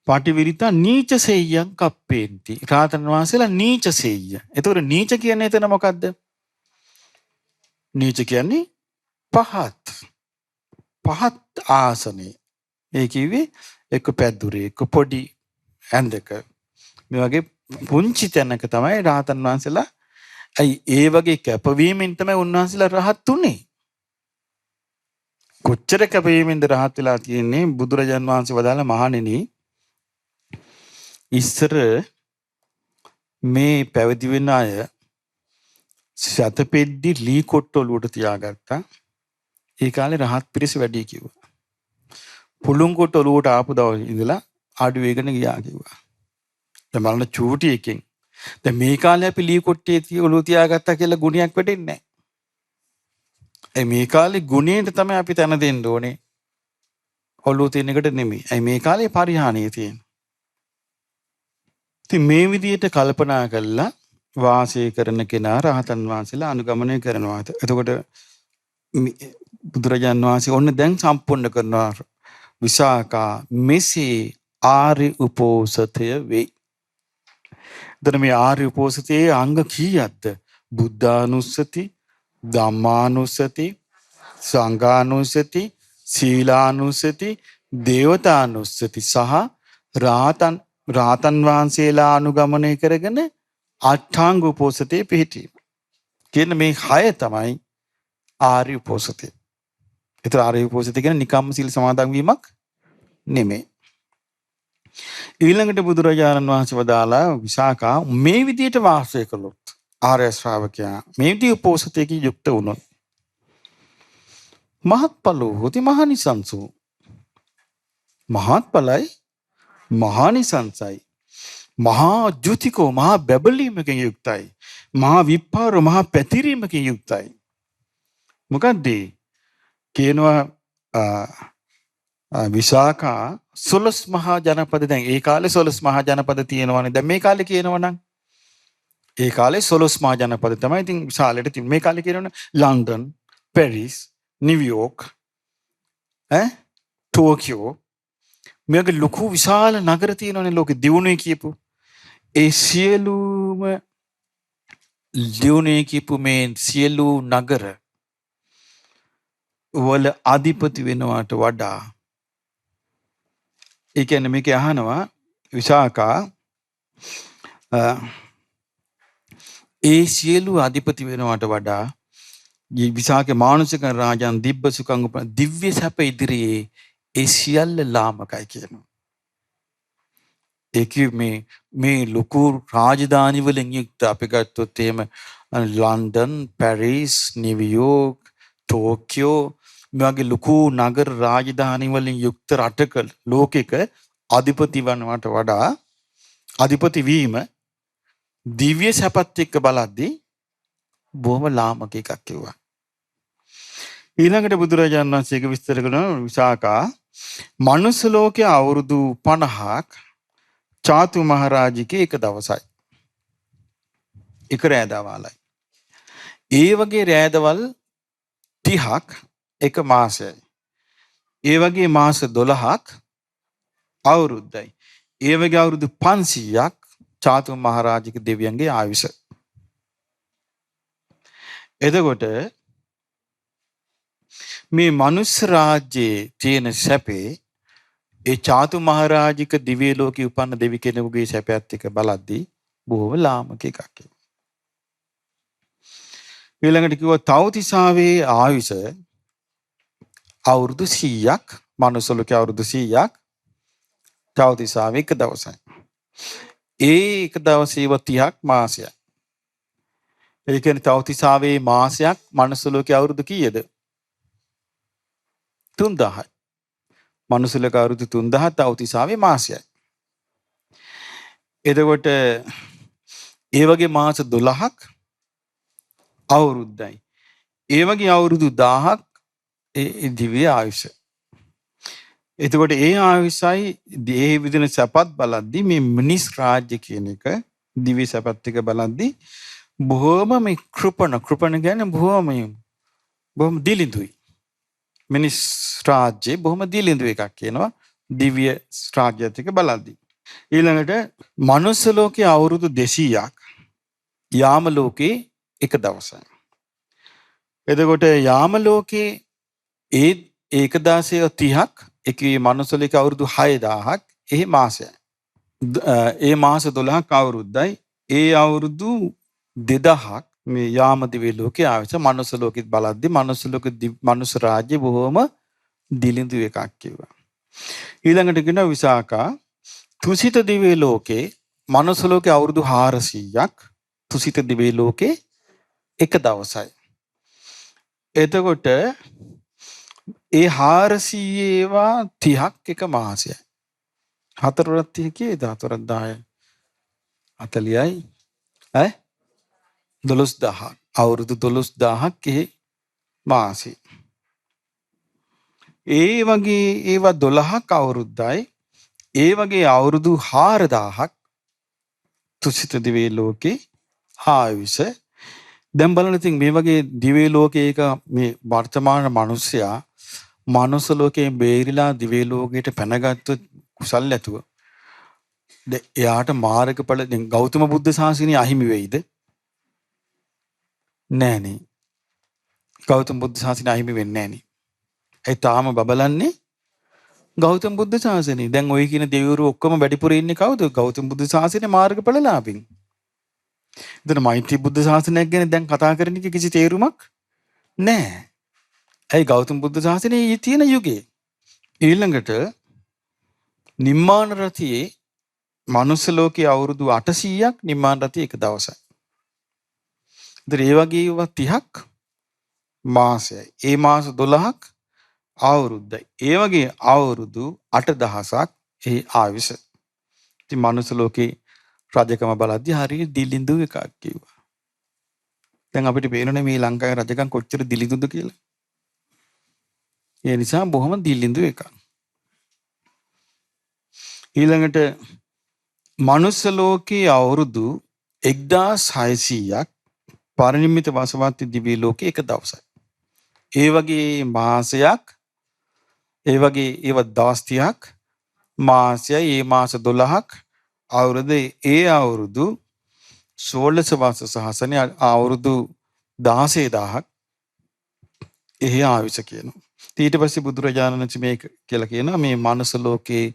පටිවිරිතා නීච සෙය්‍යං කප්පේන්ති. රහතන් වහන්සේලා නීච සෙය්‍ය. එතකොට නීච කියන්නේ එතන මොකද්ද? නීච කියන්නේ පහත්. පහත් ආසනේ. ඒ කිව්වේ එක පැදුරේ එක පොඩි ඇඳක මේ වගේ පුංචි තැනක තමයි රහතන් වහන්සේලා. ඇයි ඒ වගේ කැපවීමෙන් තමයි උන්වහන්සේලා රහත් උනේ. කොච්චර කැපවීමෙන්ද රහත් වෙලා තියෙන්නේ? බුදුරජාන් වහන්සේ වදාළ මහණෙනි, ඉස්සර මේ පැවිදි වෙන අය සතපෙද්දි ලී කොට්ට ඔලුවට තියාගත්තා. ඒ කාලේ රහත් පිරිස වැඩි කිව්වා. පුළුන් කොට ඔලුවට ආපු දවස් ඉඳලා ආඩු වේගන ගියා කිව්වා. දැන් බලන්න චූටි එකෙන්. දැන් මේ කාලේ අපි ලී කොට්ටේ ඔලුව තියාගත්තා කියලා ගුණයක් වෙටෙන්නේ නැහැ. ඒ මේ කාලේ ගුණයට තමයි අපි තන දෙන්න ඕනේ. ඔලුව තියෙන එකට නෙමෙයි. ඒ මේ කාලේ පරිහානිය තියෙන. ඉතින් මේ විදිහට කල්පනා කළා වාසය කරන කෙනා රහතන් වහන්සේලා අනුගමනය කරනවා. එතකොට බුදුරජාන් වහන්සේ ඔන්න දැන් සම්පූර්ණ කරනවා. විසාකා මෙසේ ආර්ය උපෝසතය වෙයි. එතන මේ ආර්ය උපෝසතයේ අංග කීයක්ද? බුද්ධානුස්සති, ධම්මානුස්සති, සංඝානුස්සති, සීලානුස්සති, දේවතානුස්සති සහ රාතන් වහන්සේලා අනුගමනය කරගෙන අට්ඨාංග උපෝසතේ පිහිටීම. කියන මේ 6 තමයි ආර්ය උපෝසතය. ඒතර ආර්ය උපෝසතය කියන්නේ නිකම්ම සීල සමාදන් වීමක් නෙමෙයි. ඊළඟට බුදුරජාණන් වහන්සේ වදාලා විසාකා මේ විදිහට වාසය කළොත් ආර්ය ශ්‍රාවකයා මේ විදිහ උපෝසතයකින් යුක්ත වුණොත් මහත්ඵලෝ හොති මහනිසංසෝ. මහත්ඵලයි මහානිසංසයි. මහා ජුතිකෝ මහා බැබලීමකින් යුක්තයි. මහා විප්පාරෝ මහා පැතිරීමකින් යුක්තයි. මොකද්ද කියනවා? විසාකා 16 මහා ජනපද. දැන් ඒ කාලේ 16 මහා ජනපද තියෙනවනේ. දැන් මේ කාලේ කියනවනම් ඒ කාලේ 16 මහා ජනපද තමයි ඉතින් විශාලට තිබුණේ. මේ කාලේ කියනවනේ ලන්ඩන්, පැරිස්, නිව්යෝර්ක්, ටෝකියෝ, මේක ලොකු විශාල නගර තියෙනවනේ ලෝකෙ දියුණුවේ කියපු. ඒ සියලුම දියුණුවේ කියපු මේ සියලු නගර වල අධිපති වෙනවට වඩා ඒ කියන්නේ මේක අහනවා විසාකා ඒ සියලු අධිපති වෙනවට වඩා විසාකේ මානසික රාජන් දිබ්බ සුඛං දිව්‍ය සැප ඉදිරියේ ඒ සියල්ල ලාමකයි කියනවා. ඒක මේ ලොකු රාජධානි වලින් යුක්ත අපි ගත්තොත් එහෙම ලන්ඩන්, පැරිස්, නිව්යෝර්ක්, ටෝකියෝ මේ වගේ ලොකු නගර රාජධානි වලින් යුක්ත රටක ලෝකෙක අධිපති වනවට වඩා අධිපති වීම දිව්‍ය සැපත් එක්ක බලද්දී බොහොම ලාමක එකක් කිව්වා. ඊළඟට බුදුරජාණන් වහන්සේක විස්තර කරන විසාකා මනුස්ස ලෝකයේ අවුරුදු 50ක් චාතු මහරජිකේ එක දවසයි. එක රෑදවලයි. ඒ වගේ රෑදවල් 30ක් එක මාසයයි. ඒ වගේ මාස 12ක් අවුරුද්දයි. ඒ වගේ අවුරුදු 500ක් චාතු මහරජික දෙවියන්ගේ ආයුෂ. එතකොට මේ මනුස්ස රාජ්‍යයේ තියෙන සැපේ ඒ චාතු මහරජික දිව්‍ය ලෝකේ උපන්න දෙවි කෙනෙකුගේ සැපයත් එක්ක බලද්දී බොහොම ලාමක එකක්. ඊළඟට කිව්වා තවතිසාවේ ආයුෂ අවුරුදු 100ක් මනුස්ස ලෝකේ අවුරුදු 100ක් තවතිසාවේ එක දවසයි. ඒ එක දවසේ 30ක් මාසයක්. ඒ කියන්නේ තවතිසාවේ මාසයක් මනුස්ස ලෝකේ අවුරුදු කීයද? 3000යි. මනුස්ස ලෝකේ අවුරුදු 3000 තවතිසාවේ මාසයයි. එතකොට ඒ වගේ මාස 12ක් අවුරුද්දයි. ඒ වගේ අවුරුදු 1000ක් ඒ දිව්‍ය ආයුෂ. එතකොට ඒ ආයුෂයි ඒ විදින සැපත් බලද්දි මේ මිනිස් රාජ්‍ය කියන එක දිව්‍ය සැපත් ටික බලද්දි බොහොම මේ කෘපණ කියන්නේ බොහොම දිලිඳුයි. මිනිස් රාජ්‍ය බොහොම දිලිඳු එකක් කියනවා දිව්‍ය රාජ්‍යත් එක බලද්දි. ඊළඟට මනුස්ස ලෝකයේ අවුරුදු 200ක් යාම ලෝකේ එක දවසයි. එතකොට යාම ලෝකේ ඒ 1630ක් එකේ මනුස්ස ලෝකේ අවුරුදු 6000ක් එහි මාසයයි. ඒ මාස 12ක් අවුරුද්දයි. ඒ අවුරුදු 2000ක් මේ යාම දිව්‍ය ලෝකේ ආවස මනුස්ස ලෝකෙත් බලද්දි මනුස්ස රාජ්‍ය බොහොම දිලිඳු එකක් කිව්වා. ඊළඟට කියනවා විසාකා තුසිත දිව්‍ය ලෝකේ මනුස්ස ලෝකේ අවුරුදු 400ක් තුසිත දිව්‍ය ලෝකේ එක දවසයි. එතකොට ඒ 400 ඒවා 30ක් එක මාසයයි. 4 30 කීයද? 4 10 40යි 12000 අවුරුදු 12000ක් ඒ මාසෙ. ඒ වගේ ඒවා 12ක් අවුරුද්දයි. ඒ වගේ අවුරුදු 4000ක් තුසිත දිව්‍ය ලෝකේ ආයුෂ. දැන් බලන්න ඉතින් මේ වගේ දිව්‍ය ලෝකයක මේ වර්තමාන මිනිස්සයා මනුස්ස ලෝකයෙන් බේරිලා දිව්‍ය ලෝකයට පැනගත්තොත් කුසල් නැතුව එයාට මාර්ගඵල දැන් ගෞතම බුද්ධ ශාසනය අහිමි වෙයිද? නෑනේ. ගෞතම බුද්ධ ශාසනය අහිමි වෙන්නේ නෑනේ. ඒ තාම බබලන්නේ ගෞතම බුද්ධ ශාසනය. දැන් ඔය කියන දෙවිවරු ඔක්කොම වැඩිපුර ඉන්නේ කවුද? ගෞතම බුද්ධ ශාසනයේ මාර්ගඵලලාභින්. එතන මෛත්‍රී බුද්ධ ශාසනයක් ගැන දැන් කතා කරන එක කිසි තේරුමක් නෑ. ඇයි ගෞතම බුද්ධ ශාසනයේ තියෙන යුගයේ. ඊළඟට නිම්මාන රතියේ මනුස්ස ලෝකයේ අවුරුදු 800ක් නිම්මාන රතිය එක දවසයි. ඉතින් ඒ වගේ ඒවා 30ක් මාසයයි. ඒ මාස 12ක් අවුරුද්දයි. ඒ වගේ අවුරුදු 8000ක් ඒ ආයුෂ. ඉතින් මනුස්ස ලෝකේ රජකම බලද්දී හරිය දිලිඳු එකක් කිව්වා. දැන් අපිට පේනනේ මේ ලංකාවේ රජකම් කොච්චර දිලිඳුද කියලා. ඒ නිසා බොහොම දිලිඳු එකක්. ඊළඟට මනුස්ස ලෝකයේ අවුරුදු 1600ක් පරිනිම්මිත වාසවත් දිව්‍ය ලෝකයේ එක දවසයි. ඒ වගේ මාසයක් ඒ වගේ ඒව දවස් 30ක් මාසයයි. ඒ මාස 12ක් අවුරුදු ඒ අවුරුදු 16 වාස සහසනේ අවුරුදු 16000ක් එහි ආයුෂ කියනවා. ඊට පස්සේ බුදුරජාණන් වහන්සේ මේක කියලා කියනවා මේ මනුස්ස ලෝකේ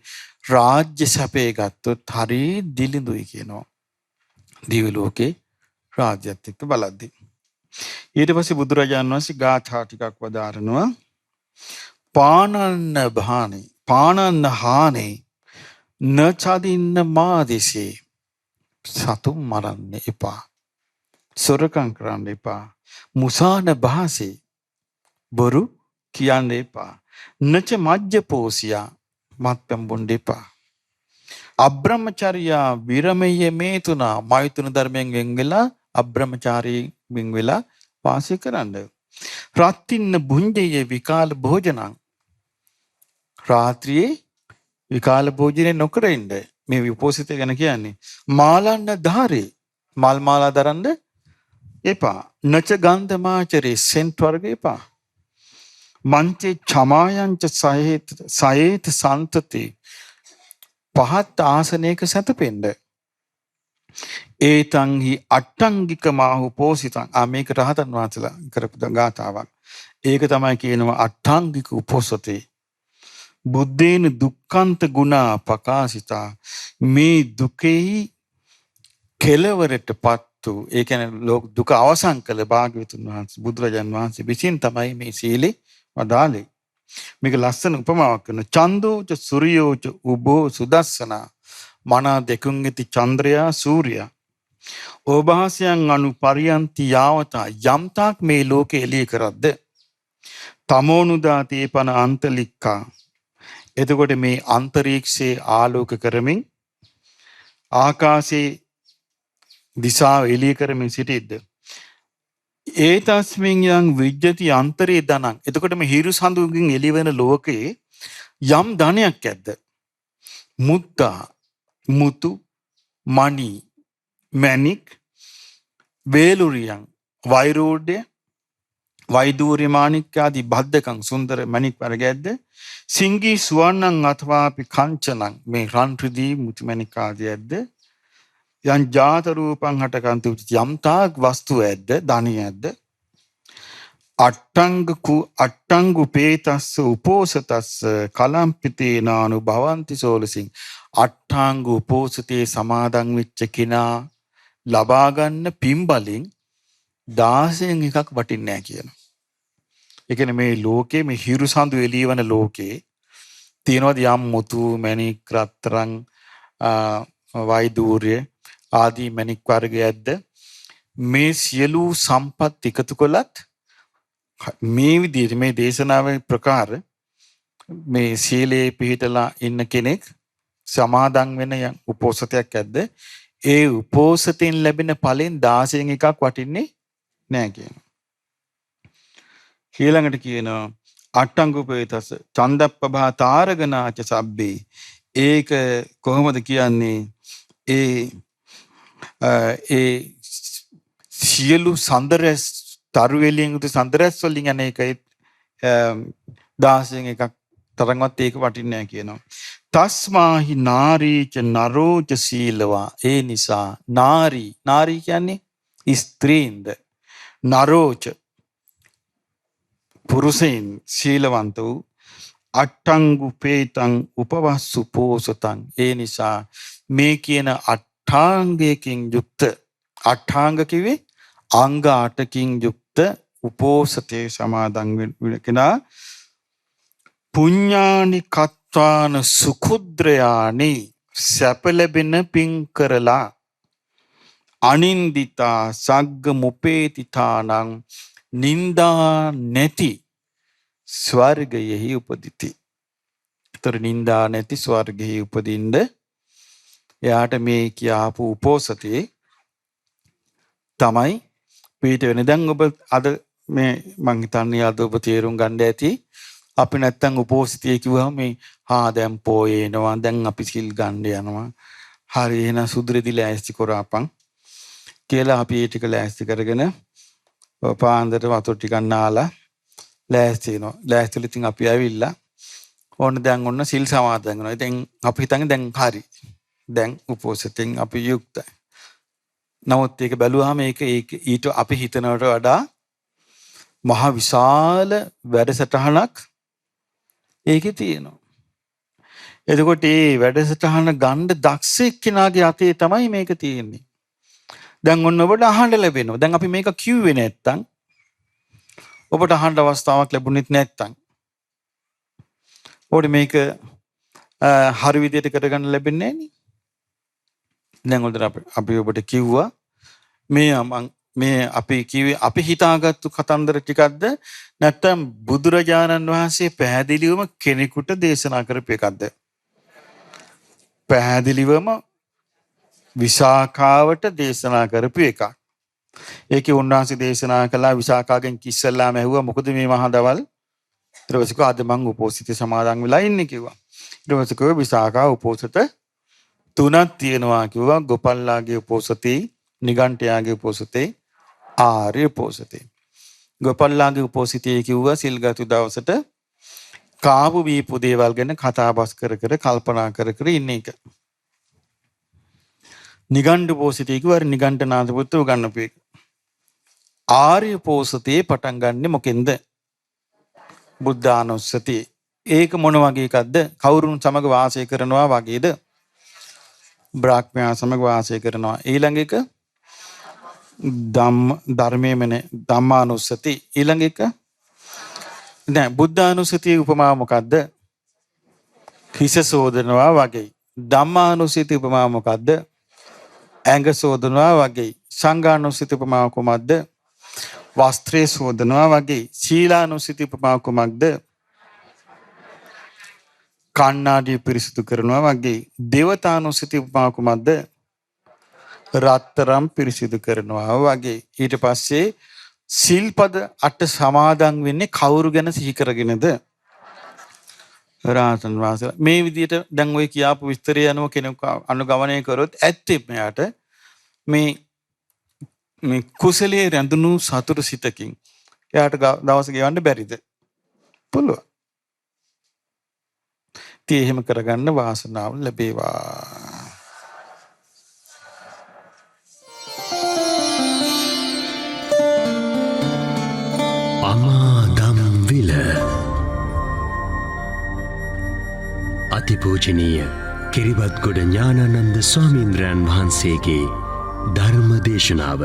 රාජ්‍ය සැපේ ගත්තොත් හරි දිලිඳුයි කියනවා. දිව්‍ය ලෝකේ රාජ්‍යත් එක්ක බලද්දී. ඊට පස්සේ බුදුරජාණන් වහන්සේ ගාථා ටිකක් වදාරනවා. පානන්න හානේ නචදින්න මාදිසේ සතුම් මරන්න එපා. සොරකම් කරන්න එපා. මුසාන භාසේ බොරු කියන්න එපා. නච මජ්ජ පෝසියා මත්පැන් බොන්න එපා. අබ්‍රහ්මචර්යා විරමයේ මේ තුනා මෛතුන ධර්මයෙන් වෙන් වෙලා අබ්‍රහ්මචාරී වෙන් වෙලා වාසය කරන්න. රත්තින්න බුඤ්ජයේ විකාල භෝජනං රාත්‍රියේ විකාල භෝජනේ නොකර ඉන්න. මේ විපෝසිතය ගැන කියන්නේ. මාලන්න ධාරේ මල් මාලා දරන්න එපා. නච ගන්ධමාචරේ සෙන්ට් වර්ග එපා. මංචේ චමායංච සයේත සන්තති පහත් ආසනයක සැතපෙන්න. ඒතංහි අට්ටංගික මාහු පෝසිතං. මේක රහතන් වහන්සේලා කරපු ගාථාවක්. ඒක තමයි කියනවා අට්ටංගික උපෝසතේ. බුද්දේන දුක්ඛන්ත ගුණා පකාසිතා. මේ දුකෙහි කෙලවරටපත් වූ ඒ කියන්නේ දුක අවසන් කළ භාග්‍යවතුන් වහන්සේ බුදුරජාන් වහන්සේ විසින් තමයි මේ සීලේ වදාළේ. මේක ලස්සන උපමාවක් කරන චන්දෝච සූර්යෝච උබෝ සුදස්සන මනා දෙකුන් ඇති චන්ද්‍රයා සූර්යයා ඕභාසයන් අනු පරියන්ති යාවතා යම්තාක් මේ ලෝකෙ එළිය කරද්ද තමෝනුදාතේ පන අන්තලික්කා. එතකොට මේ අන්තරීක්ෂයේ ආලෝක කරමින් ආකාශයේ දිශාව එළිය කරමින් සිටිද්ද ඒ තස්මින් යං විජ්ජති අන්තරේ ධනං. එතකොට මේ හිරු සඳුකින් එළිවෙන ලෝකේ යම් ධනයක් ඇද්ද? මුත්තා, මුතු, මණි, මණික්, වේලුරියන්, වෛරෝඩ්‍ය, වෛදූර්ය මාණික්ක ආදී බද්දකම් සුන්දර මණික් වර්ග ඇද්ද? සිංගී සුවන්නං අथवाපි කංචනං මේ රන් රිදී මුතු මණික් ආදී ඇද්ද? යං ජාත රූපං හටකන්තු යම් තාක් වස්තු ඇද්ද? ධනිය ඇද්ද? අට්ටංගු පේතස්ස උපෝසතස්ස කලම්පිතේනානු භවಂತಿ සෝලසින් අට්ටාංග උපෝසතේ සමාදන් වෙච්ච කෙනා ලබා ගන්න පින්බලින් 16න් එකක් වටින්නේ නැහැ කියනවා. ඒ කියන්නේ මේ ලෝකේ මේ හිරු සඳු එළියවන ලෝකේ තියෙනවද යම් මුතු මණික් රත්තරන් වෛදූර්ය ආදී මණික් වර්ගයක්ද? මේ සියලු සම්පත් එකතු කළත් මේ විදිහට මේ දේශනාවේ ප්‍රකාර මේ සීලේ පිහිටලා ඉන්න කෙනෙක් සමාදන් වෙන උපෝසතයක් ඇද්ද? ඒ උපෝසතෙන් ලැබෙන ඵලෙන් 16න් එකක් වටින්නේ නැහැ කියනවා. ඊළඟට කියනවා අට්ටංගුපේතස චන්දප්පභා තාරගනාච සබ්බේ. ඒක කොහොමද කියන්නේ? ඒ සියලු සඳරස් තරුවෙලියෙන් උතු සඳරස් වලින් යන එකයි 16න් එකක් තරම්වත් ඒක වටින්නේ නැහැ කියනවා. තස්මාහි නාරීච නරෝච සීලවා. ඒ නිසා නාරී කියන්නේ ස්ත්‍රීන්ද, නරෝච පුරුෂයන් සීලවන්ත වූ අට්ටංගුපේතං උපවස්සු පෝසතං. ඒ නිසා මේ කියන අට්ඨාංගයකින් යුක්ත, අට්ඨාංග කිව්වේ අංග 8කින් යුක්ත උපෝසතේ සමාදන් වෙන කෙනා පුඤ්ඤානි කත්වාන සුඛුද්‍රයානි සැප ලැබෙන පින් කරලා අනින්දිතා සග්ග මුපේතිතානං නින්දා නැති ස්වර්ගයෙහි උපදිති. ඒතර නින්දා නැති ස්වර්ගයෙහි උපදින්න එයාට මේ කියාපු උපෝසතේ තමයි පිට වෙන. දැන් ඔබ අද මේ මං හිතන්නේ අද ඔබ තේරුම් ගන්න ඇති. අපි නැත්තම් උපෝසතිය කිව්වම මේ දැන් පොයේනවා, දැන් අපි සිල් ගන්න යනවා. හරි එහෙනම් සුදුරෙදි ලෑස්ති කරාපන් කියලා අපි ඒ ටික ලෑස්ති කරගෙන පාන්දර වතුර ටිකක් නාලා ලෑස්ති වෙනවා. ලෑස්තිලා ඉතින් අපි ඇවිල්ලා ඕන දැන් ඔන්න සිල් සමාදන් වෙනවා. ඉතින් අපි හිතන්නේ දැන් හරි. දැන් උපෝසතෙන් අපි යුක්තයි. නමුත් ඒක බැලුවාම ඒක ඊට අපි හිතනවට වඩා මහ විශාල වැඩසටහනක් ඒකේ තියෙනවා. එතකොට මේ වැඩසටහන ගන්න දක්ෂ එක්කෙනාගේ අතේ තමයි මේක තියෙන්නේ. දැන් ඔන්න ඔබට අහන්න ලැබෙනවා. දැන් අපි මේක කිව්වේ නැත්තම් ඔබට අහන්න අවස්ථාවක් ලැබුණෙත් නැත්තම් ඔබට මේක හරි විදිහට කරගන්න ලැබෙන්නේ නැහැ නේ. දැන් උදේ අපි ඔබට කිව්වා මේ අපි කිව්වේ අපි හිතාගත්තු කතන්දර ටිකක්ද නැත්නම් බුදුරජාණන් වහන්සේ පැහැදිලිවම කෙනෙකුට දේශනා කරපු එකක්ද? පැහැදිලිවම විසාකාවට දේශනා කරපු එකක්. ඒකේ උන්වහන්සේ දේශනා කළා විසාකාගෙන් කිස්සල්ලාම ඇහුවා මොකද මේ මහා දවල්? ඊට පස්සේ කිව්වා අද මං උපෝසිතේ සමාදන් වෙලා ඉන්නේ කිව්වා. ඊට පස්සේ කිව්වා විසාකා උපෝසත 3ක් තියෙනවා කිව්වා. ගෝපල්ලාගේ උපෝසතේ, නිගණ්ඨයාගේ උපෝසතේ, ආර්ය උපෝසතේ. ගෝපල්ලාගේ උපෝසතේ කිව්වා සිල්ගතු දවසට කාපු බීපු දේවල් ගැන කතාබස් කර කල්පනා කර ඉන්න එක. නිගණ්ඨ උපෝසතේ කිව්වා නිගණ්ඨනාථ පුත්‍ර උගන්වපු එක. ආර්ය උපෝසතේ පටන් ගන්නෙ මොකෙන්ද? බුද්ධානුස්සතිය. ඒක මොන වගේ එකක්ද? කවුරුන් සමග වාසය කරනවා වගේද? බ්‍රාහ්මයා සමග වාසය කරනවා. ඊළඟ එක ධර්මයේමනේ ධම්මානුස්සති. ඊළඟ එක නෑ බුද්ධානුස්සතියේ උපමාව මොකද්ද? හිස සෝදනවා වගේ. ධම්මානුස්සතියේ උපමාව මොකද්ද? ඇඟ සෝදනවා වගේ. සංඝානුස්සතියේ උපමාව කොහොමද? වස්ත්‍රය සෝදනවා වගේ. සීලානුස්සතියේ උපමාව කොහොමද? කන්නාඩිය පිරිසිදු කරනවා වගේ. දේවතානුස්සතියේ උපමාව කොහොමද? රත්තරම් පිරිසිදු කරනවා වගේ. ඊට පස්සේ සිල්පද 8 සමාදන් වෙන්නේ කවුරු ගැන සිහි කරගෙනද? රාතන් වහන්සේලා. මේ විදිහට දැන් ඔය කියාපු විස්තරය අනුව කෙනෙක් අනුගමනය කරොත් ඇත්තෙම එයාට මේ කුසලයේ රැඳුණු සතුට සිතකින් එයාට දවස ගෙවන්න බැරිද? පුළුවන්. ඉතින් එහෙම කරගන්න වාසනාව ලැබේවා. අමාදම් විල අතිපූජනීය කිරිබත්ගොඩ ඥානානන්ද ස්වාමීන්ද්‍රයන් වහන්සේගේ ධර්ම දේශනාව